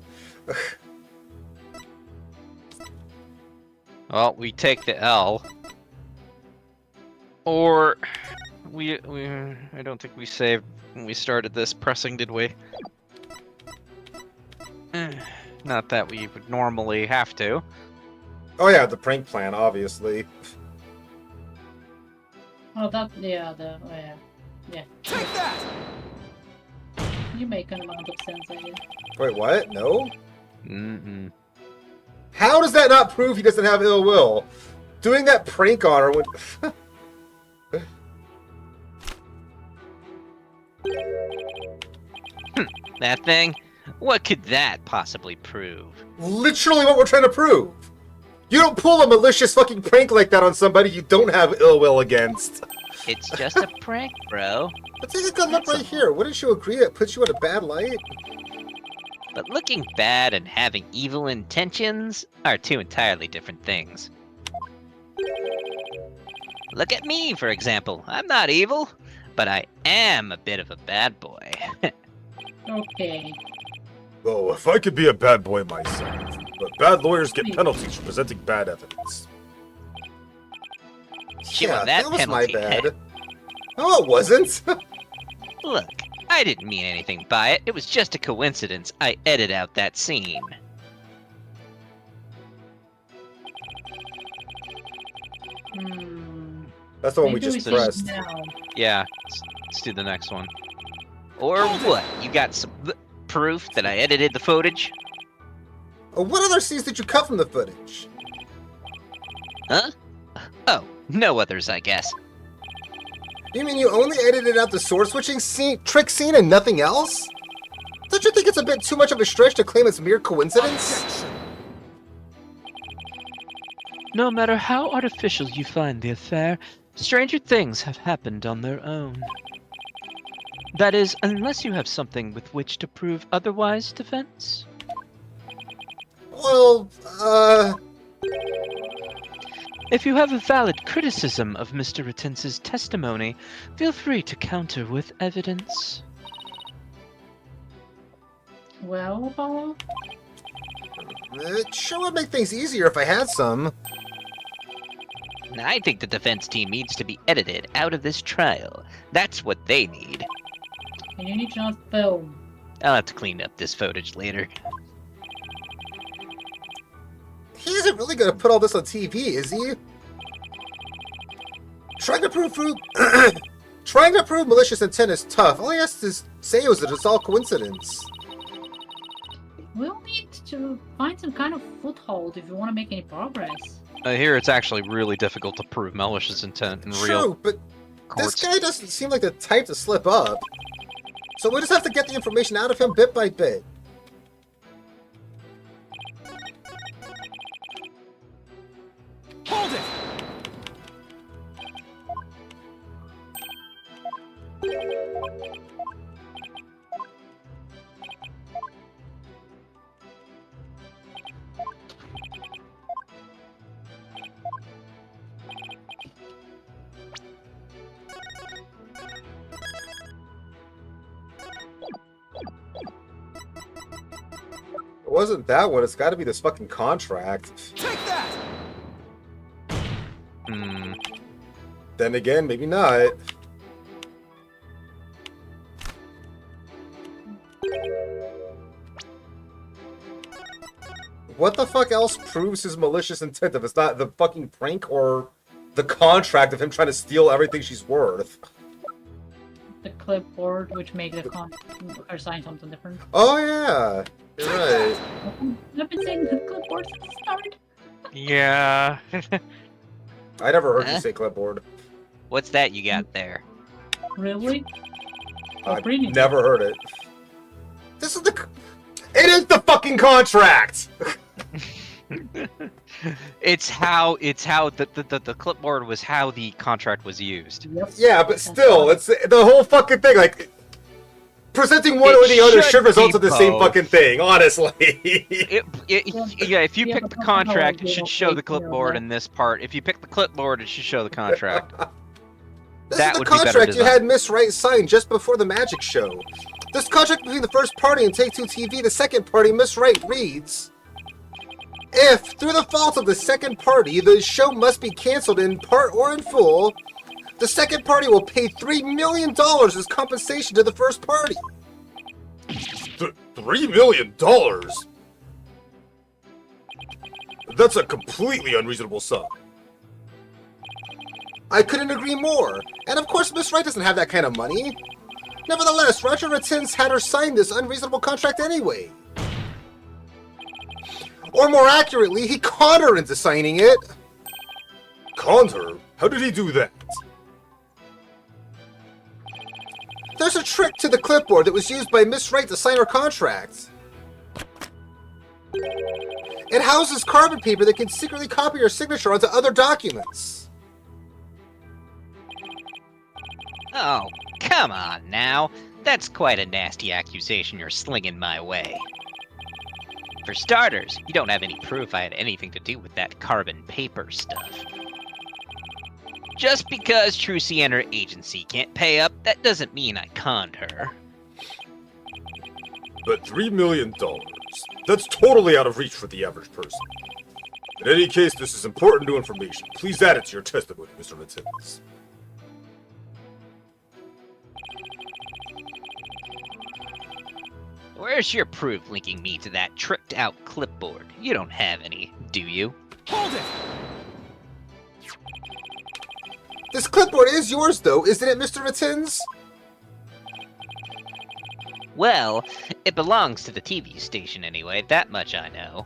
Well, we take the L. Or we I don't think we saved when we started this pressing, did we? Not that we would normally have to. Oh yeah, the prank plan, obviously. Oh, that, yeah, yeah. Take that! You make an amount of sense, I guess. Wait, what? No? Mm-mm. How does that not prove he doesn't have ill will? Doing that prank on her would... That thing? What could that possibly prove? Literally what we're trying to prove. You don't pull a malicious fucking prank like that on somebody you don't have ill will against. It's just a prank, bro. But take a good look right here. Wouldn't you agree it puts you in a bad light? But looking bad and having evil intentions are two entirely different things. Look at me, for example. I'm not evil, but I am a bit of a bad boy. Okay. Oh, if I could be a bad boy myself. But bad lawyers get penalties for presenting bad evidence. Chew Yeah, on that was my penalty, bad. head. No, it wasn't. Look, I didn't mean anything by it. It was just a coincidence. I edited out that scene. That's the one we Maybe just should pressed. now. Yeah, let's do the next one. Or what? You got some proof that I edited the footage? What other scenes did you cut from the footage? Huh? Oh, no others, I guess. You mean you only edited out the sword switching scene, trick scene and nothing else? Don't you think it's a bit too much of a stretch to claim it's mere coincidence? Objection! No matter how artificial you find the affair, stranger things have happened on their own. That is, unless you have something with which to prove otherwise, Defense. Well, If you have a valid criticism of Mr. Rittence's testimony, feel free to counter with evidence. Well, Apollo? it sure would make things easier if I had some. I think the defense team needs to be edited out of this trial. That's what they need. And you need to not film. I'll have to clean up this footage later. He isn't really gonna put all this on TV, is he? Trying to prove malicious intent is tough. All he has to say is that it's all coincidence. We'll need to find some kind of foothold if you want to make any progress. Here it's actually really difficult to prove malicious intent in real True, but courts. this guy doesn't seem like the type to slip up. So we just have to get the information out of him bit by bit. Hold it! It wasn't that one, it's gotta be this fucking contract. Take that! Hmm. Then again, maybe not. What the fuck else proves his malicious intent if it's not the fucking prank or the contract of him trying to steal everything she's worth? The clipboard, which makes her sign something different. Oh yeah, you're right. I've been saying the clipboard since the start. Yeah. I never heard you Huh? say clipboard. What's that you got there? Really? I've pretty. never heard it. This is the. It is the fucking contract. It's how the clipboard was how the contract was used. Yep. Yeah, but still, it's the whole fucking thing. Like presenting one It or the other should should result be in the same both. fucking thing. Honestly. Yeah, if you Yeah, pick but the that's not contract, how it I should feel, show the like, you know, clipboard but- in this part. If you pick the clipboard, it should show the contract. This That is the would be better contract you design. had Miss Wright sign just before the magic show. This contract between the first party and Take-Two TV, the second party, Miss Wright reads: if, through the fault of the second party, the show must be canceled in part or in full, the second party will pay $3 million as compensation to the first party. $3 million? That's a completely unreasonable sum. I couldn't agree more. And of course, Miss Wright doesn't have that kind of money. Nevertheless, Roger Rittenz had her sign this unreasonable contract anyway. Or more accurately, he conned her into signing it. Conned her? How did he do that? There's a trick to the clipboard that was used by Miss Wright to sign her contract. It houses carbon paper that can secretly copy her signature onto other documents. Oh, come on now. That's quite a nasty accusation you're slinging my way. For starters, you don't have any proof I had anything to do with that carbon paper stuff. Just because Trucy and her agency can't pay up, that doesn't mean I conned her. But $3 million? That's totally out of reach for the average person. In any case, this is important new information. Please add it to your testimony, Mr. Rittenz. Where's your proof linking me to that tricked out clipboard? You don't have any, do you? Hold it! This clipboard is yours, though, isn't it, Mr. Rittenz? Well, it belongs to the TV station anyway, that much I know.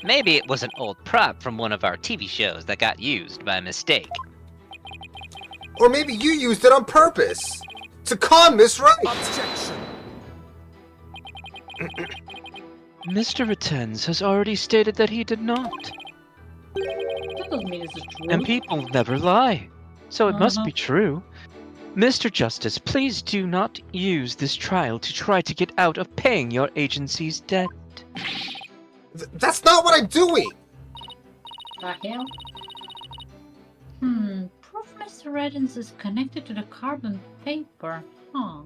Maybe it was an old prop from one of our TV shows that got used by mistake. Or maybe you used it on purpose to con Miss Wright. Objection! Mr. Rittenz has already stated that he did not. That doesn't mean it's the truth. And people never lie. So it must Uh-huh. be true. Mr. Justice, please do not use this trial to try to get out of paying your agency's debt. That's not what I'm doing! The hell? Proof Mr. Reddins is connected to the carbon paper, huh?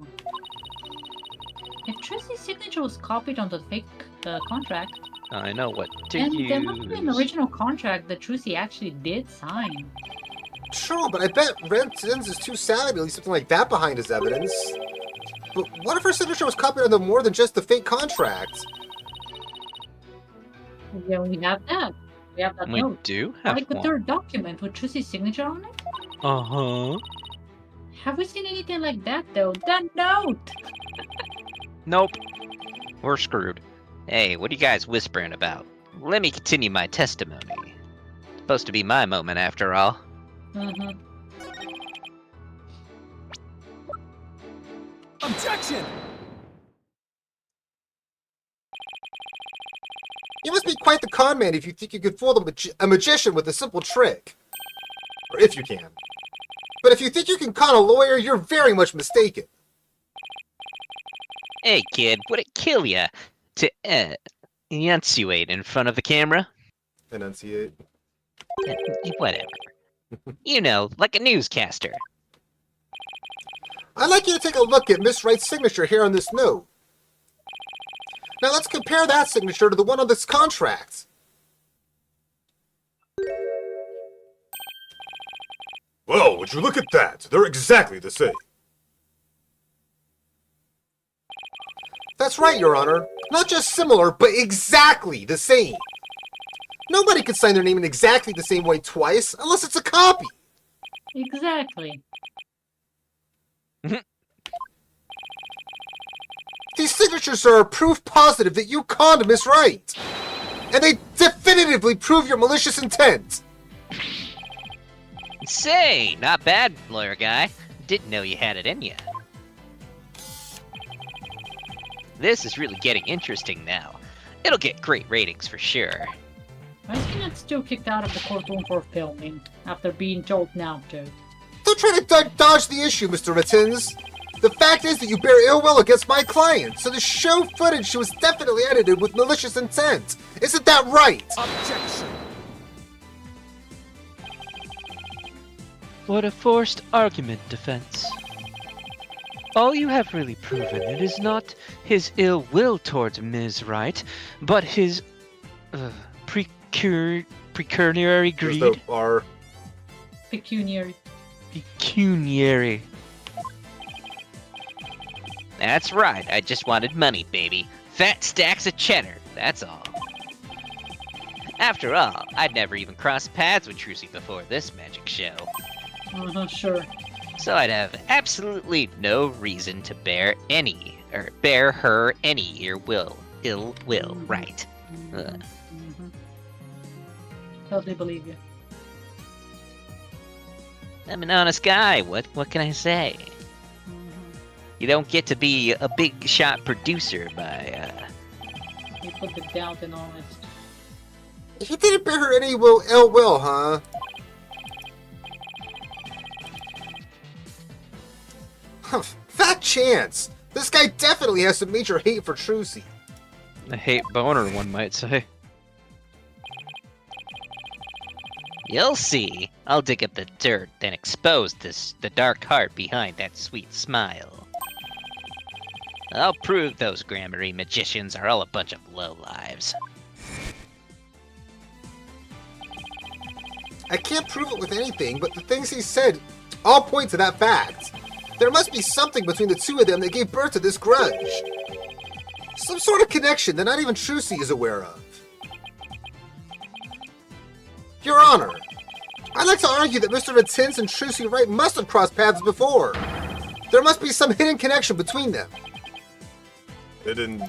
If Tracy's signature was copied on the fake contract, I know what to then use. there must be an original contract that Tracy actually did sign. True, but I bet Reddins is too savvy to leave something like that behind as evidence. But what if her signature was copied on more than just the fake contract? Yeah, we have that. We have that We note. do have Like the one. third document with Tracy's signature on it? Uh-huh. Have we seen anything like that though? That note! Nope. We're screwed. Hey, what are you guys whispering about? Let me continue my testimony. It's supposed to be my moment after all. Mm-hmm. Objection! You must be quite the con man if you think you could fool a magician with a simple trick. Or if you can. But if you think you can con a lawyer, you're very much mistaken. Hey, kid, would it kill ya to enunciate in front of the camera? Enunciate. Whatever. You know, like a newscaster. I'd like you to take a look at Miss Wright's signature here on this note. Now let's compare that signature to the one on this contract. Well, would you look at that? They're exactly the same. That's right, Your Honor. Not just similar, but exactly the same. Nobody could sign their name in exactly the same way twice, unless it's a copy. Exactly. These signatures are proof positive that you conned Miss Wright. And they definitively prove your malicious intent. Say, not bad, lawyer guy. Didn't know you had it in ya. This is really getting interesting now. It'll get great ratings for sure. Why is he not still kicked out of the courtroom for filming, after being told now to? Don't try to dodge the issue, Mr. Rittens. The fact is that you bear ill will against my client, so the show footage was definitely edited with malicious intent. Isn't that right? Objection! What a forced argument, defense. All you have really proven it is not his ill will towards Ms. Wright, but his pecuniary greed. There's no R. Pecuniary. Pecuniary. That's right, I just wanted money, baby. Fat stacks of cheddar, that's all. After all, I'd never even crossed paths with Trucy before this magic show. Sure. So I'd have absolutely no reason to bear her any ill will, right? Ugh. Totally believe you. I'm an honest guy, what can I say? You don't get to be a big shot producer by, You put the doubt in honest. He didn't bear her any ill will, huh? Fat chance! This guy definitely has some major hate for Trucy. A hate boner, one might say. You'll see. I'll dig up the dirt, then expose the dark heart behind that sweet smile. I'll prove those grammary magicians are all a bunch of lowlives. I can't prove it with anything, but the things he said all point to that fact. There must be something between the two of them that gave birth to this grudge. Some sort of connection that not even Trucy is aware of. Your Honor, I'd like to argue that Mr. Rittens and Trucy Wright must have crossed paths before. There must be some hidden connection between them. Hidden...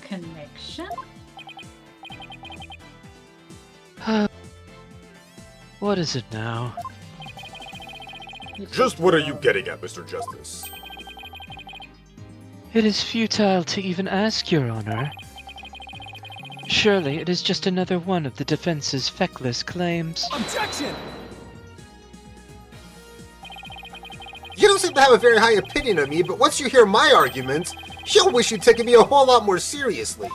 Connection? What is it now? Just what are you getting at, Mr. Justice? It is futile to even ask, Your Honor. Surely it is just another one of the defense's feckless claims. Objection! You don't seem to have a very high opinion of me, but once you hear my arguments, you'll wish you'd taken me a whole lot more seriously.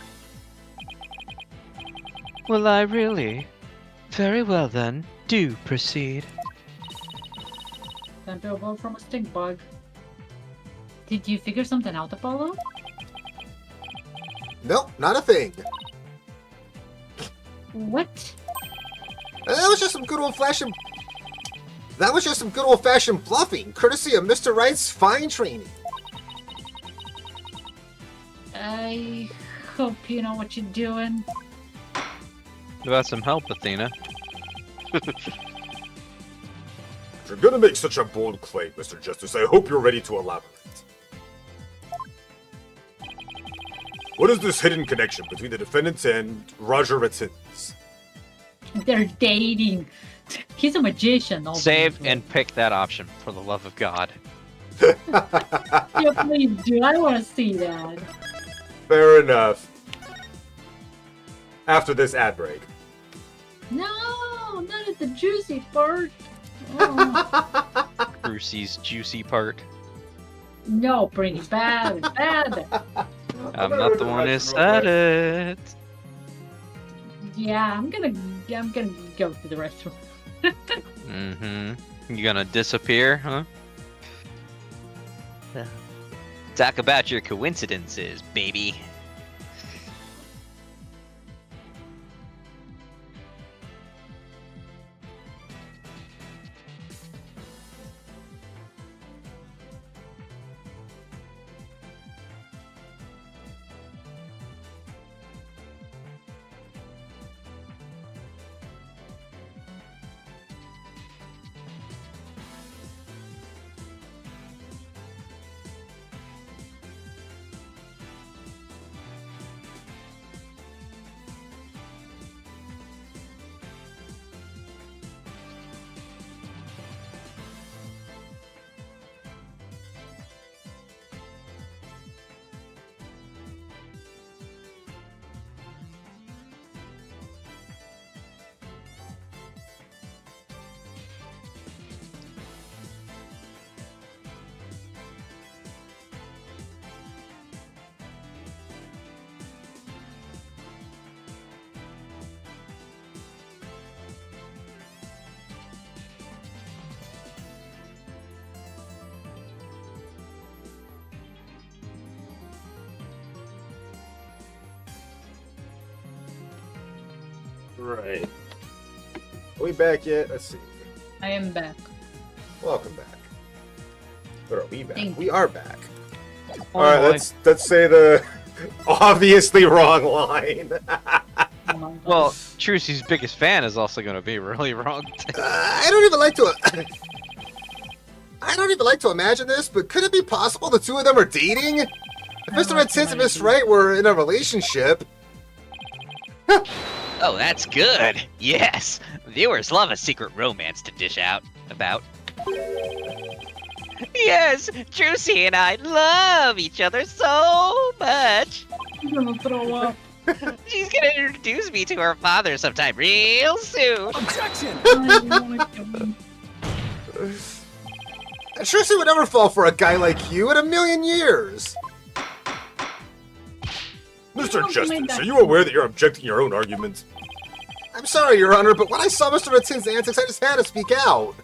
Well, I really. Very well then. Do proceed. Time to evolve from a stink bug. Did you figure something out, Apollo? Nope, not a thing. What? That was just some good old-fashioned... That was just some good old-fashioned bluffing, courtesy of Mr. Wright's fine training. I hope you know what you're doing. You got some help, Athena. If you're gonna make such a bold claim, Mr. Justice, I hope you're ready to elaborate. What is this hidden connection between the defendants and Roger Ratins? They're dating. He's a magician. Save obviously. and pick that option, for the love of God. Yeah, please do. I want to see that. Fair enough. After this ad break. No, not at the juicy part. Oh. Brucey's juicy part. No, pretty bad, bad. I'm not the one who said it. Yeah, I'm gonna go to the restroom. Mm-hmm. You gonna disappear, huh? Talk about your coincidences, baby. Right. Are we back yet? Let's see. I am back. Welcome back. Or are we back? Thank We are back. Oh, Alright, boy. let's say the obviously wrong line. Oh my God. Well, Trucy's biggest fan is also gonna be really wrong. I don't even like to. I don't even like to imagine this, but could it be possible the two of them are dating? If Mr. Ratins and Miss Wright were in a relationship. Oh, that's good. Yes, viewers love a secret romance to dish out about. Yes, Juicy and I love each other so much. I'm gonna throw up. She's gonna introduce me to her father sometime real soon. Objection! I wanna go. Tracy would never fall for a guy like you in a million years. Mr. Don't Justice, make that are you aware that you're objecting your own arguments? I'm sorry, Your Honor, but when I saw Mr. Ratins' antics, I just had to speak out.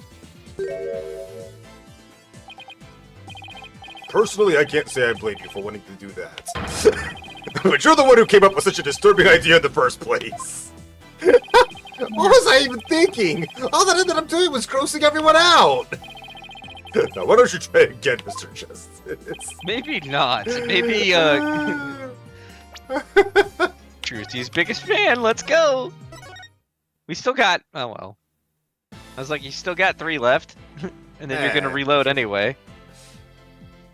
Personally, I can't say I blame you for wanting to do that. But you're the one who came up with such a disturbing idea in the first place. What was I even thinking? All that ended up doing was grossing everyone out. Now, why don't you try again, Mr. Justice? Maybe not. Maybe, Trucy's biggest fan, let's go! We still got, oh well. I was like, you still got 3 left, and then you're gonna reload anyway.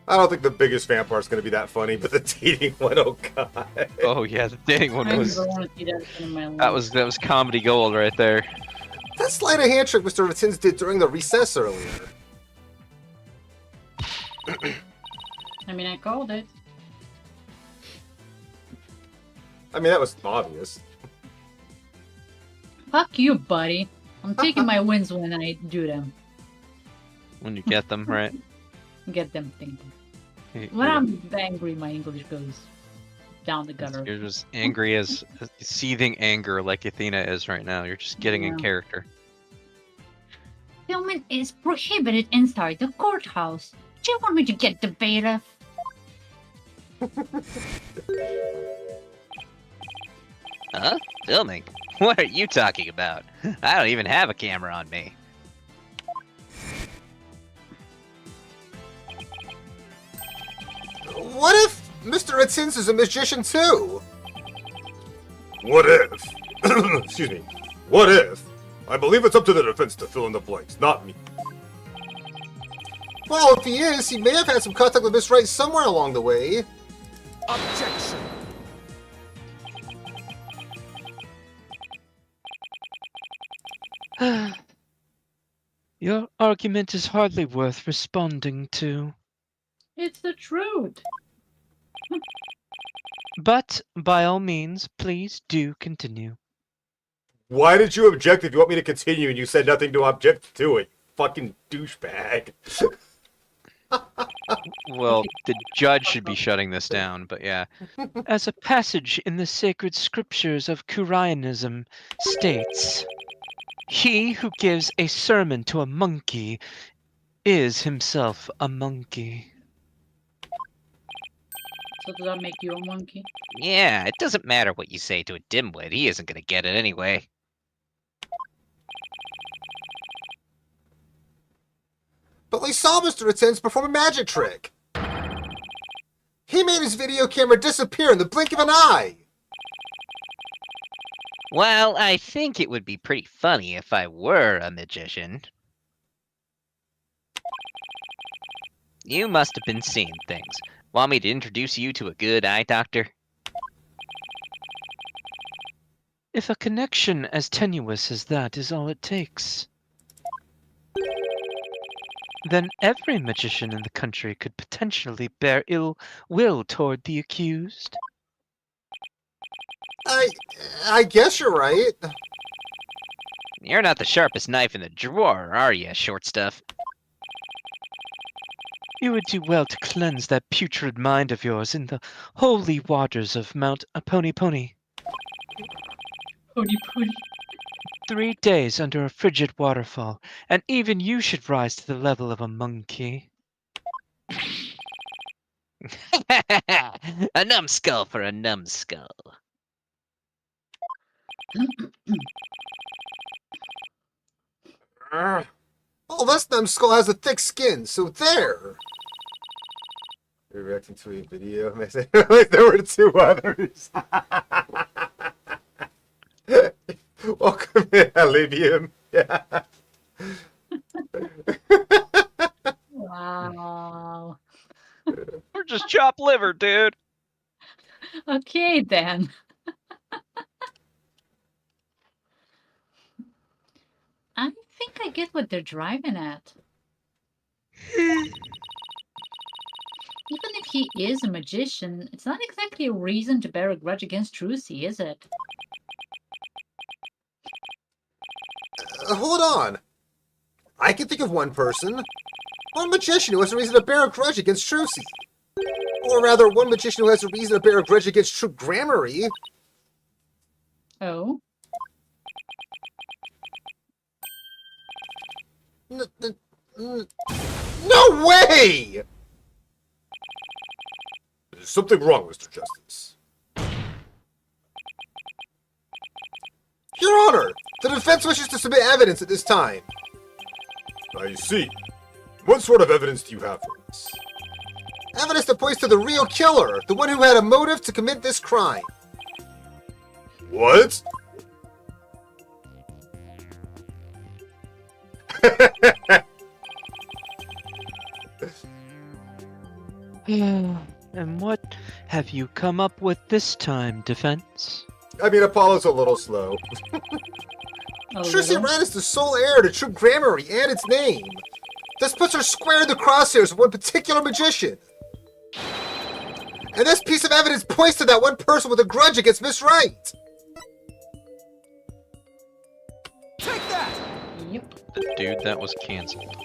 I don't think the biggest fan part's gonna be that funny, but the dating one, oh god. Oh yeah, the dating one I was, never want to see that again in my life. that was comedy gold right there. That sleight of hand trick Mr. Ratins did during the recess earlier. I mean, I called it. I mean, that was obvious. Fuck you, buddy. I'm taking my wins when I do them. When you get them, right? Get them thinking. He- When he- I'm angry, my English goes down the gutter. You're just angry as seething anger like Athena is right now. You're just getting in Yeah. character. Filming is prohibited inside the courthouse. Do you want me to get the bailiff? Huh? Filming? What are you talking about? I don't even have a camera on me. What if Mr. Atins is a magician too? What if? Excuse me. What if? I believe it's up to the defense to fill in the blanks, not me. Well, if he is, he may have had some contact with Miss Wright somewhere along the way. Objection. Your argument is hardly worth responding to. It's the truth. But, by all means, please do continue. Why did you object if you want me to continue and you said nothing to object to it? Fucking douchebag. Well, the judge should be shutting this down, but yeah. As a passage in the sacred scriptures of Kurianism states, he who gives a sermon to a monkey is himself a monkey. So does that make you a monkey? Yeah, it doesn't matter what you say to a dimwit. He isn't gonna get it anyway. But we saw Mr. Atins perform a magic trick. He made his video camera disappear in the blink of an eye. Well, I think it would be pretty funny if I were a magician. You must have been seeing things. Want me to introduce you to a good eye doctor? If a connection as tenuous as that is all it takes, then every magician in the country could potentially bear ill will toward the accused. I guess you're right. You're not the sharpest knife in the drawer, are you, short stuff? You would do well to cleanse that putrid mind of yours in the holy waters of Mount Aponi Poni. Pony pony. 3 days under a frigid waterfall, and even you should rise to the level of a monkey. A numbskull for a numbskull. Well, this numbskull has a thick skin, so there. You're reacting to a video. There were 2 others. Welcome in, Alibium. Yeah. Wow. Or just chop liver, dude. Okay then. I think I get what they're driving at. Even if he is a magician, it's not exactly a reason to bear a grudge against Trucy, is it? Hold on. I can think of one person. One magician who has a reason to bear a grudge against Trucy. Or rather, one magician who has a reason to bear a grudge against True Grammary. Oh? No way! There's something wrong, Mr. Justice. Your Honor, the defense wishes to submit evidence at this time. I see. What sort of evidence do you have for us? Evidence that points to the real killer, the one who had a motive to commit this crime. What? And what have you come up with this time, defense? I mean, Apollo's a little slow. A Trucy little? Wright is the sole heir to True Grammary and its name. This puts her square in the crosshairs of one particular magician. And this piece of evidence points to that one person with a grudge against Miss Wright. Take that! Yep. The dude that was canceled.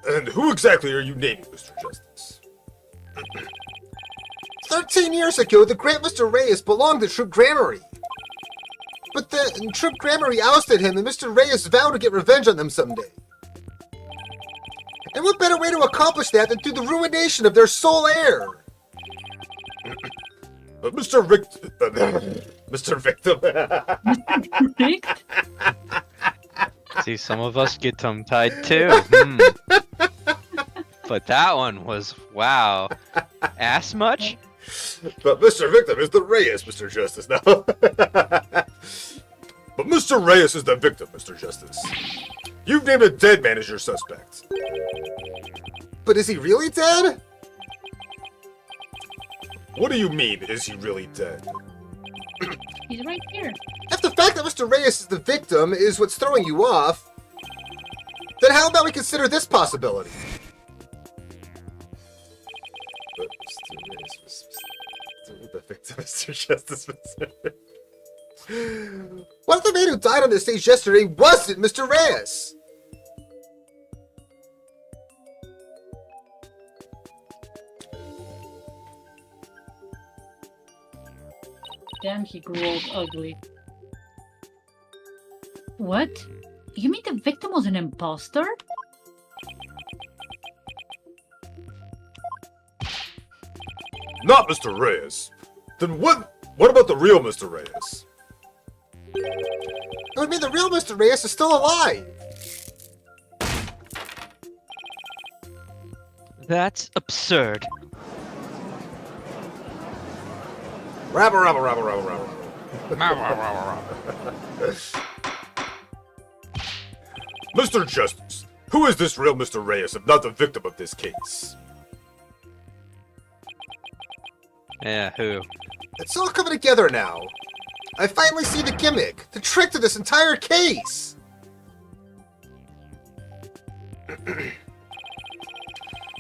And who exactly are you naming, Mr. Justice? 13 years ago, the great Mr. Reyes belonged to Troop Grammary. But the Troop Grammary ousted him, and Mr. Reyes vowed to get revenge on them someday. And what better way to accomplish that than through the ruination of their sole heir? Mr. Victim. Rigged? See, some of us get tongue-tied too. But that one was, wow. Ass much? But Mr. Victim is the Reyes, Mr. Justice, now. But Mr. Reyes is the victim, Mr. Justice. You've named a dead man as your suspect. But is he really dead? What do you mean, is he really dead? He's right here. If the fact that Mr. Reyes is the victim is what's throwing you off, then how about we consider this possibility? But Mr. Reyes was the victim, Mr. Justice. What if the man who died on this stage yesterday wasn't Mr. Reyes? Damn, he grew old ugly. What? You mean the victim was an imposter? Not Mr. Reyes. Then what about the real Mr. Reyes? It would mean the real Mr. Reyes is still alive. That's absurd. Rabble, rabble, rabble, rabble, rabble. Mr. Justice, who is this real Mr. Reyes if not the victim of this case? Yeah, who? It's all coming together now. I finally see the gimmick, the trick to this entire case.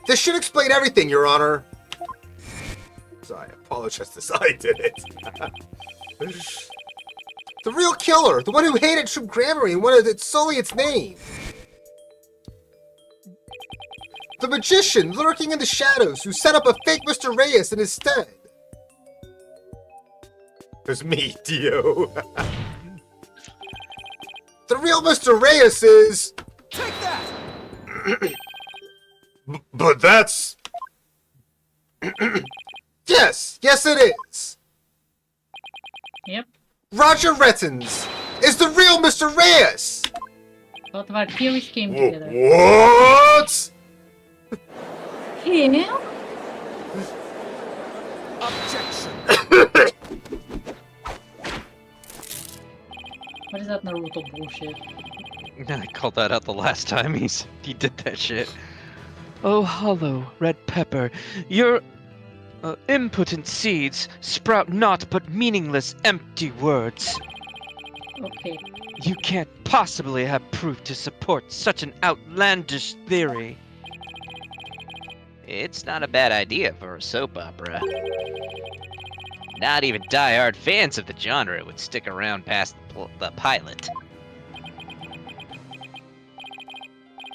This should explain everything, Your Honor. So I apologize this I did it. The real killer, the one who hated Troop Grammary and wanted it solely its name. The magician lurking in the shadows who set up a fake Mr. Reyes in his stead. It was me, Dio. The real Mr. Reyes is... Take that! But that's... Yes, it is. Yep. Roger Rettins is the real Mr. Reyes. Both of our theories came together. What? Him? Objection! What is that Naruto bullshit? I called that out the last time he did that shit. Oh, hollow red pepper, your impotent seeds sprout naught but meaningless, empty words. Okay. You can't possibly have proof to support such an outlandish theory. It's not a bad idea for a soap opera. Not even die-hard fans of the genre would stick around past the pilot.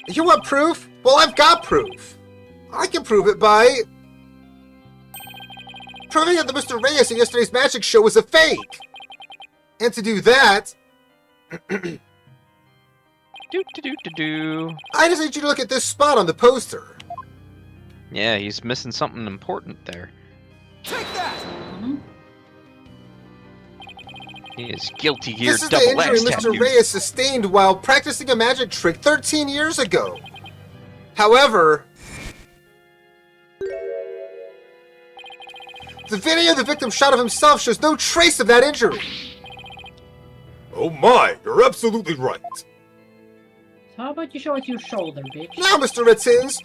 You want proof? Well, I've got proof. I can prove it by... proving that the Mr. Reyes in yesterday's magic show was a fake. And to do that... Do do do do do. I just need you to look at this spot on the poster. Yeah, he's missing something important there. Take that! Mhm. He is guilty here. This is the Double injury X Mr. tattoos. Reyes sustained while practicing a magic trick 13 years ago. However, the video the victim shot of himself shows no trace of that injury. Oh my, you're absolutely right. So how about you show us your shoulder, bitch? Now, Mr. Ritzins,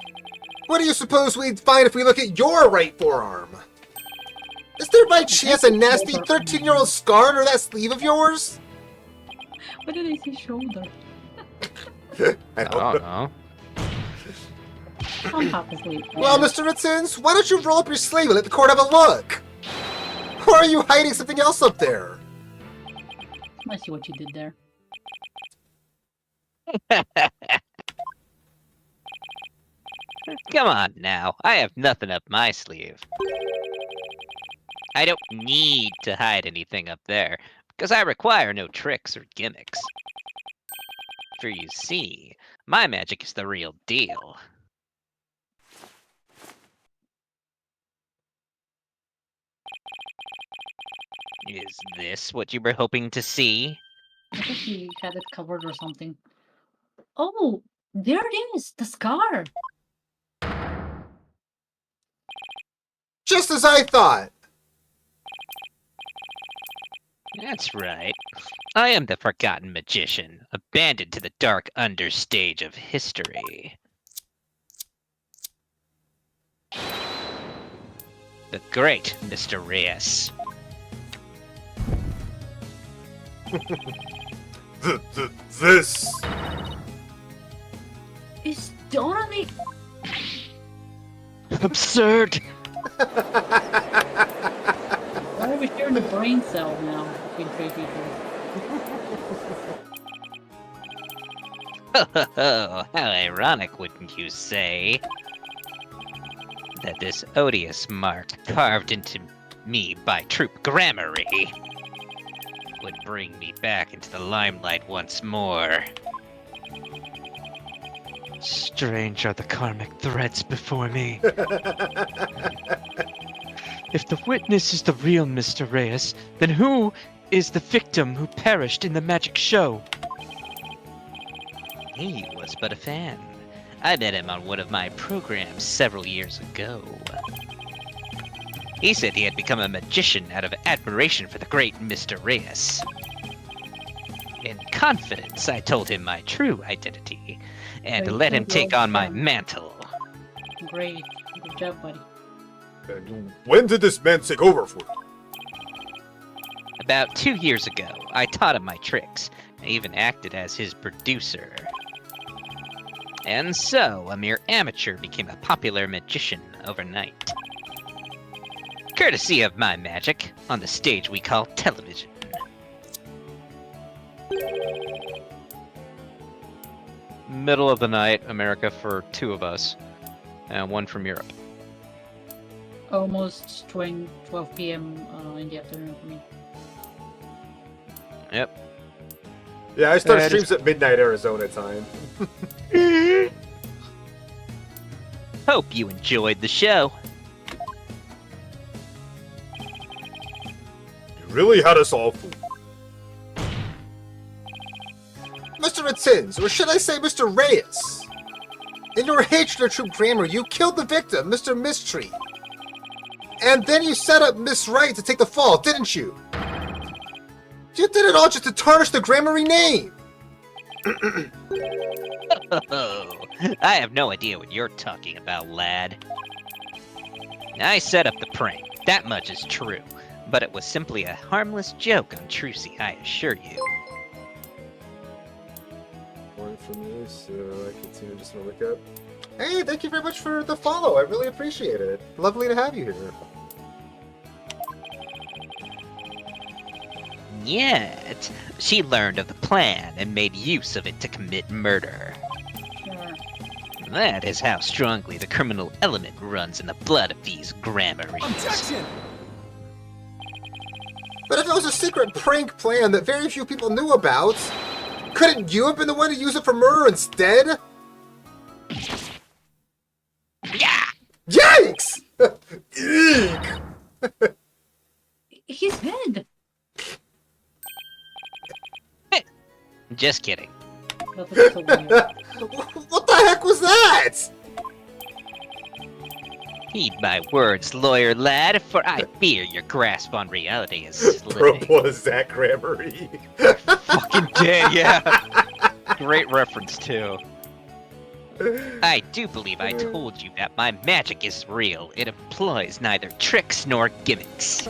what do you suppose we'd find if we look at your right forearm? Is there by chance a nasty 13-year-old scar under that sleeve of yours? What did I say shoulder? I I don't know. I'm half asleep. Well, Mr. Ritzins, why don't you roll up your sleeve and let the court have a look? Or are you hiding something else up there? I see what you did there. Come on now, I have nothing up my sleeve. I don't need to hide anything up there, because I require no tricks or gimmicks. For you see, my magic is the real deal. Is this what you were hoping to see? I thought he had it covered or something. Oh, there it is, the scar. Just as I thought! That's right. I am the forgotten magician, abandoned to the dark understage of history. The great Mr. Reyes. This... It's totally... Absurd! Why are we sharing a brain cell now between three people? Oh, how ironic, wouldn't you say? That this odious mark carved into me by Troop Gramarye would bring me back into the limelight once more. Strange are the karmic threads before me. If the witness is the real Mr. Reyes, then who is the victim who perished in the magic show? He was but a fan. I met him on one of my programs several years ago. He said he had become a magician out of admiration for the great Mr. Reyes. In confidence, I told him my true identity, and Very let him good, take well on my done. mantle. Great. Good job, buddy. And when did this man take over for you? About 2 years ago, I taught him my tricks. I even acted as his producer. And so, a mere amateur became a popular magician overnight. Courtesy of my magic, on the stage we call television. Middle of the night, America for 2 of us, and 1 from Europe. Almost 12 p.m. In the afternoon for me. Yep. Yeah, I start Yeah, streams at midnight Arizona time. Hope you enjoyed the show. You really had us all fooled. Mr. Attins, or should I say Mr. Reyes? In your hatred of true grammar, you killed the victim, Mr. Mystery. And then you set up Miss Right to take the fall, didn't you? You did it all just to tarnish the Gramarye name! I have no idea what you're talking about, lad. I set up the prank, that much is true. But it was simply a harmless joke on Trucy, I assure you. One for me, so I continue just to look up. Hey, thank you very much for the follow. I really appreciate it. Lovely to have you here. Yet, she learned of the plan and made use of it to commit murder. Sure. That is how strongly the criminal element runs in the blood of these Gramarys. Objection! But if it was a secret prank plan that very few people knew about, couldn't you have been the one to use it for murder instead? Yeah! Yikes! Eek! His head! Just kidding. That was so weird. What the heck was that? Heed my words, lawyer lad, for I fear your grasp on reality is slipping. Bro, was that Gramarye? Fucking dead, yeah. Great reference, too. I do believe I told you that my magic is real. It employs neither tricks nor gimmicks.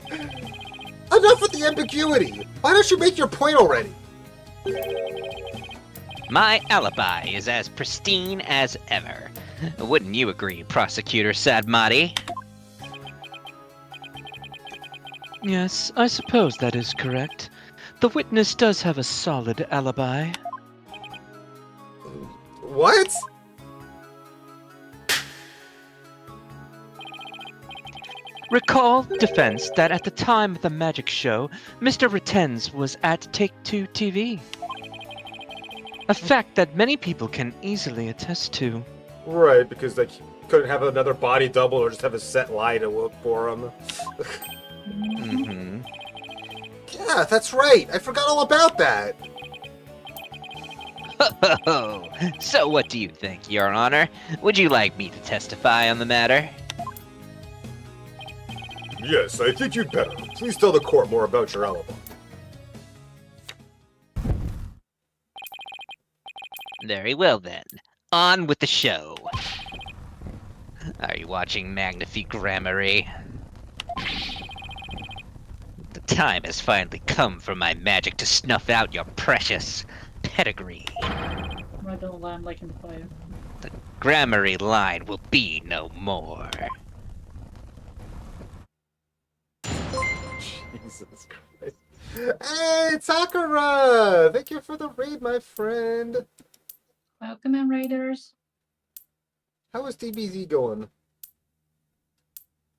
Enough with the ambiguity. Why don't you make your point already? My alibi is as pristine as ever. Wouldn't you agree, Prosecutor Sadmati? Yes, I suppose that is correct. The witness does have a solid alibi. What? Recall, defense, that at the time of the magic show, Mr. Retens was at Take-Two TV. A fact that many people can easily attest to. Right, because they couldn't have another body double or just have a set lie to look for him. Mm-hmm. Yeah, that's right. I forgot all about that. Ho! So what do you think, Your Honor? Would you like me to testify on the matter? Yes, I think you'd better. Please tell the court more about your alibi. Very well then. On with the show. Are you watching Magnifique Gramarye? The time has finally come for my magic to snuff out your precious pedigree. I don't land like in fire. The Gramarye line will be no more. Jesus Christ. Hey, Takara! Thank you for the raid, my friend. Welcome in, Raiders. How is DBZ going?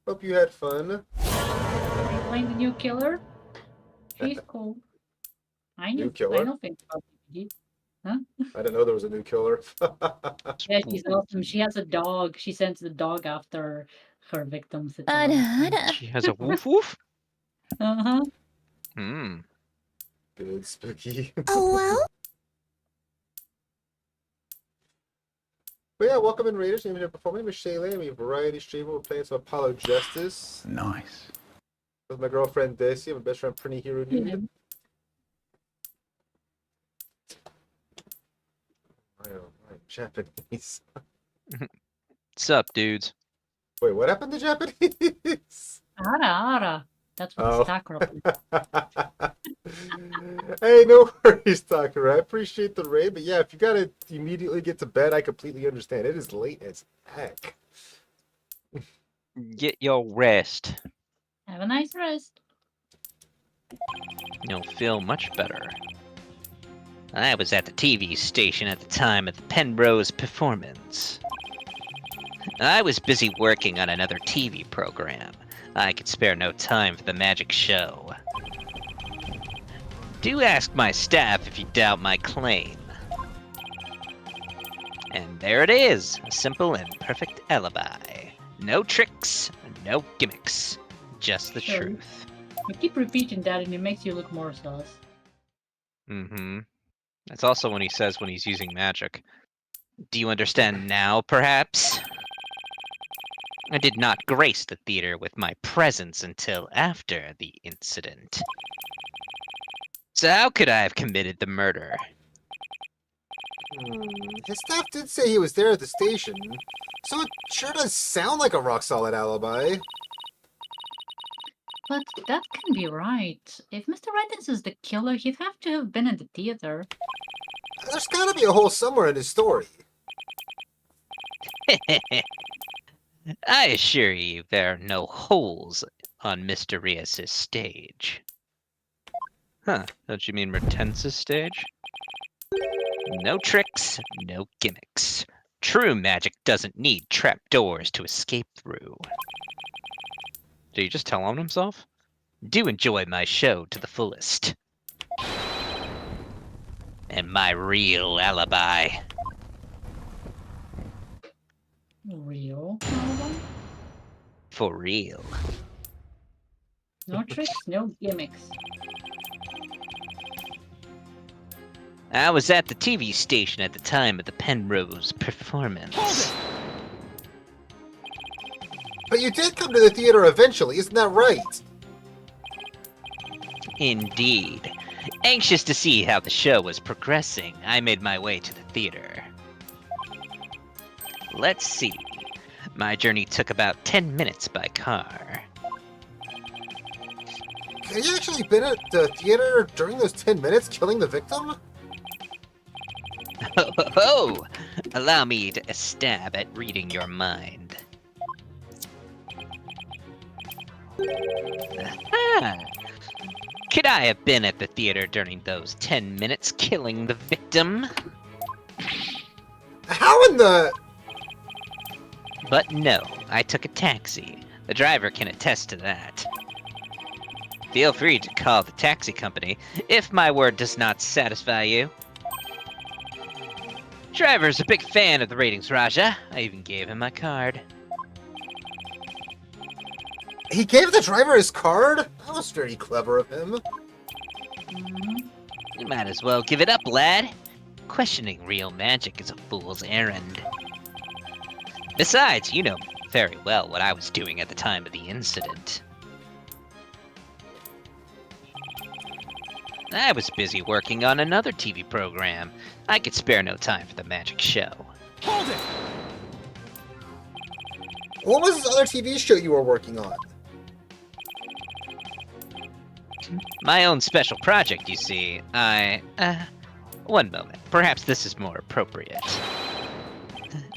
Hope you had fun. Are you playing the new killer? She's cool. I New know. killer? I know things about DBZ. I didn't know there was a new killer. Yeah, she's awesome. She has a dog. She sends the dog after her victims. It's Ara, awesome. ara. She has a woof woof? Uh-huh. Hmm. Good, spooky. Oh, well? But yeah, welcome in Raiders. I'm here performing with Shaylin. I'm a variety streamer. We're playing some Apollo Justice. Nice. With my girlfriend Daisy, my best friend Prinny Hero Dude. Mhm. Japanese. What's up, dudes? Wait, what happened to Japanese? Ara, ara. That's what Oh. Stakura. Hey, no worries, Takara. I appreciate the raid, but yeah, if you gotta immediately get to bed, I completely understand. It is late as heck. Get your rest. Have a nice rest. You'll feel much better. I was at the TV station at the time of the Penrose performance. I was busy working on another TV program. I could spare no time for the magic show. Do ask my staff if you doubt my claim. And there it is, a simple and perfect alibi. No tricks, no gimmicks, just the Sure. truth. You keep repeating that and it makes you look more sus. Mm-hmm. That's also when he says when he's using magic. Do you understand now, perhaps? I did not grace the theater with my presence until after the incident. So how could I have committed the murder? His staff did say he was there at the station, so it sure does sound like a rock-solid alibi. But that can be right. If Mr. Reddens is the killer, he'd have to have been in the theater. There's gotta be a hole somewhere in his story. I assure you there are no holes on Mr. Rias's stage. Huh. Don't you mean Retense's stage? No tricks, no gimmicks. True magic doesn't need trapdoors to escape through. Did he just tell on himself? Do enjoy my show to the fullest. And my real alibi. Real alibi? For real. No tricks, no gimmicks. I was at the TV station at the time of the Penrose performance. But you did come to the theater eventually, isn't that right? Indeed. Anxious to see how the show was progressing, I made my way to the theater. Let's see. My journey took about 10 minutes by car. Had you actually been at the theater during those 10 minutes killing the victim? Ho ho ho! Allow me to a stab at reading your mind. Aha! Could I have been at the theater during those 10 minutes killing the victim? How in the... But no, I took a taxi. The driver can attest to that. Feel free to call the taxi company if my word does not satisfy you. Driver's a big fan of the ratings, Raja. I even gave him my card. He gave the driver his card? That was very clever of him. You might as well give it up, lad. Questioning real magic is a fool's errand. Besides, you know very well what I was doing at the time of the incident. I was busy working on another TV program. I could spare no time for the magic show. Hold it! What was this other TV show you were working on? My own special project, you see. One moment. Perhaps this is more appropriate.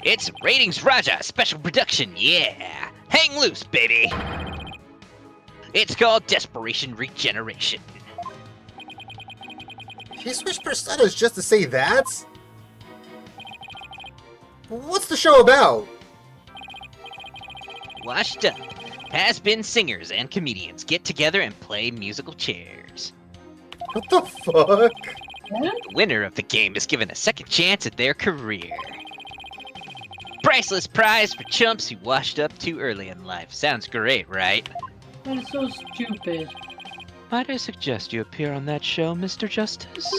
It's Ratings Raja Special Production, yeah! Hang loose, baby! It's called Desperation Regeneration. He switched personas just to say that? What's the show about? Washed up, has-been singers and comedians get together and play musical chairs. What the fuck? The winner of the game is given a second chance at their career. Priceless prize for chumps who washed up too early in life. Sounds great, right? That is so stupid. Might I suggest you appear on that show, Mr. Justice?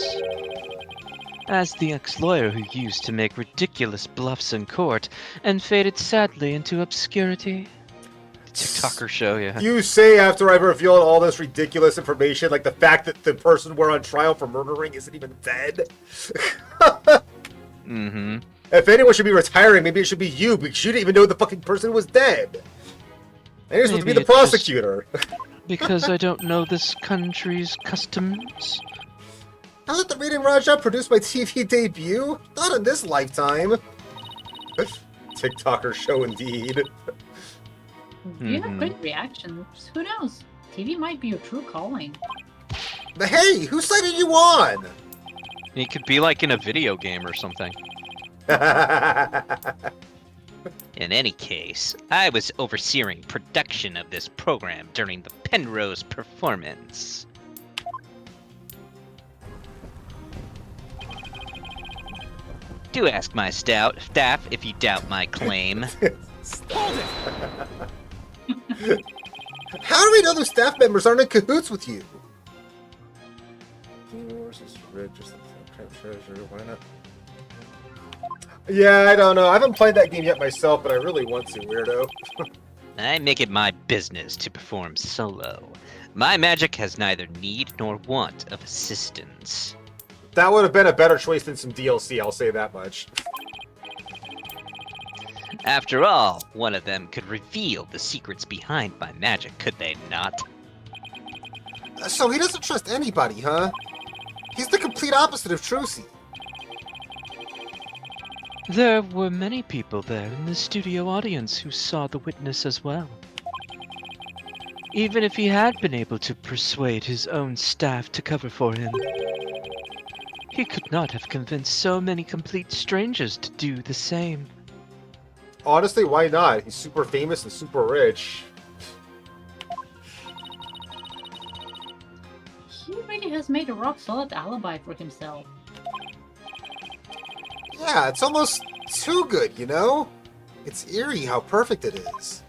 As the ex-lawyer who used to make ridiculous bluffs in court and faded sadly into obscurity. TikToker show, yeah. You say after I've revealed all this ridiculous information, like the fact that the person we're on trial for murdering isn't even dead? Mm-hmm. If anyone should be retiring, maybe it should be you, because you didn't even know the fucking person was dead. And you're supposed to be Maybe the it's just- prosecutor. Because I don't know this country's customs? How did the Reading Raja produce my TV debut? Not in this lifetime. TikToker show indeed. You have great reactions. Who knows? TV might be your true calling. But hey, whose side are you on? He could be like in a video game or something. In any case, I was overseeing production of this program during the Penrose performance. Do ask my staff if you doubt my claim. Hold it! How do we know those staff members aren't in cahoots with you? Why not? Yeah, I don't know. I haven't played that game yet myself, but I really want to, weirdo. I make it my business to perform solo. My magic has neither need nor want of assistance. That would have been a better choice than some DLC, I'll say that much. After all, one of them could reveal the secrets behind my magic, could they not? So he doesn't trust anybody, huh? He's the complete opposite of Trucy. There were many people there in the studio audience who saw the witness as well. Even if he had been able to persuade his own staff to cover for him, he could not have convinced so many complete strangers to do the same. Honestly, why not? He's super famous and super rich. He really has made a rock-solid alibi for himself. Yeah, it's almost too good, you know? It's eerie how perfect it is.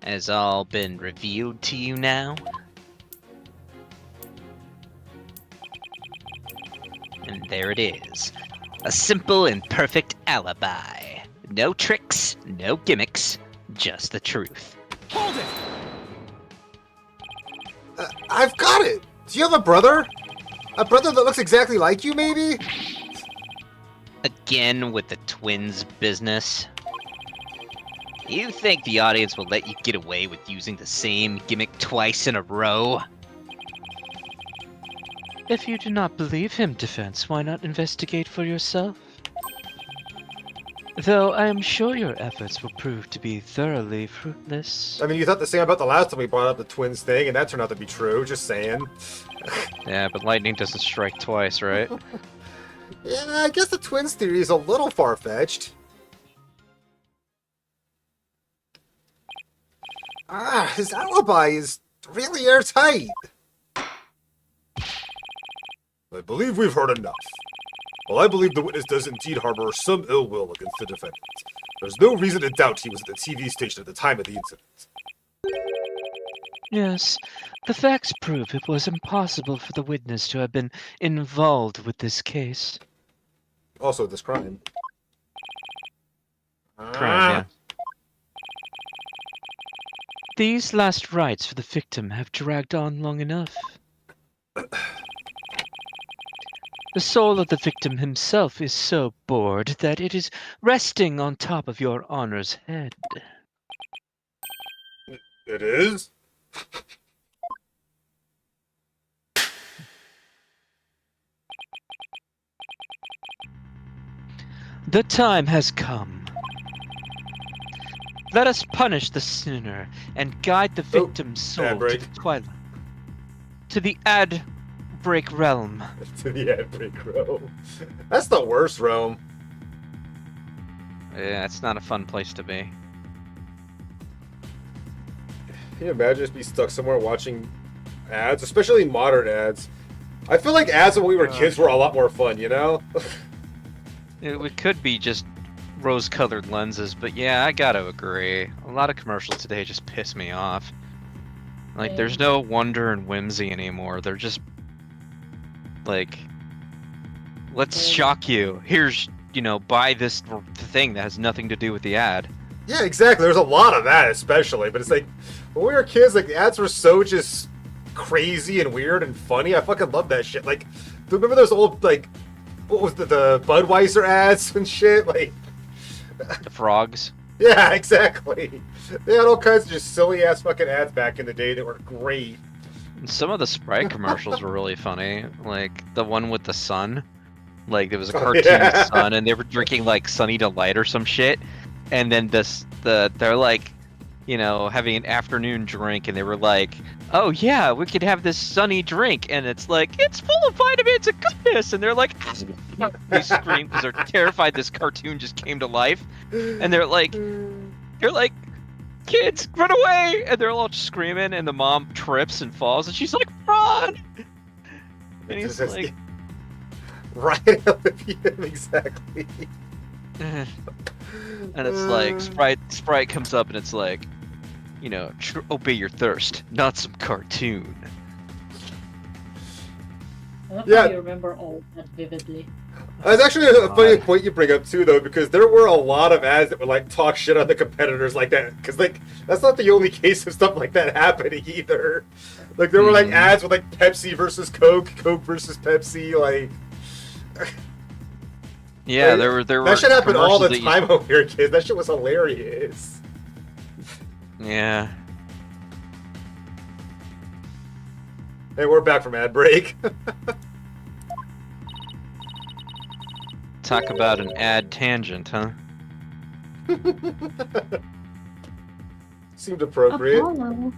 Has all been revealed to you now? And there it is. A simple and perfect alibi. No tricks, no gimmicks, just the truth. Hold it! I've got it! Do you have a brother? A brother that looks exactly like you, maybe? Again with the twins business. You think the audience will let you get away with using the same gimmick twice in a row? If you do not believe him, Defense, why not investigate for yourself? Though I am sure your efforts will prove to be thoroughly fruitless. I mean, you thought the same about the last time we brought up the twins thing, and that turned out to be true, just saying. Yeah, but lightning doesn't strike twice, right? Yeah, I guess the twins theory is a little far-fetched. His alibi is really airtight. I believe we've heard enough. While I believe the witness does indeed harbor some ill will against the defendant, there's no reason to doubt he was at the TV station at the time of the incident. Yes, the facts prove it was impossible for the witness to have been involved with this case. Also, this crime. Crime, yeah. These last rites for the victim have dragged on long enough. The soul of the victim himself is so bored that it is resting on top of your honor's head. It is? The time has come. Let us punish the sinner and guide the victim's soul to break. the twilight. To the ad break realm. To the ad break realm. That's the worst realm. Yeah, it's not a fun place to be. Can you imagine just be stuck somewhere watching ads, especially modern ads? I feel like ads when we were kids were a lot more fun, you know? It could be just rose-colored lenses, but yeah, I gotta agree. A lot of commercials today just piss me off. Like, there's no wonder and whimsy anymore. They're just like, let's shock you. Here's, buy this thing that has nothing to do with the ad. Yeah, exactly. There's a lot of that, especially. But it's like, when we were kids, like, the ads were so just crazy and weird and funny. I fucking love that shit. Like, remember those old, like, what was the Budweiser ads and shit? Like, The frogs. yeah, exactly. They had all kinds of just silly ass fucking ads back in the day that were great. And some of the Sprite commercials were really funny. Like the one with the sun. Like there was a cartoon Yeah. sun, and they were drinking like Sunny Delight or some shit. And then they're like, having an afternoon drink, and they were like, "Oh yeah, we could have this sunny drink," and it's like it's full of vitamins and goodness, and they're like, they scream because they're terrified this cartoon just came to life, and they're like, "Kids, run away!" And they're all just screaming, and the mom trips and falls, and she's like, "Run!" And he's like, right up with him, exactly. and it's like Sprite comes up, and it's like, obey your thirst, not some cartoon. I love Yeah. how you remember all that vividly. That's actually a funny point you bring up too, though, because there were a lot of ads that would like talk shit on the competitors like that. Because like that's not the only case of stuff like that happening either. Like there were like ads with like Pepsi versus Coke, Coke versus Pepsi, like. Yeah, like, there were that shit happened all the commercials time when we were kids. That shit was hilarious. Yeah. Hey, we're back from ad break. Talk about an ad tangent, huh? Seemed appropriate. Apollo.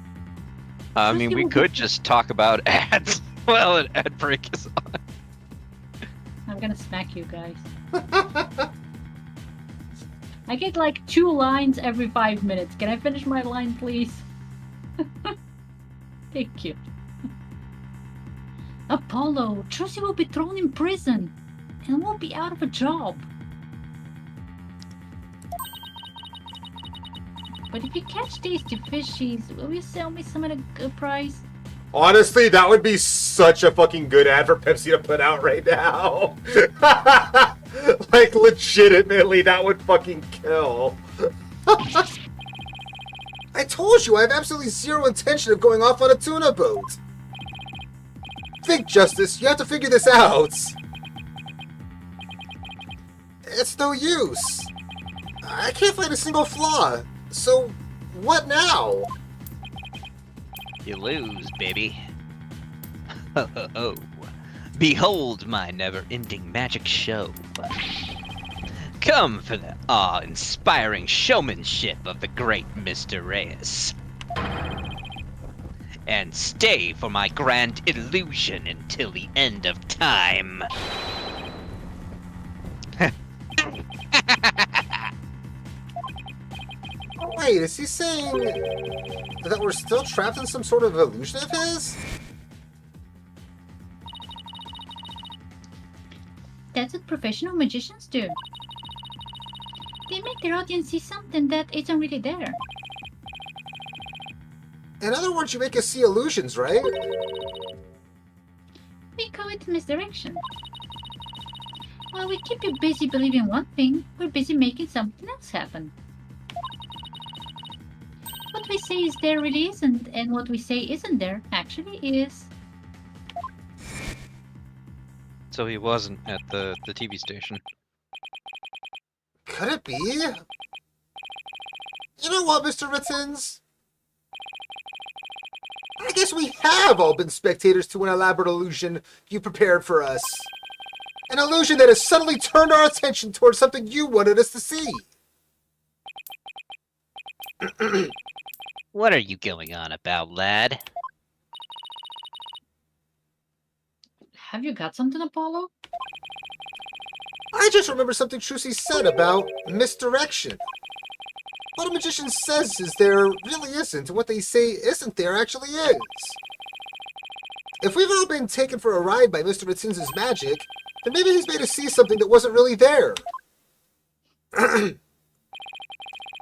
I mean, we could just talk about ads while an ad break is on. I'm gonna smack you guys. I get like 2 lines every 5 minutes. Can I finish my line, please? Thank you. Apollo, Trucy will be thrown in prison and won't be out of a job. But if you catch tasty fishies, will you sell me some at a good price? Honestly, that would be such a fucking good ad for Pepsi to put out right now. Like, legitimately, that would fucking kill. I told you, I have absolutely zero intention of going off on a tuna boat. Think, Justice, you have to figure this out. It's no use. I can't find a single flaw. So, what now? You lose, baby. Ho ho ho. Behold my never-ending magic show. Come for the awe-inspiring showmanship of the great Mr. Reyes. And stay for my grand illusion until the end of time. Wait, is he saying that we're still trapped in some sort of illusion of his? That's what professional magicians do. They make their audience see something that isn't really there. In other words, you make us see illusions, right? We call it misdirection. While we keep you busy believing one thing, we're busy making something else happen. What we say is there really isn't, and what we say isn't there actually is. So he wasn't at the TV station. Could it be? You know what, Mr. Rittens? I guess we have all been spectators to an elaborate illusion you prepared for us. An illusion that has suddenly turned our attention towards something you wanted us to see. What are you going on about, lad? Have you got something, Apollo? I just remember something Trucy said about misdirection. What a magician says is there really isn't, and what they say isn't there actually is. If we've all been taken for a ride by Mr. Rittens' magic, then maybe he's made us see something that wasn't really there.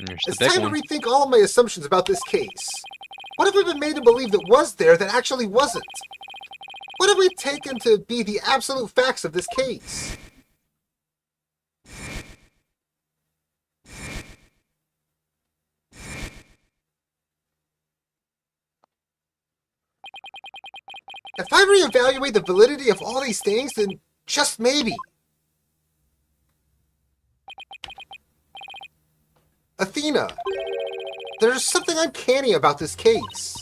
There's the It's big time one. to rethink all of my assumptions about this case. What have we been made to believe that was there that actually wasn't? What have we taken to be the absolute facts of this case? If I reevaluate the validity of all these things, then just maybe. Athena, there's something uncanny about this case.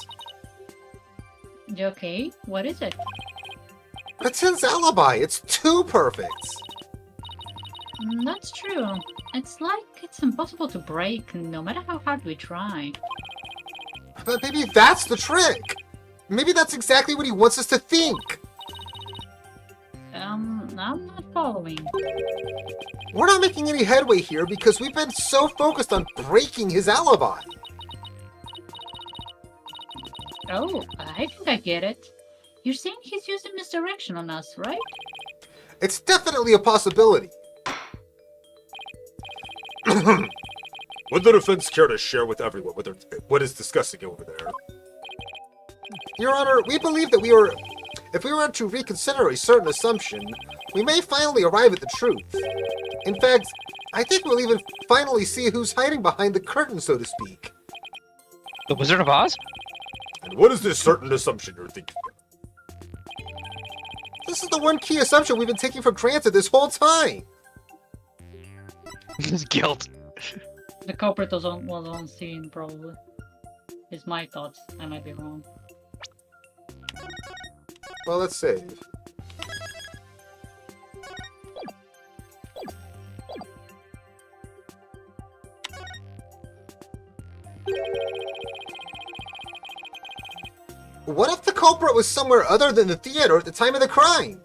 You okay? What is it? Ratten's alibi, it's too perfect. That's true. It's like it's impossible to break, no matter how hard we try. But maybe that's the trick. Maybe that's exactly what he wants us to think. I'm not following. We're not making any headway here because we've been so focused on breaking his alibi. Oh, I think I get it. You're saying he's using misdirection on us, right? It's definitely a possibility. Would the defense care to share with everyone what is discussing over there? Your Honor, we believe that if we were to reconsider a certain assumption, we may finally arrive at the truth. In fact, I think we'll even finally see who's hiding behind the curtain, so to speak. The Wizard of Oz? And what is this certain assumption you're thinking of? This is the one key assumption we've been taking for granted this whole time. His guilt. The culprit was on scene, probably. Is my thoughts. I might be wrong. Well, let's save. What if the culprit was somewhere other than the theater at the time of the crime?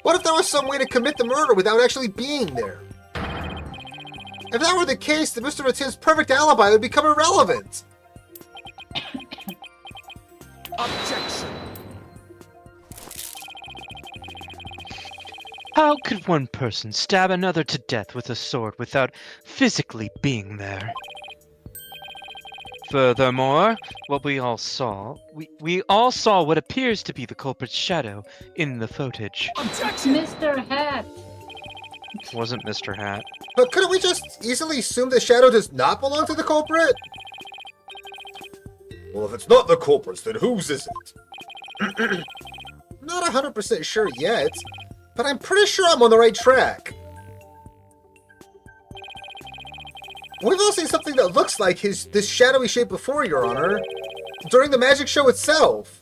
What if there was some way to commit the murder without actually being there? If that were the case, then Mr. Ratten's perfect alibi would become irrelevant. Objection. How could one person stab another to death with a sword without physically being there? Furthermore, what we all saw, we all saw what appears to be the culprit's shadow in the footage. Objection. Mr. Hat! It wasn't Mr. Hat. But couldn't we just easily assume the shadow does not belong to the culprit? Well, if it's not the culprit's, then whose is it? Not 100% sure yet, but I'm pretty sure I'm on the right track. We've all seen something that looks like this shadowy shape before, Your Honor, during the magic show itself.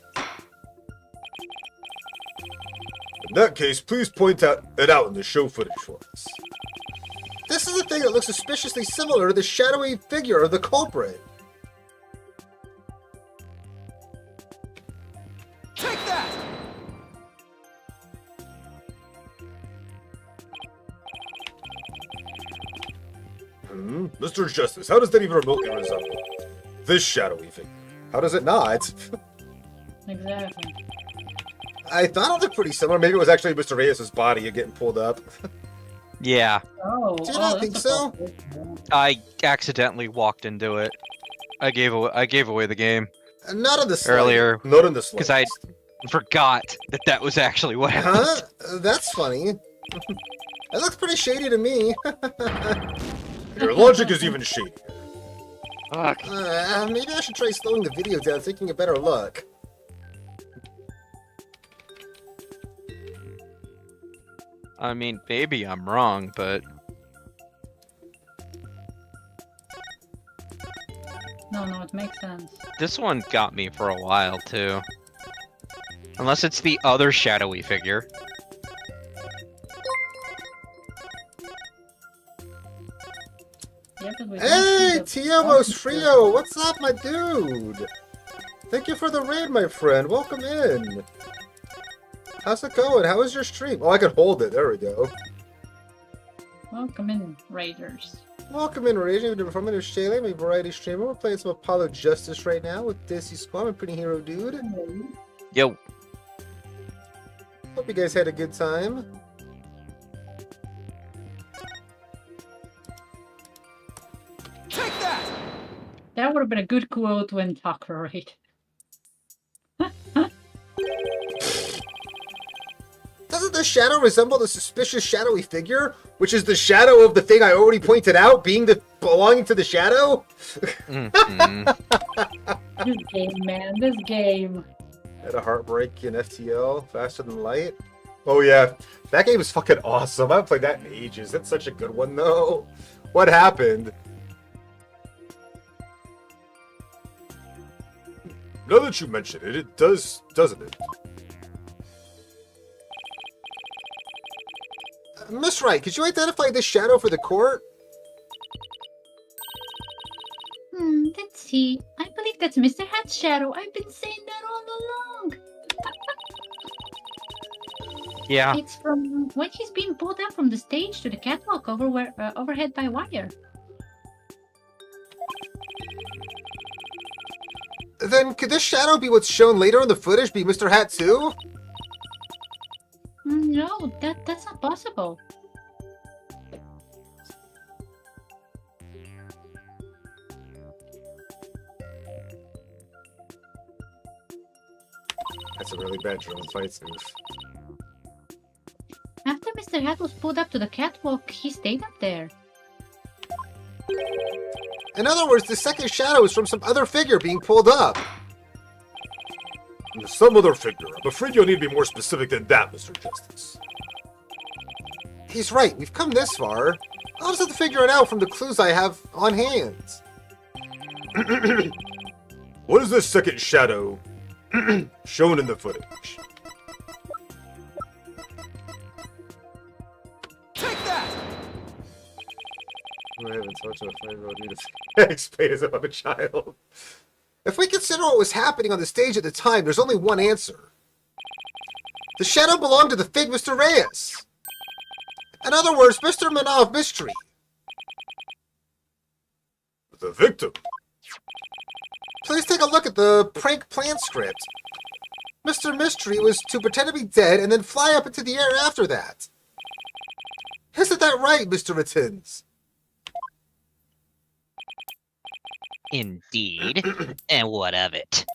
In that case, please point it out in the show footage for us. This is a thing that looks suspiciously similar to the shadowy figure of the culprit. Take that. Mr. Justice, how does that even remotely resemble this shadowy figure? How does it not? Exactly. I thought it looked pretty similar. Maybe it was actually Mr. Reyes' body getting pulled up. Yeah, Oh, Do you not that's think a so? possibility. I accidentally walked into it. I gave away the game. Not in the slightest. Earlier, Not in the 'cause I- slightest. Forgot that was actually what happened. Huh? That's funny. That looks pretty shady to me. Your logic is even shady. Fuck. Maybe I should try slowing the video down, taking a better look. I mean, maybe I'm wrong, but No, it makes sense. this one got me for a while too. Unless it's the other shadowy figure. Yeah, 'cause we Hey, don't see the Tiamos bottom Frio! What's up, my dude? Thank you for the raid, my friend. Welcome in. How's it going? How is your stream? Oh, I can hold it. There we go. Welcome in, Raiders. Welcome in, Raging. From my name is Shayla. I'm a variety streamer. We're playing some Apollo Justice right now with Dizzy Squad. I'm a pretty hero dude. Yo, Hope you guys had a good time. Take that! That would have been a good quote when Tucker raid. Doesn't the shadow resemble the suspicious shadowy figure, which is the shadow of the thing I already pointed out, being the belonging to the shadow? mhm. This game, man, this game. Had a heartbreak in FTL, Faster Than Light. Oh yeah, that game is fucking awesome. I haven't played that in ages. That's such a good one though. What happened? Now that you mention it, it does, doesn't it? Miss Wright, could you identify this shadow for the court? Let's see. I believe that's Mr. Hat's shadow. I've been saying that all along. Yeah, It's from when he's being pulled up from the stage to the catwalk overhead by wire. Then could this shadow be what's shown later in the footage be Mr. Hat too? No, that's not possible. That's a really bad drone fight spoof. After Mr. Hat was pulled up to the catwalk, he stayed up there. In other words, the second shadow is from some other figure being pulled up. Some other figure. I'm afraid you'll need to be more specific than that, Mr. Justice. He's right. We've come this far. I'll just have to figure it out from the clues I have on hand. What is this second shadow shown in the footage? Take that! I haven't talked to a 5-year-old need to explain as if I'm a child. If we consider what was happening on the stage at the time, there's only one answer. The shadow belonged to the fake Mr. Reyes. In other words, Mr. Manav Mystery. The victim? Please take a look at the prank plan script. Mr. Mystery was to pretend to be dead and then fly up into the air after that. Isn't that right, Mr. Rittins? Indeed. And what of it?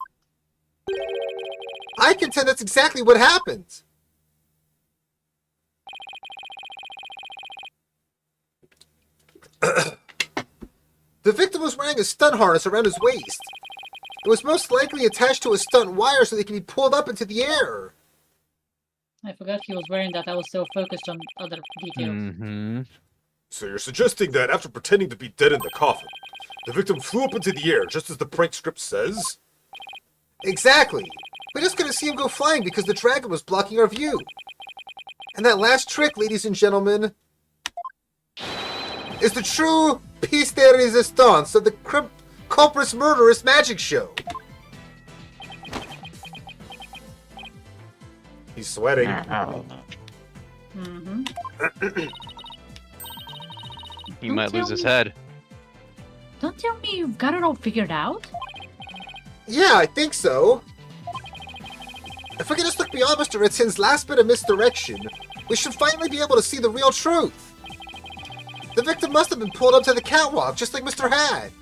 I contend that's exactly what happened. The victim was wearing a stunt harness around his waist. It was most likely attached to a stunt wire so they could be pulled up into the air. I forgot he was wearing that. I was so focused on other details. mm-hmm. So you're suggesting that after pretending to be dead in the coffin, the victim flew up into the air just as the prank script says? Exactly. We just couldn't see him go flying because the dragon was blocking our view. And that last trick, ladies and gentlemen, is the true piece de resistance of the culprit's murderous magic show. He's sweating. Mm-hmm. He Don't might lose tell his me. head. Don't tell me you've got it all figured out. Yeah, I think so. If we can just look beyond Mr. Ritzen's last bit of misdirection, we should finally be able to see the real truth. The victim must have been pulled up to the catwalk, just like Mr. had.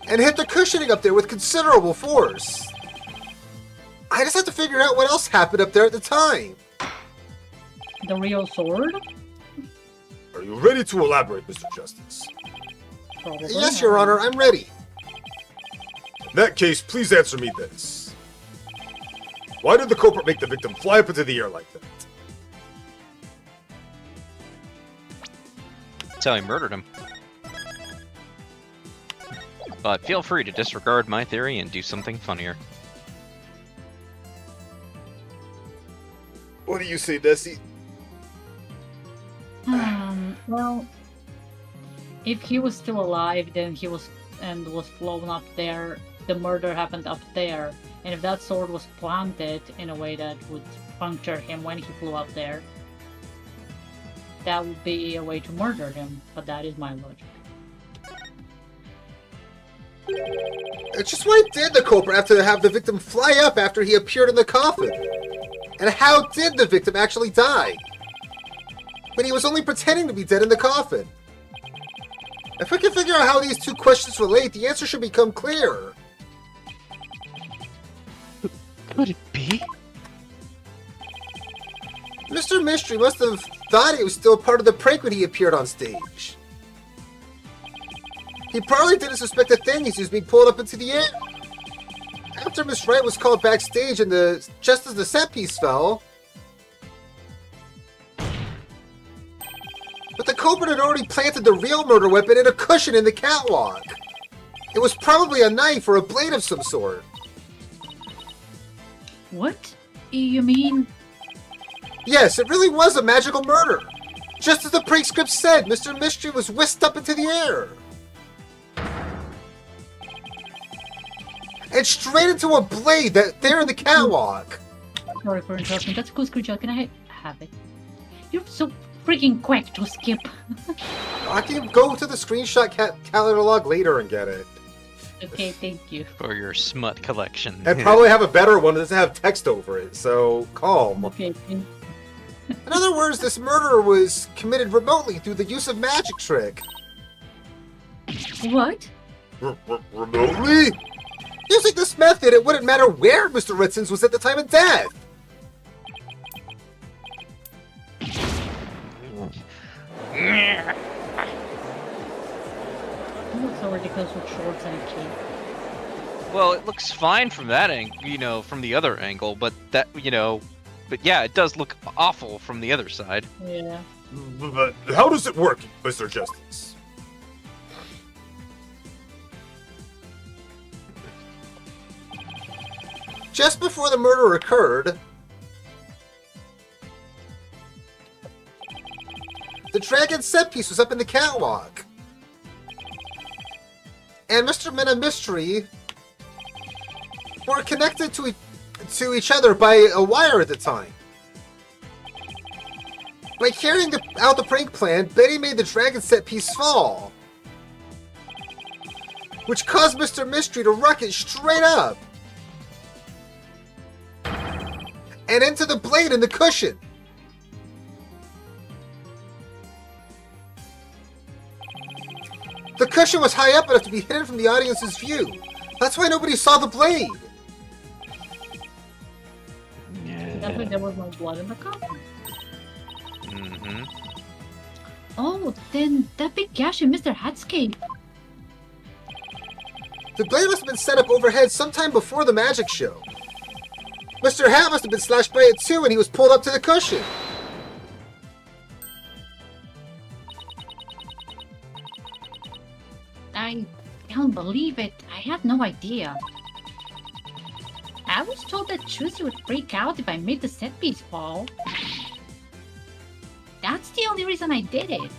And hit the cushioning up there with considerable force. I just have to figure out what else happened up there at the time. The real sword? Are you ready to elaborate, Mr. Justice? Probably Yes, Your Honor, I'm ready. In that case, please answer me this. Why did the culprit make the victim fly up into the air like that? That's how he murdered him. But feel free to disregard my theory and do something funnier. What do you say, Nessie? Well, if he was still alive, then he was flown up there. The murder happened up there, and if that sword was planted in a way that would puncture him when he flew up there, that would be a way to murder him. But that is my logic. It's just why did the culprit have to have the victim fly up after he appeared in the coffin? And how did the victim actually die? When he was only pretending to be dead in the coffin. If we can figure out how these two questions relate, the answer should become clear. Could it be? Mr. Mystery must have thought he was still part of the prank when he appeared on stage. He probably didn't suspect a thing as he was being pulled up into the air. After Miss Wright was called backstage and just as the set piece fell. But the culprit had already planted the real murder weapon in a cushion in the catwalk. It was probably a knife or a blade of some sort. What? You mean? Yes, it really was a magical murder. Just as the prank script said, Mr. Mystery was whisked up into the air. And straight into a blade there in the catwalk. Sorry for interrupting. That's a cool screenshot. Can I have it? You're so freaking quick to skip. I can go to the screenshot catalog later and get it. Okay, thank you. For your smut collection. And probably have a better one that doesn't have text over it, so calm. Okay. In other words, this murder was committed remotely through the use of magic trick. What? Remotely? Using this method, it wouldn't matter where Mr. Ritzens was at the time of death. You look so ridiculous with shorts and a cape. Well, it looks fine from that angle, from the other angle, but but yeah, it does look awful from the other side. Yeah. But how does it work, Mr. Justice? Just before the murder occurred, the dragon set piece was up in the catwalk. And Mr. Min and Mystery were connected to each other by a wire at the time. By carrying out the prank plan, Betty made the dragon set piece fall, which caused Mr. Mystery to rocket straight up and into the blade in the cushion. The cushion was high up enough to be hidden from the audience's view. That's why nobody saw the blade. That's why there was no blood in the coffin. Mm-hmm. Oh, then that big gash in Mr. Hat's cape. The blade must have been set up overhead sometime before the magic show. Mr. Hat must have been slashed by it too when he was pulled up to the cushion. I can't believe it. I had no idea. I was told that Chuzi would freak out if I made the set piece fall. That's the only reason I did it.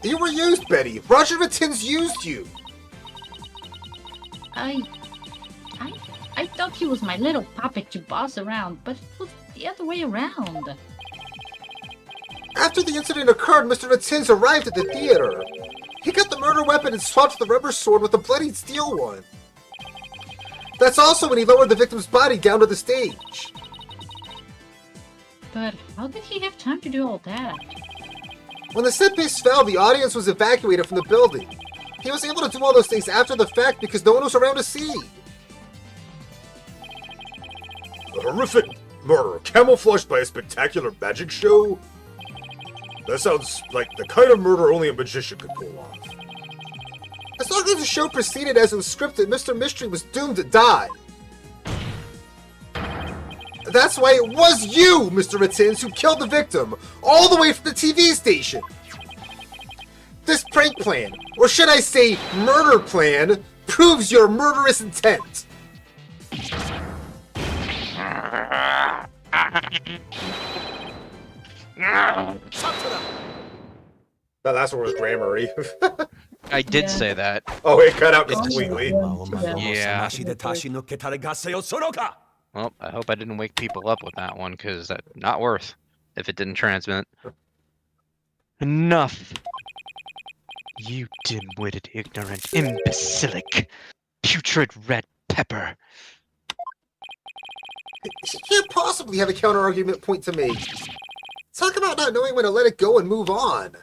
You were used, Betty. Roger Rittins used you. I thought he was my little puppet to boss around, but it was the other way around. After the incident occurred, Mr. Rittins arrived at the theater. He got the murder weapon and swapped the rubber sword with the bloodied steel one. That's also when he lowered the victim's body down to the stage. But how did he have time to do all that? When the set piece fell, the audience was evacuated from the building. He was able to do all those things after the fact because no one was around to see. A horrific murder camouflaged by a spectacular magic show? That sounds like the kind of murder only a magician could pull off. As long as the show proceeded as it was scripted, Mr. Mystery was doomed to die. That's why it was you, Mr. Matins, who killed the victim, all the way from the TV station. This prank plan, or should I say murder plan, proves your murderous intent. That last one was grammary. I did Yeah. say that. Oh, it cut out It's- completely. Yeah. しで足し抜けたれ合戦をそろか Well, I hope I didn't wake people up with that one, because that's not worth if it didn't transmit. Enough! You dim-witted, ignorant, imbecilic, putrid red pepper. She can't possibly have a counter-argument point to make. Talk about not knowing when to let it go and move on.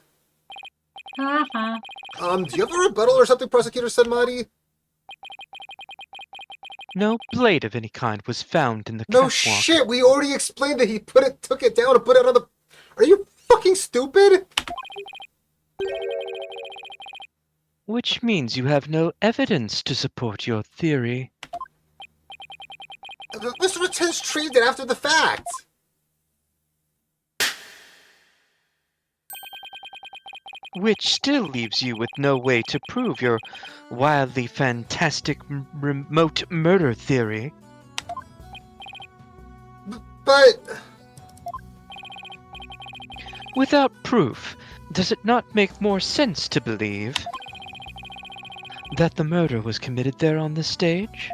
Haha. Do you have a rebuttal or something, Prosecutor Senmati? No blade of any kind was found in the No catwalk. shit, we already explained that he took it down and put it on the... Are you fucking stupid? Which means you have no evidence to support your theory. Mr. Matins treated it after the fact. Which still leaves you with no way to prove your wildly fantastic remote murder theory. But... Without proof, does it not make more sense to believe that the murder was committed there on the stage?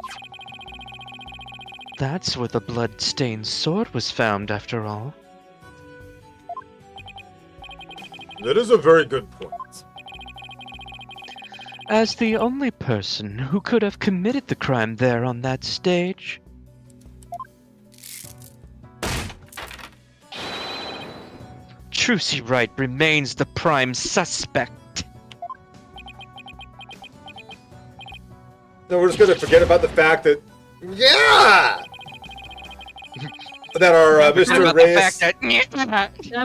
That's where the blood-stained sword was found, after all. That is a very good point. As the only person who could have committed the crime there on that stage. Trucy Wright remains the prime suspect. No, we're just gonna forget about the fact that... Yeah! That our Mr. About the Reyes... fact that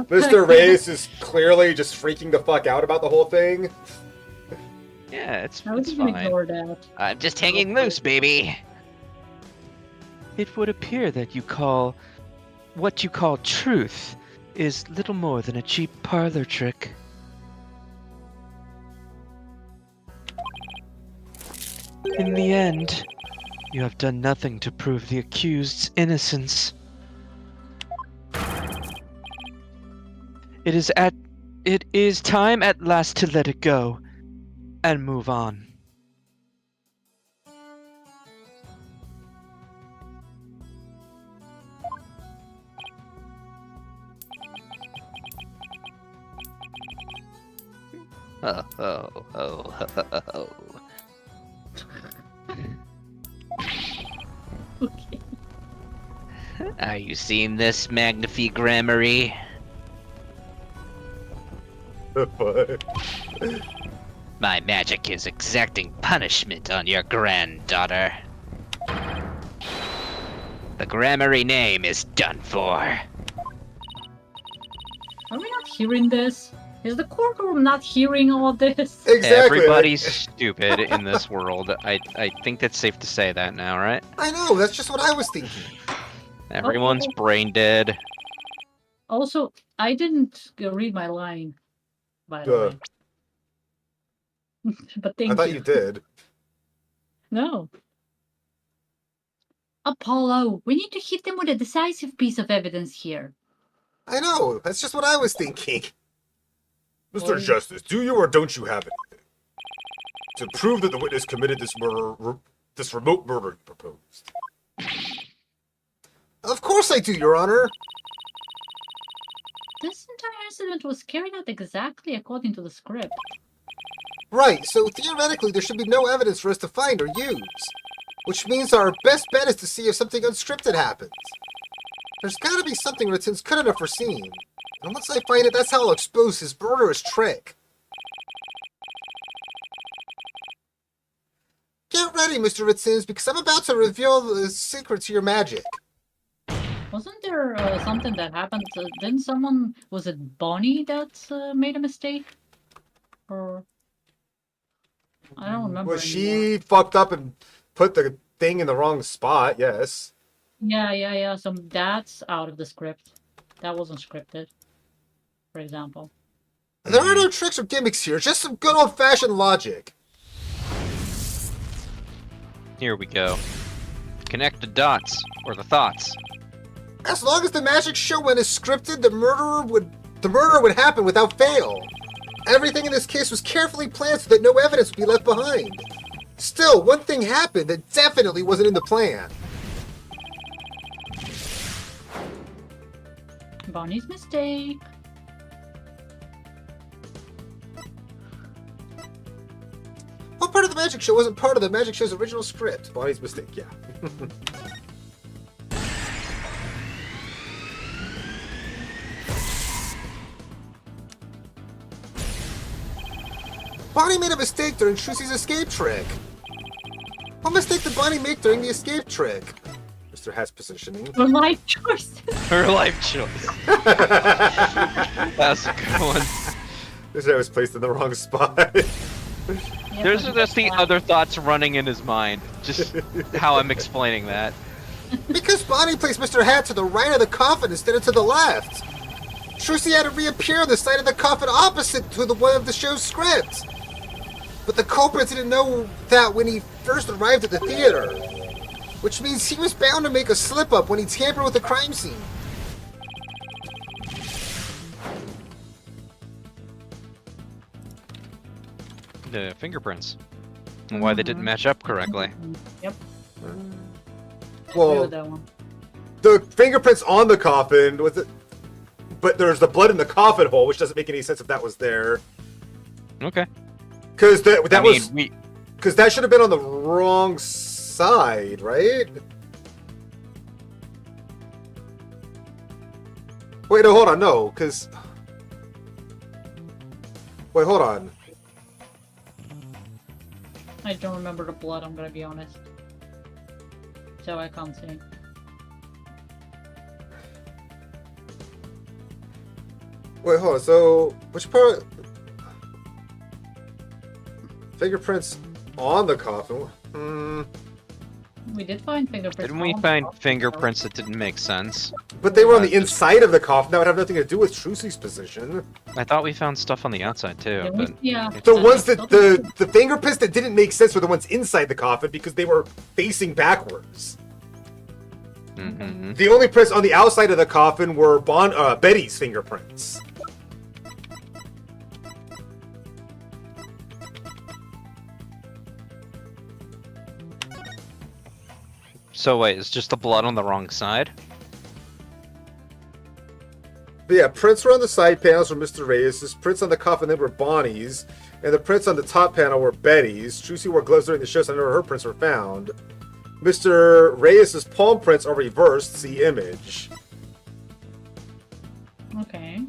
Mr. Reyes is clearly just freaking the fuck out about the whole thing. Yeah, it's How did you fine. ignore that? I'm just hanging loose, baby. It would appear that what you call truth is little more than a cheap parlor trick. In the end, you have done nothing to prove the accused's innocence. It is time at last to let it go and move on. Oh, oh, oh, oh, oh. Okay. Are you seeing this, Magnifique Grammary? My magic is exacting punishment on your granddaughter. The Grammary name is done for. Are we not hearing this? Is the courtroom not hearing all this? Exactly. Everybody's stupid in this world. I think that's safe to say that now, right? I know, that's just what I was thinking. Everyone's brain dead. Also, I didn't read my line, by the Duh. way. But thank I thought you did. No. Apollo, we need to hit them with a decisive piece of evidence here. I know, that's just what I was thinking. Mr. Oh. Justice, do you or don't you have anything to prove that the witness committed this murder, this remote murder you proposed? Of course I do, Your Honor. This entire incident was carried out exactly according to the script. Right, so theoretically there should be no evidence for us to find or use. Which means our best bet is to see if something unscripted happens. There's gotta be something Ritsun's couldn't have foreseen. And once I find it, that's how I'll expose his murderous trick. Get ready, Mr. Ritsuns, because I'm about to reveal the secret to your magic. Wasn't there something that happened? Didn't someone... Was it Bonnie that made a mistake? Or... I don't remember Well, anymore. she fucked up and put the thing in the wrong spot, yes. Yeah. So that's out of the script. That wasn't scripted, for example. There are no tricks or gimmicks here, just some good old-fashioned logic. Here we go. Connect the dots, or the thoughts. As long as the magic show went as scripted, the murder would happen without fail. Everything in this case was carefully planned so that no evidence would be left behind. Still, one thing happened that definitely wasn't in the plan. Bonnie's mistake. What part of the magic show wasn't part of the magic show's original script? Bonnie's mistake, yeah. Bonnie made a mistake during Trucy's escape trick. What mistake did Bonnie make during the escape trick? Mr. Hat's positioning. Her life choice. Her life choice. That's a good one. This guy was placed in the wrong spot. There's just the other thoughts running in his mind. Just how I'm explaining that. Because Bonnie placed Mr. Hat to the right of the coffin instead of to the left. Trucy had to reappear on the side of the coffin opposite to the one of the show's script. But the culprit didn't know that when he first arrived at the theater. Which means he was bound to make a slip-up when he tampered with the crime scene. The fingerprints. And why they didn't match up correctly. Yep. Well, That one. the fingerprints on the coffin was it, but there's the blood in the coffin hole, which doesn't make any sense if that was there. Okay. Because that I was mean, because that should have been on the wrong side, right? Wait, no, hold on, no, because wait, hold on. I don't remember the blood, I'm gonna be honest. So I can't see. Wait, hold on. So, which part? Fingerprints on the coffin. We did find fingerprints. didn't we on the find coffin, fingerprints that didn't make sense? But they were on the inside of the coffin. That would have nothing to do with Trucy's position. I thought we found stuff on the outside too, so- but Yeah. The ones that the fingerprints that didn't make sense were the ones inside the coffin because they were facing backwards. Mhm. The only prints on the outside of the coffin were Betty's fingerprints. So wait, is just the blood on the wrong side? But yeah, prints were on the side panels were Mr. Reyes', prints on the coffin then were Bonnie's, and the prints on the top panel were Betty's. Trucy wore gloves during the show, so none of her prints were found. Mr. Reyes' palm prints are reversed, see image. Okay.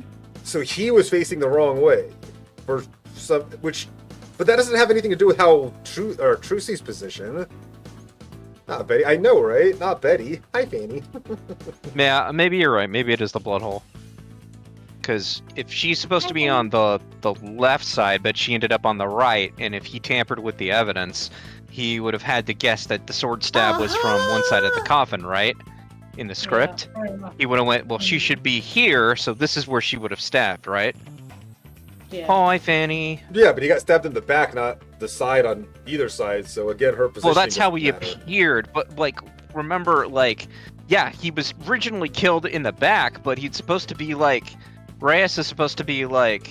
So he was facing the wrong way. For some but that doesn't have anything to do with how Trucy's position. Not Betty. I know, right? Not Betty. Hi, Fanny. Yeah, maybe you're right. Maybe it is the blood hole. Because if she's supposed to be on the left side, but she ended up on the right, and if he tampered with the evidence, he would have had to guess that the sword stab was from one side of the coffin, right? In the script. Yeah, fair enough. He would have went, well, she should be here, so this is where she would have stabbed, right? Yeah. Hi, Fanny. Yeah, but he got stabbed in the back, not the side on either side. So again, her position. Well, that's how he appeared, but, like, remember, like, yeah, he was originally killed in the back, but he's supposed to be, like, Reyes is supposed to be, like,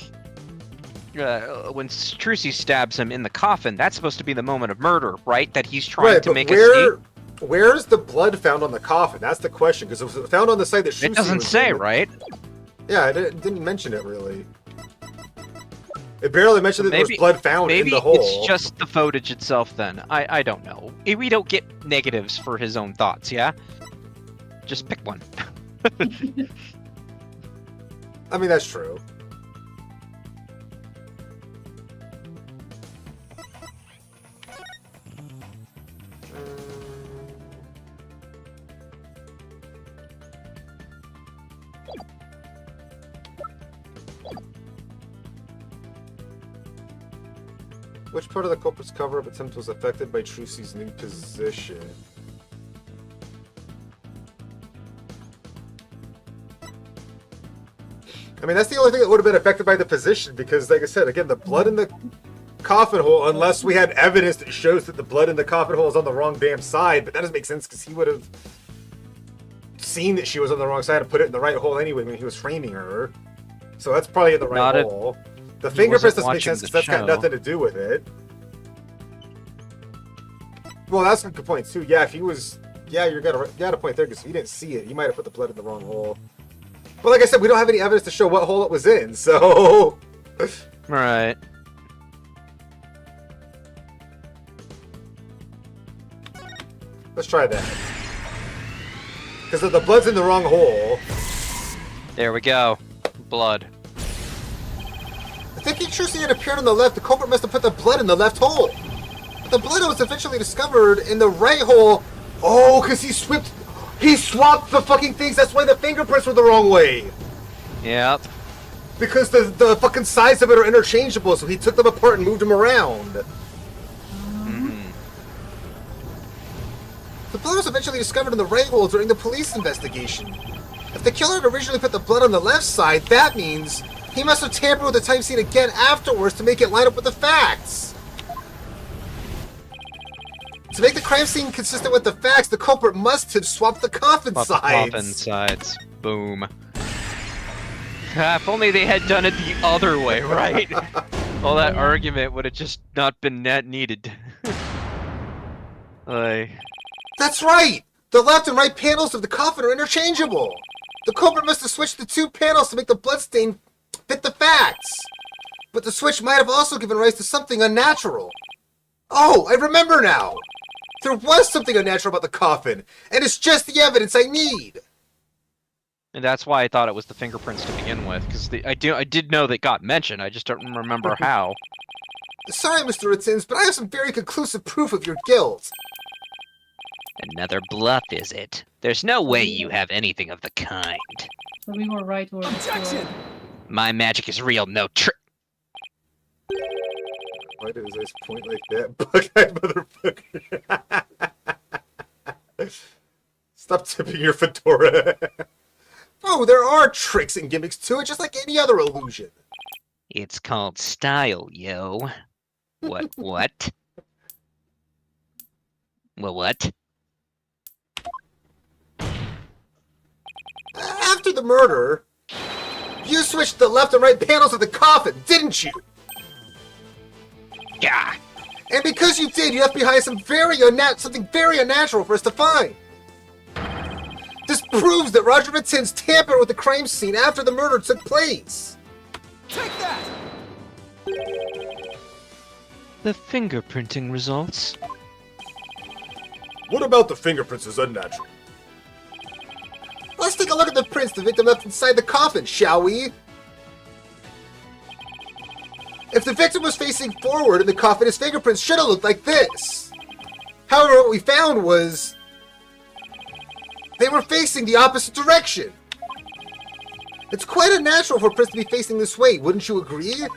when Trucy stabs him in the coffin, that's supposed to be the moment of murder, right? That he's trying to make escape. Where's the blood found on the coffin? That's the question, because it was found on the side that Trucy It doesn't was say, in. right? Yeah, it didn't mention it really. It barely mentioned that there was blood found in Maybe the hole. it's just the footage itself then. I don't know. We don't get negatives for his own thoughts, yeah? Just pick one. I mean, that's true. Which part of the culprit's cover-up attempt was affected by Trucy's new position? I mean, that's the only thing that would have been affected by the position, because, like I said, again, the blood in the coffin hole, unless we had evidence that shows that the blood in the coffin hole is on the wrong damn side, but that doesn't make sense because he would have seen that she was on the wrong side and put it in the right hole anyway when he was framing her. So that's probably in the right hole. The fingerprints doesn't make sense because that's got nothing to do with it. Well, that's a good point too. Yeah, if he was, you got a point there because if he didn't see it, he might have put the blood in the wrong hole. But like I said, we don't have any evidence to show what hole it was in, so. Right. Let's try that. Because if the blood's in the wrong hole. There we go. Blood. Thinking Trucy had appeared on the left, the culprit must have put the blood in the left hole. But the blood was eventually discovered in the right hole. Oh, because he swapped the fucking things. That's why the fingerprints were the wrong way. Yep. Because the fucking sides of it are interchangeable, so he took them apart and moved them around. The blood was eventually discovered in the right hole during the police investigation. If the killer had originally put the blood on the left side, that means he must have tampered with the time scene again afterwards to make it line up with the facts. To make the crime scene consistent with the facts, the culprit must have swapped the coffin sides. Coffin sides. Boom. If only they had done it the other way, right? All that argument would have just not been that needed. That's right! The left and right panels of the coffin are interchangeable. The culprit must have switched the two panels to make the bloodstain fit the facts. But the switch might have also given rise to something unnatural. Oh, I remember now! There was something unnatural about the coffin, and it's just the evidence I need! And that's why I thought it was the fingerprints to begin with, because I did know they got mentioned, I just don't remember how. Sorry, Mr. Ritzins, but I have some very conclusive proof of your guilt. Another bluff, is it? There's no way you have anything of the kind. So we were right or Objection! My magic is real, no trick. Why did his eyes point like that? Bug-eyed motherfucker. Stop tipping your fedora. Oh, there are tricks and gimmicks to it, just like any other illusion. It's called style, yo. What? Well, what? After the murder, you switched the left and right panels of the coffin, didn't you? Yeah. And because you did, you left behind something very unnatural for us to find. This proves that Roger Vittins tampered with the crime scene after the murder took place. Take that! The fingerprinting results. What about the fingerprints is unnatural? Let's take a look at the prints the victim left inside the coffin, shall we? If the victim was facing forward in the coffin, his fingerprints should have looked like this. However, what we found was they were facing the opposite direction. It's quite unnatural for prints to be facing this way, wouldn't you agree?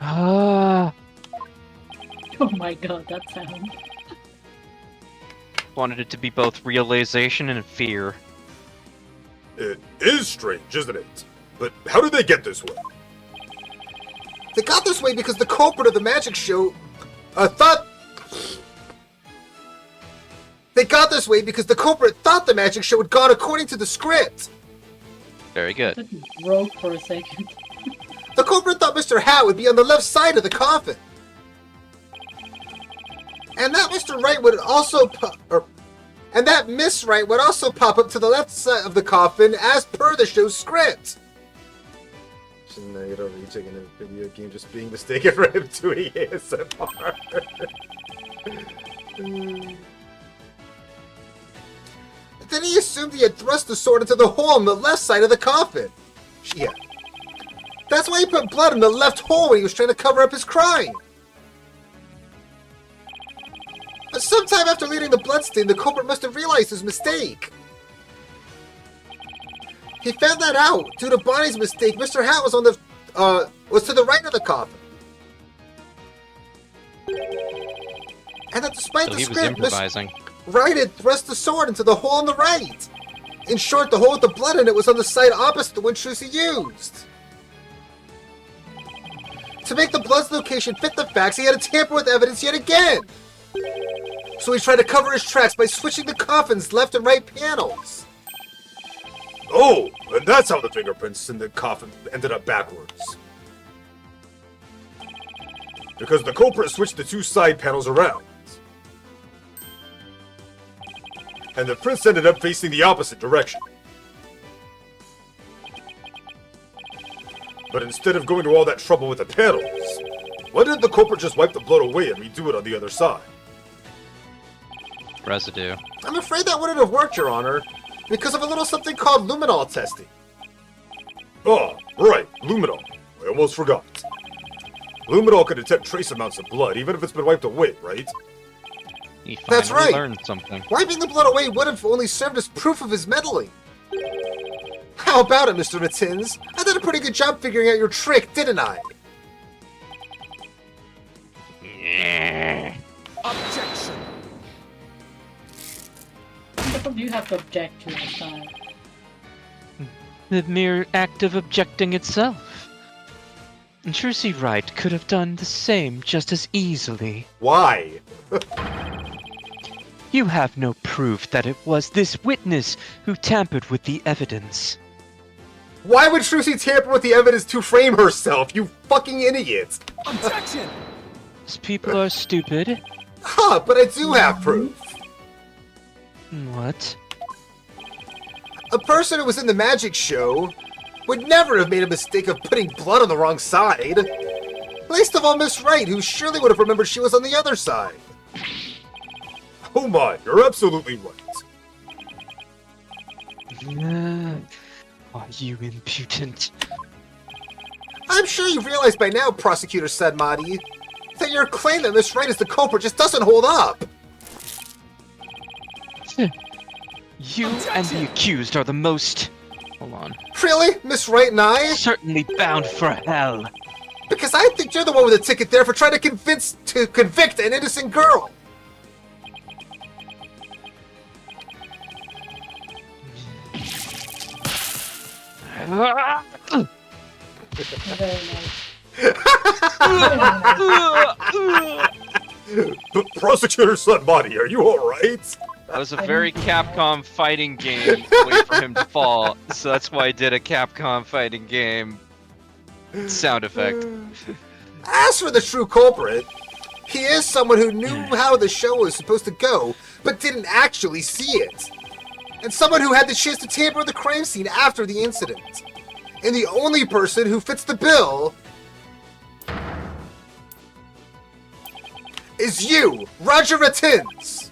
Ah. Oh my god, that sound. Wanted it to be both realization and fear. It is strange, isn't it? But how did they get this way? They got this way because the culprit of the magic show They got this way because the culprit thought the magic show had gone according to the script. Very good. That broke for a second. The culprit thought Mr. Hat would be on the left side of the coffin. And that Mr. Wright would also And that Miss Wright would also pop up to the left side of the coffin as per the show's script. Shouldn't I get over you taking a video game just being mistaken for him doing ASMR? Then he assumed he had thrust the sword into the hole on the left side of the coffin. Yeah. That's why he put blood in the left hole when he was trying to cover up his crime. But sometime after leaving the bloodstain, the culprit must have realized his mistake. He found that out. Due to Bonnie's mistake, Mr. Hat was on the was to the right of the coffin. And that despite So the he was script, improvising. Wright had thrust the sword into the hole on the right. In short, the hole with the blood in it was on the side opposite the one Trucy used. To make the blood's location fit the facts, he had to tamper with evidence yet again. So he tried to cover his tracks by switching the coffin's left and right panels. Oh, and that's how the fingerprints in the coffin ended up backwards. Because the culprit switched the two side panels around. And the prints ended up facing the opposite direction. But instead of going to all that trouble with the panels, why didn't the culprit just wipe the blood away and redo it on the other side? Residue. I'm afraid that wouldn't have worked, Your Honor, because of a little something called luminol testing. Oh, right, luminol. I almost forgot. Luminol can detect trace amounts of blood, even if it's been wiped away, right? He finally That's right. learned something. Wiping the blood away would have only served as proof of his meddling. How about it, Mr. Matins? I did a pretty good job figuring out your trick, didn't I? Objection! What do you have to object to this time? The mere act of objecting itself. Trucy Wright could have done the same just as easily. Why? You have no proof that it was this witness who tampered with the evidence. Why would Trucy tamper with the evidence to frame herself, you fucking idiot? Objection! These people are stupid. Huh, but I do have proof. What? A person who was in the magic show would never have made a mistake of putting blood on the wrong side. Least of all Miss Wright, who surely would have remembered she was on the other side. Oh my, you're absolutely right. Are you impudent? I'm sure you've realized by now, Prosecutor Sedmati, that your claim that Miss Wright is the culprit just doesn't hold up. You and the accused are the most... Hold on. Really? Miss Wright and I? Certainly bound for hell. Because I think you're the one with the ticket there for trying to convict an innocent girl. Very nice. Prosecutor Sedmati, are you alright? That was a very Capcom fighting game to wait for him to fall, so that's why I did a Capcom fighting game sound effect. As for the true culprit, he is someone who knew how the show was supposed to go, but didn't actually see it. And someone who had the chance to tamper with the crime scene after the incident. And the only person who fits the bill is you, Roger Ratins.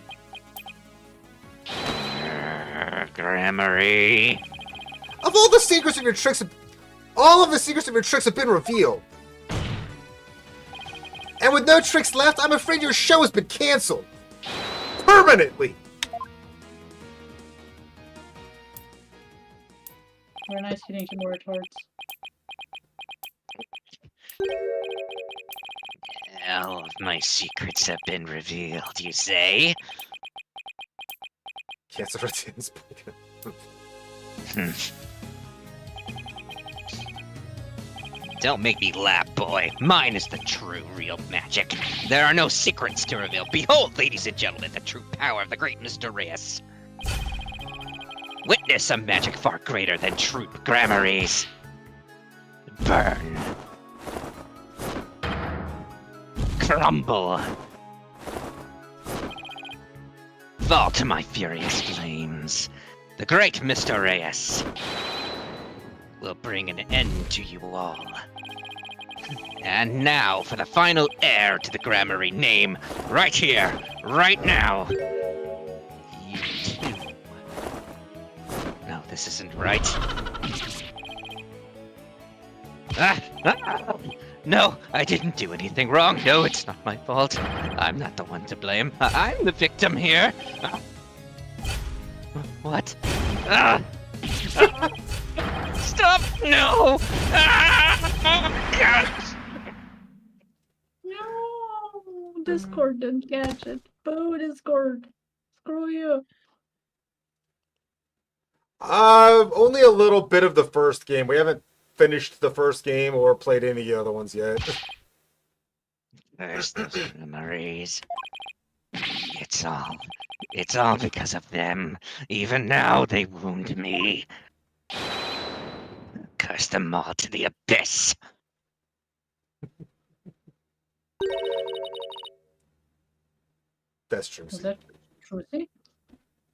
Grammary. Of all the secrets of your tricks, all of the secrets of your tricks have been revealed. And with no tricks left, I'm afraid your show has been canceled. Permanently. Very nice hitting some more retards. All of my secrets have been revealed, you say? Cancel Ratins. Don't make me laugh, boy. Mine is the true, real magic. There are no secrets to reveal. Behold, ladies and gentlemen, the true power of the great Mr. Reyes. Witness a magic far greater than troop grammaries. Burn. Crumble. Fall to my furious flames. The great Mr. Reyes will bring an end to you all. And now for the final heir to the Grammary name, right here, right now. You too. No, this isn't right. No, I didn't do anything wrong. No, it's not my fault. I'm not the one to blame. I'm the victim here. What? Stop! No! No, Discord didn't catch it. Boo, Discord. Screw you. Only a little bit of the first game. We haven't finished the first game or played any of the other ones yet. There's those memories. It's all because of them. Even now, they wound me. Curse them all to the abyss. That's true. Was that Trucy?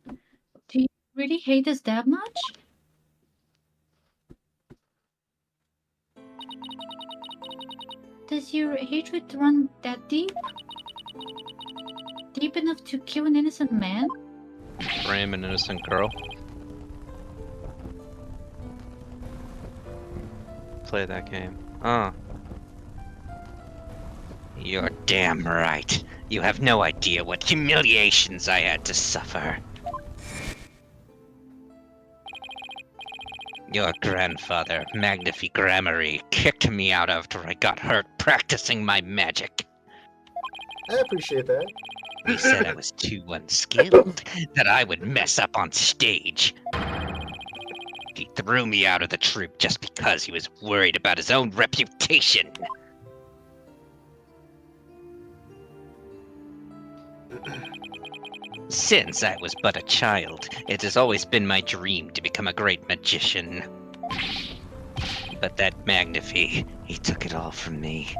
Do you really hate us that much? Does your hatred run that deep? Deep enough to kill an innocent man? Frame an innocent girl. Play that game. You're damn right. You have no idea what humiliations I had to suffer. Your grandfather, Magnifi Grammary, kicked me out after I got hurt practicing my magic. I appreciate that. He said I was too unskilled, that I would mess up on stage. He threw me out of the troupe just because he was worried about his own reputation. Since I was but a child, it has always been my dream to become a great magician. But that Magnifi, he took it all from me.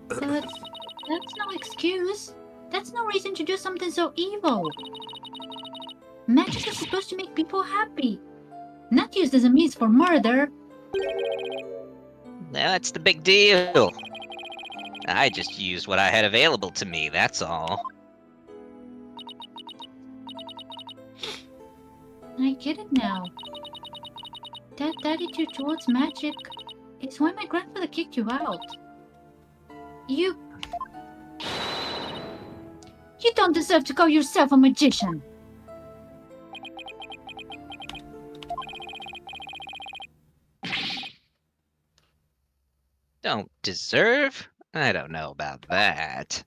That's no excuse. That's no reason to do something so evil. Magic is supposed to make people happy, not used as a means for murder. That's the big deal. I just used what I had available to me, that's all. I get it now. That attitude towards magic is why my grandfather kicked you out. You don't deserve to call yourself a magician. Don't deserve? I don't know about that.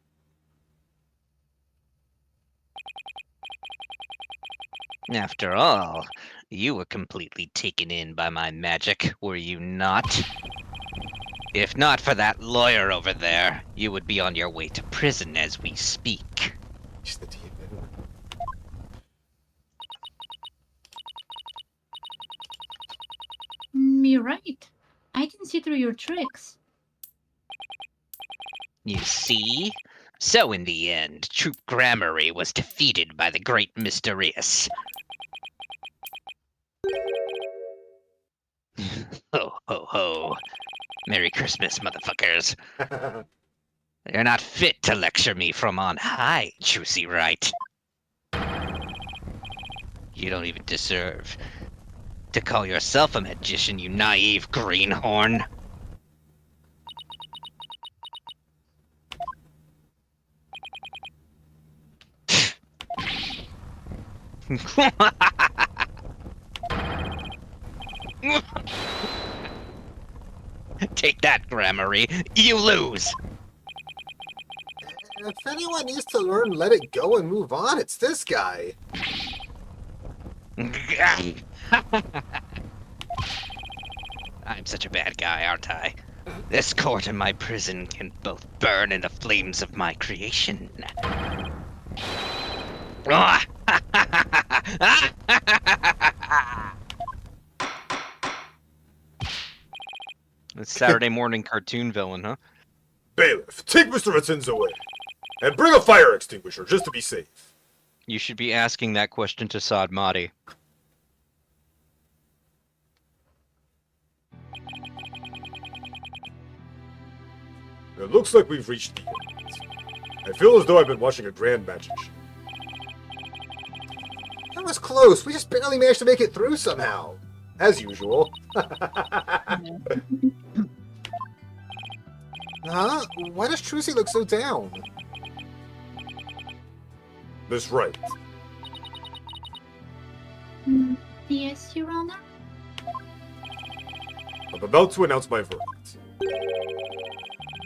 After all, you were completely taken in by my magic, were you not? If not for that lawyer over there, you would be on your way to prison as we speak. He's the demon. You're right. I didn't see through your tricks. You see? So in the end, Troop Grammary was defeated by the great Mysterious. Ho ho ho. Merry Christmas, motherfuckers. You're not fit to lecture me from on high, Trucy Wright. You don't even deserve to call yourself a magician, you naive greenhorn. Take that, Grammary. You lose. If anyone needs to learn, let it go and move on. It's this guy. I'm such a bad guy, aren't I? This court and my prison can both burn in the flames of my creation. It's Saturday morning cartoon villain, huh? Bailiff, take Mr. Ritten's away. And bring a fire extinguisher, just to be safe. You should be asking that question to Sadmati. It looks like we've reached the end. I feel as though I've been watching a grand magic show. That was close. We just barely managed to make it through somehow. As usual. Huh? Why does Trucy look so down? Miss Wright. Yes, Your Honor? I'm about to announce my verdict.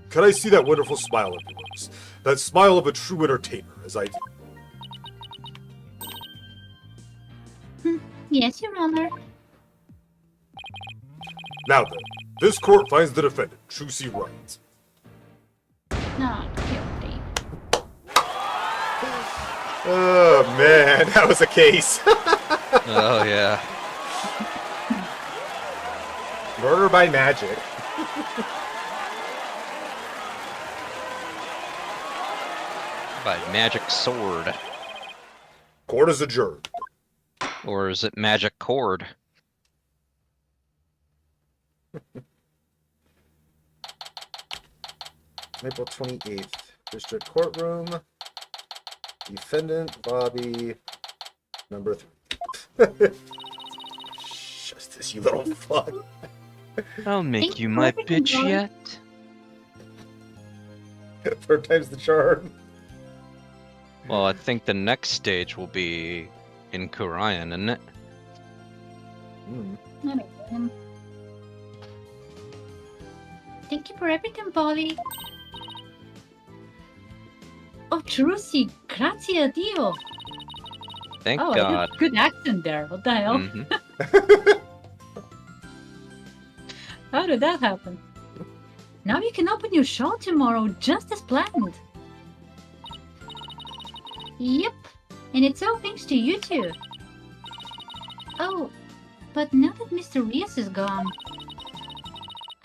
Can I see that wonderful smile of yours? That smile of a true entertainer, as I do. Yes, Your Honor. Now then, this court finds the defendant, Trucy Wright. Not guilty. Oh man, that was a case. Oh, yeah. Murder by magic. By magic sword. Court is adjourned. Or is it magic cord? April 28th. District Courtroom. Defendant, Bobby. Number 3. Justice, you little fuck. I'll make Thank you you my for bitch enjoying- yet. Third time's the charm. Well, I think the next stage will be in Kurian, isn't it? Thank you for everything, Polly. Oh, Trucy, grazie a Dio. Thank Oh, God. good accent there. What the hell? Mhm. How did that happen? Now you can open your show tomorrow, just as planned. Yep, and it's all thanks to you two. Oh, but now that Mr. Rios is gone,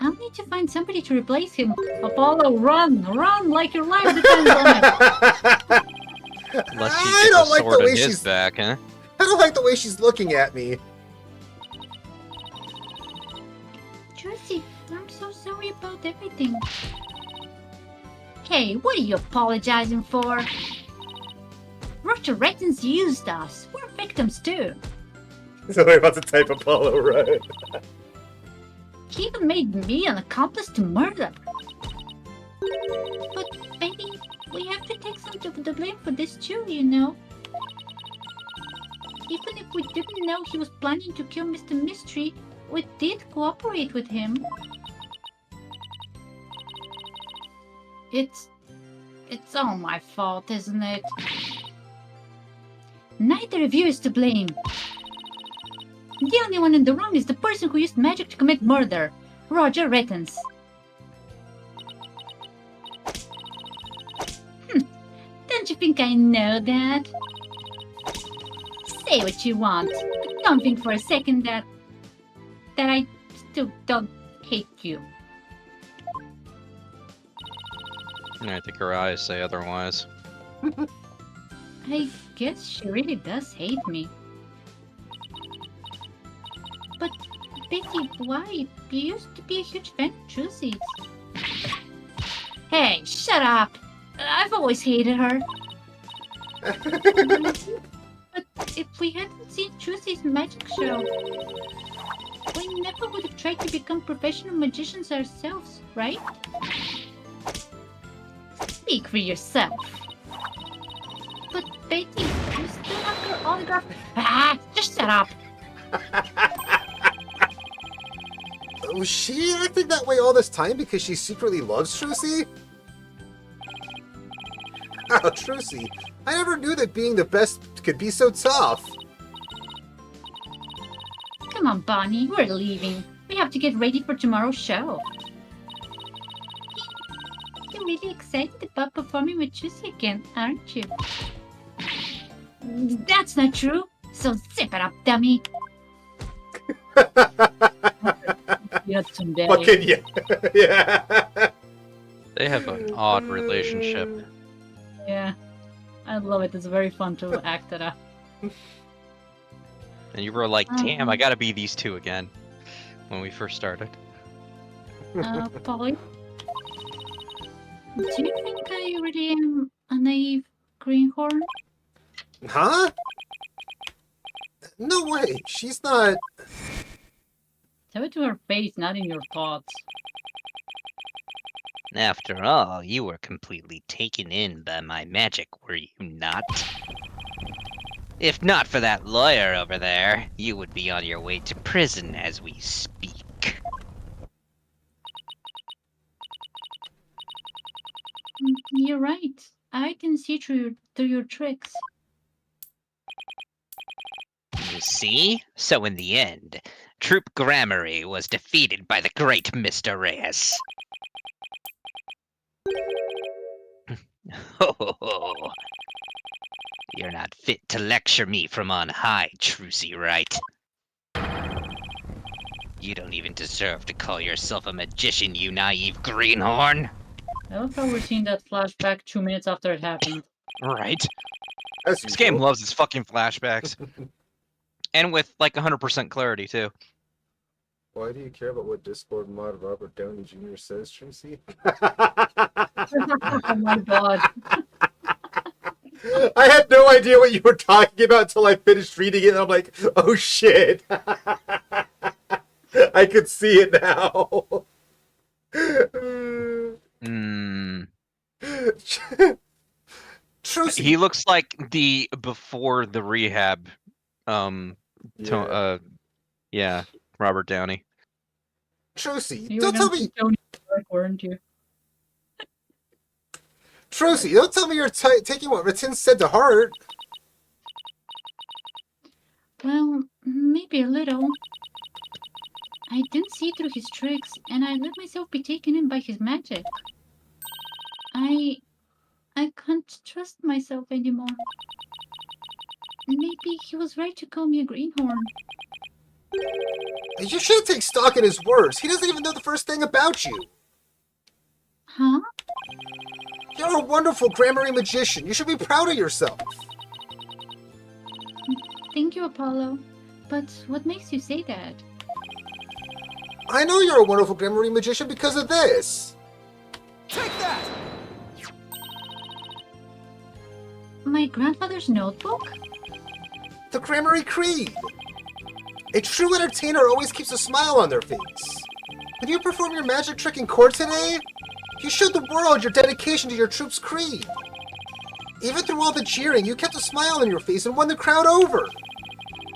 I'll need to find somebody to replace him. Apollo, run! Run like your life depends on it! Unless I he gets don't a like the sword way in his she's- back, huh? I don't like the way she's looking at me. Trucy, I'm so sorry about everything. Hey, what are you apologizing for? Roger Rettons used us. We're victims too. So I'm about to type Apollo, right? He even made me an accomplice to murder. But I think we have to take some of the blame for this too, you know. Even if we didn't know he was planning to kill Mr. Mystery, we did cooperate with him. It's all my fault, isn't it? Neither of you is to blame. The only one in the wrong is the person who used magic to commit murder, Roger Rettons. Don't you think I know that? Say what you want, but don't think for a second that I still don't hate you. I think her eyes say otherwise. I guess she really does hate me. But, Betty, why? You used to be a huge fan of Trucy's. Hey, shut up! I've always hated her. But if we hadn't seen Trucy's magic show, we never would have tried to become professional magicians ourselves, right? Speak for yourself. But Betty, you still have her autograph. Ah, just shut up. Was she acting that way all this time because she secretly loves Trucy? Oh, Trucy, I never knew that being the best could be so tough. Come on, Bonnie, we're leaving. We have to get ready for tomorrow's show. You're really excited about performing with Trucy again, aren't you? That's not true. So zip it up, dummy. Yatsundere. Fucking yeah. Yeah. They have an odd relationship. Yeah. I love it. It's very fun to act it out. And you were like, damn, I Uh-huh. gotta be these two again. When we first started. Polly, do you think I really am a naive greenhorn? Huh? No way. She's not. Tell it to her face, not in your thoughts. After all, you were completely taken in by my magic, were you not? If not for that lawyer over there, you would be on your way to prison as we speak. You're right. I can see through your tricks. You see? So in the end, Troop Grammary was defeated by the great Mr. Reyes. Ho ho ho. You're not fit to lecture me from on high, Trucy, right? You don't even deserve to call yourself a magician, you naive greenhorn. I love how we're seeing that flashback 2 minutes after it happened. Right? As This game usual. loves its fucking flashbacks. And with like 100% clarity too. Why do you care about what Discord mod Robert Downey Jr. says, Tracy? Oh my god. I had no idea what you were talking about until I finished reading it, and I'm like, oh shit. I could see it now. Hmm. Trucy. He looks like the before the rehab. Yeah, Robert Downey. Trucy, You were don't tell gonna me. say Tony Stark, weren't you? Trucy, don't tell me you're taking what Ratin said to heart. Well, maybe a little. I didn't see through his tricks, and I let myself be taken in by his magic. I can't trust myself anymore. Maybe he was right to call me a greenhorn. You should take stock in his words. He doesn't even know the first thing about you. Huh? You're a wonderful grammary magician. You should be proud of yourself. Thank you, Apollo. But what makes you say that? I know you're a wonderful grammary magician because of this. Take that! My grandfather's notebook? The Grammary Creed. A true entertainer always keeps a smile on their face. When you perform your magic trick in court today, you showed the world your dedication to your troop's creed. Even through all the cheering, you kept a smile on your face and won the crowd over.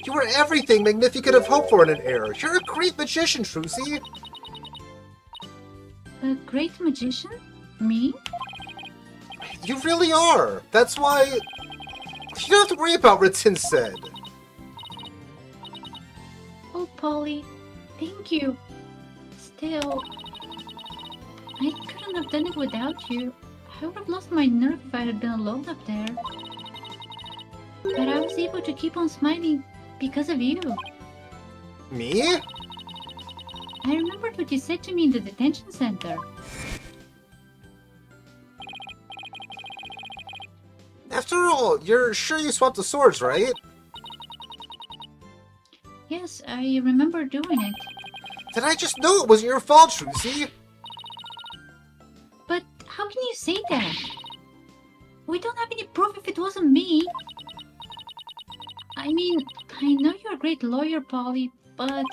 You were everything Magnifica could have hoped for in an era. You're a great magician, Trucy. A great magician? Me? You really are. That's why you don't have to worry about what Ratin said. Oh, Polly, thank you. Still, I couldn't have done it without you. I would have lost my nerve if I had been alone up there. But I was able to keep on smiling because of you. Me? I remembered what you said to me in the detention center. After all, you're sure you swapped the swords, right? Yes, I remember doing it. Then I just know it wasn't your fault, Trucy. But how can you say that? We don't have any proof if it wasn't me. I mean, I know you're a great lawyer, Polly, but...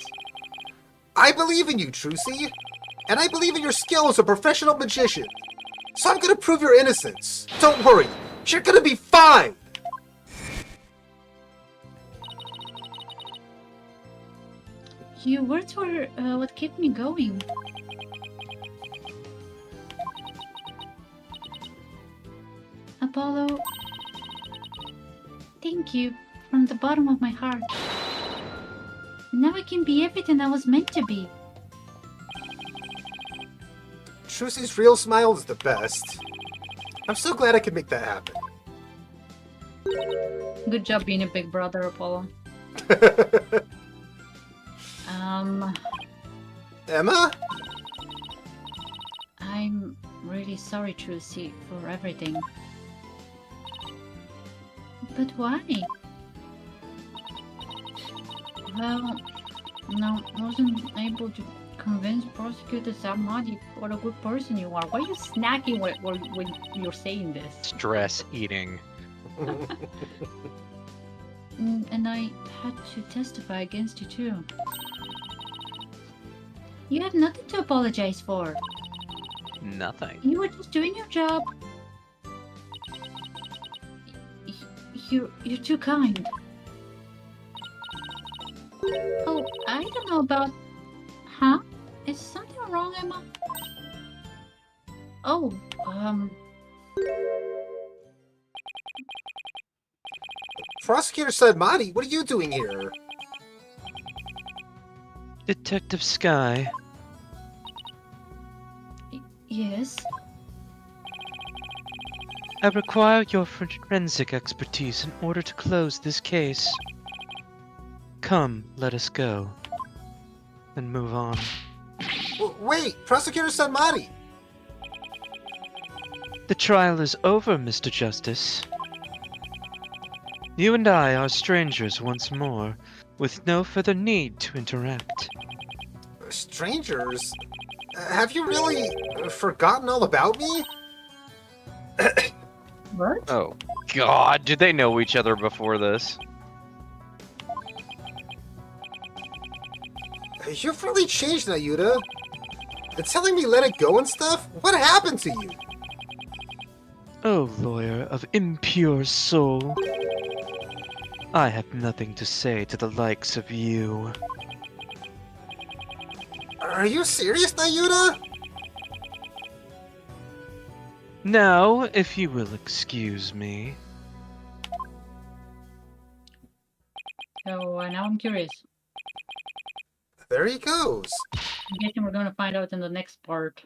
I believe in you, Trucy. And I believe in your skill as a professional magician. So I'm gonna prove your innocence. Don't worry, you're gonna be fine! Your words were what kept me going. Apollo, thank you from the bottom of my heart. Now I can be everything I was meant to be. Trucy's real smile is the best. I'm so glad I could make that happen. Good job being a big brother, Apollo. Emma? I'm really sorry, Trucy, for everything. But why? Well, no, I wasn't able to convince Prosecutor Samadi what a good person you are. Why are you snacking when you're saying this? Stress eating. And I had to testify against you too. You have nothing to apologize for. Nothing. You were just doing your job. You're too kind. Oh, I don't know about... Huh? Is something wrong, Emma? Oh, Prosecutor said, Marty, what are you doing here? Detective Sky. yes. I require your forensic expertise in order to close this case. Come, let us go. And move on. Wait, Prosecutor said, Marty. The trial is over, Mr. Justice. You and I are strangers once more, with no further need to interact. Strangers? Have you really forgotten all about me? What? Oh, God, did they know each other before this? You've really changed, Nayuta. And telling me let it go and stuff? What happened to you? Oh, lawyer of impure soul. I have nothing to say to the likes of you. Are you serious, Nayuta? Now, if you will excuse me. So now I'm curious. There he goes. I'm guessing we're going to find out in the next part.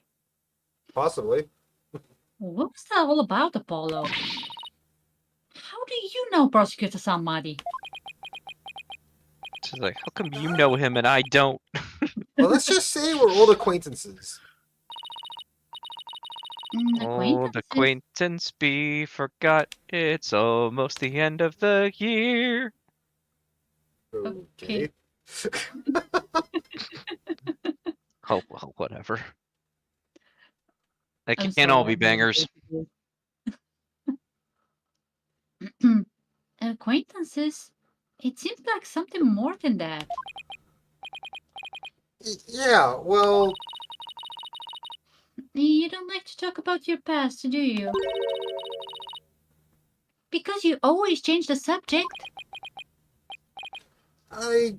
Possibly. What was that all about, Apollo? How do you know Prosecutor Samadi? She's like, how come you know him and I don't? Well, let's just say we're old acquaintances. Old acquaintance be forgot. It's almost the end of the year. Okay. Oh, well, whatever. They I'm can't all sorry, be I'm really bangers. busy. Acquaintances? It seems like something more than that. Yeah, well, You don't like to talk about your past, do you? Because you always change the subject. I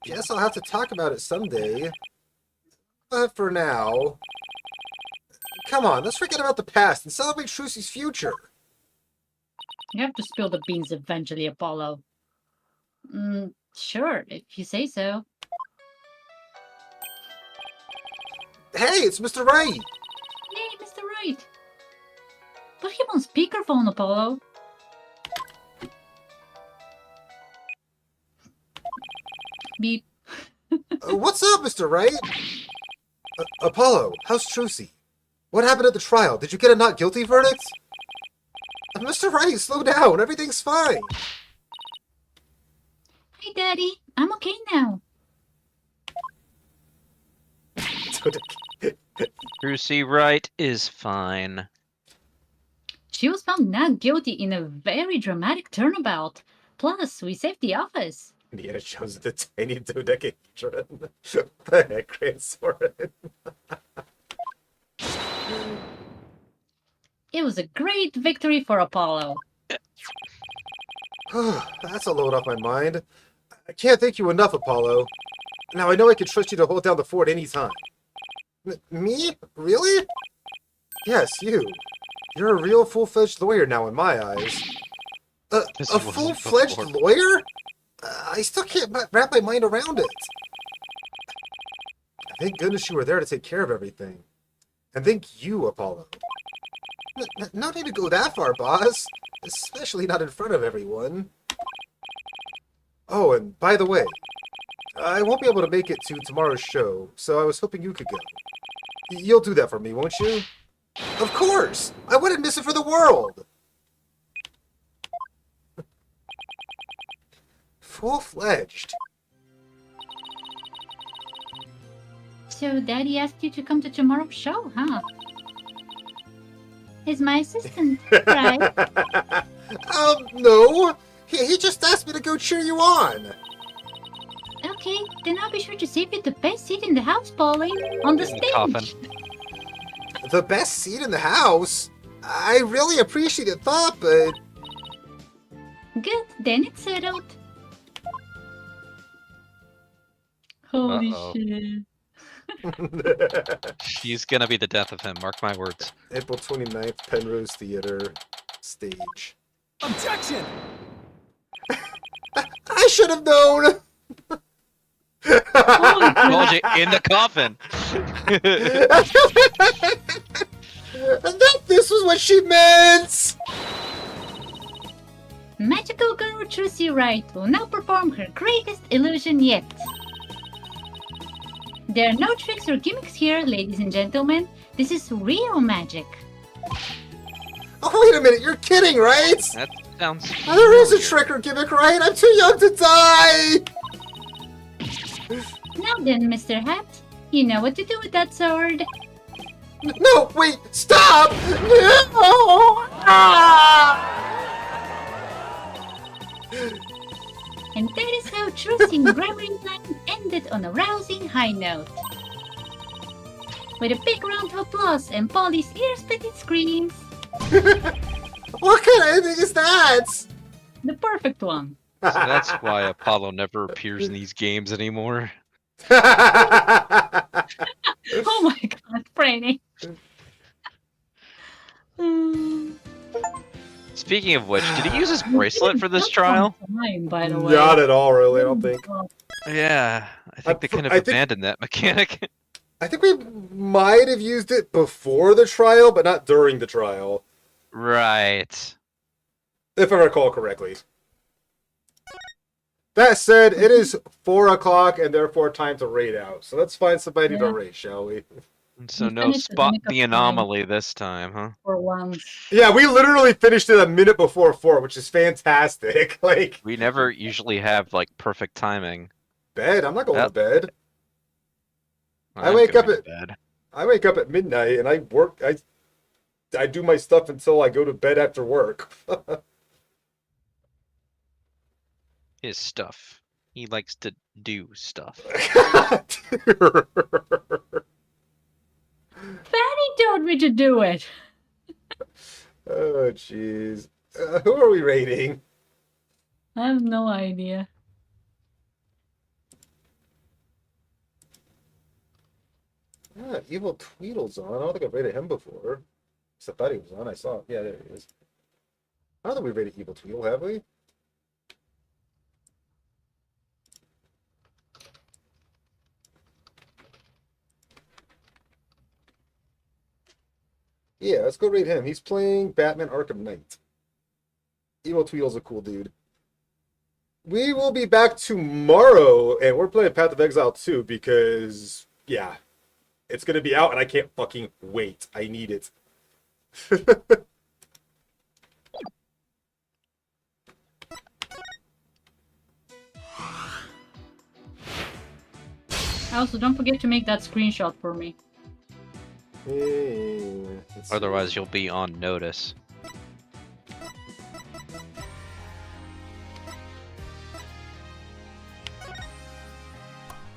guess I'll have to talk about it someday. But for now, come on, let's forget about the past and celebrate Trucy's future. You have to spill the beans eventually, Apollo. Sure, if you say so. Hey, it's Mr. Wright! Hey, Mr. Wright. Put him on speakerphone, Apollo. Beep. What's up, Mr. Wright? Apollo, how's Trucy? What happened at the trial? Did you get a not guilty verdict? Mr. Wright, slow down. Everything's fine. Hey, Daddy. I'm okay now. Brucey Wright is fine. She was found not guilty in a very dramatic turnabout. Plus, we saved the office. Indiana Jones and the Tiny Dodecahedron. The heck, Grant Soren. It was a great victory for Apollo. That's a load off my mind. I can't thank you enough, Apollo. Now I know I can trust you to hold down the fort anytime. Me? Really? Yes, you. You're a real full-fledged lawyer now in my eyes. A full-fledged lawyer? I still can't wrap my mind around it. Thank goodness you were there to take care of everything. And thank you, Apollo. No need to go that far, boss. Especially not in front of everyone. Oh, and by the way, I won't be able to make it to tomorrow's show, so I was hoping you could go. You'll do that for me, won't you? Of course! I wouldn't miss it for the world! Full-fledged. So Daddy asked you to come to tomorrow's show, huh? He's my assistant, right? No! He just asked me to go cheer you on! Okay, then I'll be sure to save you the best seat in the house, Pauline, on the stage. Coffin. The best seat in the house? I really appreciate the thought, but... Good, then it's settled. Holy Uh-oh. shit. She's gonna be the death of him, mark my words. April 29th, Penrose Theater, stage. Objection! I should have known! Told you, in the coffin! That this was what she meant! Magical girl Trucy Wright will now perform her greatest illusion yet. There are no tricks or gimmicks here, ladies and gentlemen. This is real magic. Oh, wait a minute, you're kidding, right? That sounds There is a familiar. trick or gimmick, right? I'm too young to die! Now then, Mr. Hat, you know what to do with that sword. No, wait, stop! No! Ah! And that is how Trucy and Gregory Line ended on a rousing high note. With a big round of applause and Polly's ear-splitting screams. What kind of ending is that? The perfect one. So that's why Apollo never appears in these games anymore. Oh my god, Franny. Speaking of which, did he use his bracelet for this trial? Time, by the way. Not at all, really, I don't think. Yeah, I think they kind of I think- abandoned that mechanic. I think we might have used it before the trial, but not during the trial, Right. if I recall correctly. That said, it is 4 o'clock and therefore time to raid out. So let's find somebody to Yeah. raid, shall we? So We no finished the spot nick of the time. anomaly this time, huh? For once. Yeah, we literally finished it a minute before 4, which is fantastic. Like, We never usually have like perfect timing. bed? I'm not going Yep. to bed. I I'm wake up going at- to bed. I wake up at midnight and I work. I do my stuff until I go to bed after work. His stuff. He likes to do stuff. Fanny told me to do it. Oh, jeez. Who are we raiding? I have no idea. Ah, Evil Tweedle's on. I don't think I've raided him before. I thought he was on. I saw. Yeah, there he is. I don't think we've raided Evil Tweedle, have we? Yeah, let's go raid him. He's playing Batman Arkham Knight. Evil Tweedle's a cool dude. We will be back tomorrow, and we're playing Path of Exile 2 because, yeah, it's going to be out, and I can't fucking wait. I need it. Also, don't forget to make that screenshot for me. Let's see. Otherwise, you'll be on notice.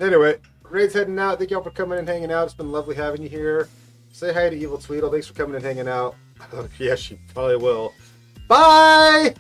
Anyway, Raid's heading out. Thank y'all for coming and hanging out. It's been lovely having you here. Say hi to Evil Tweedle. Thanks for coming and hanging out. Yeah, she probably will. Bye!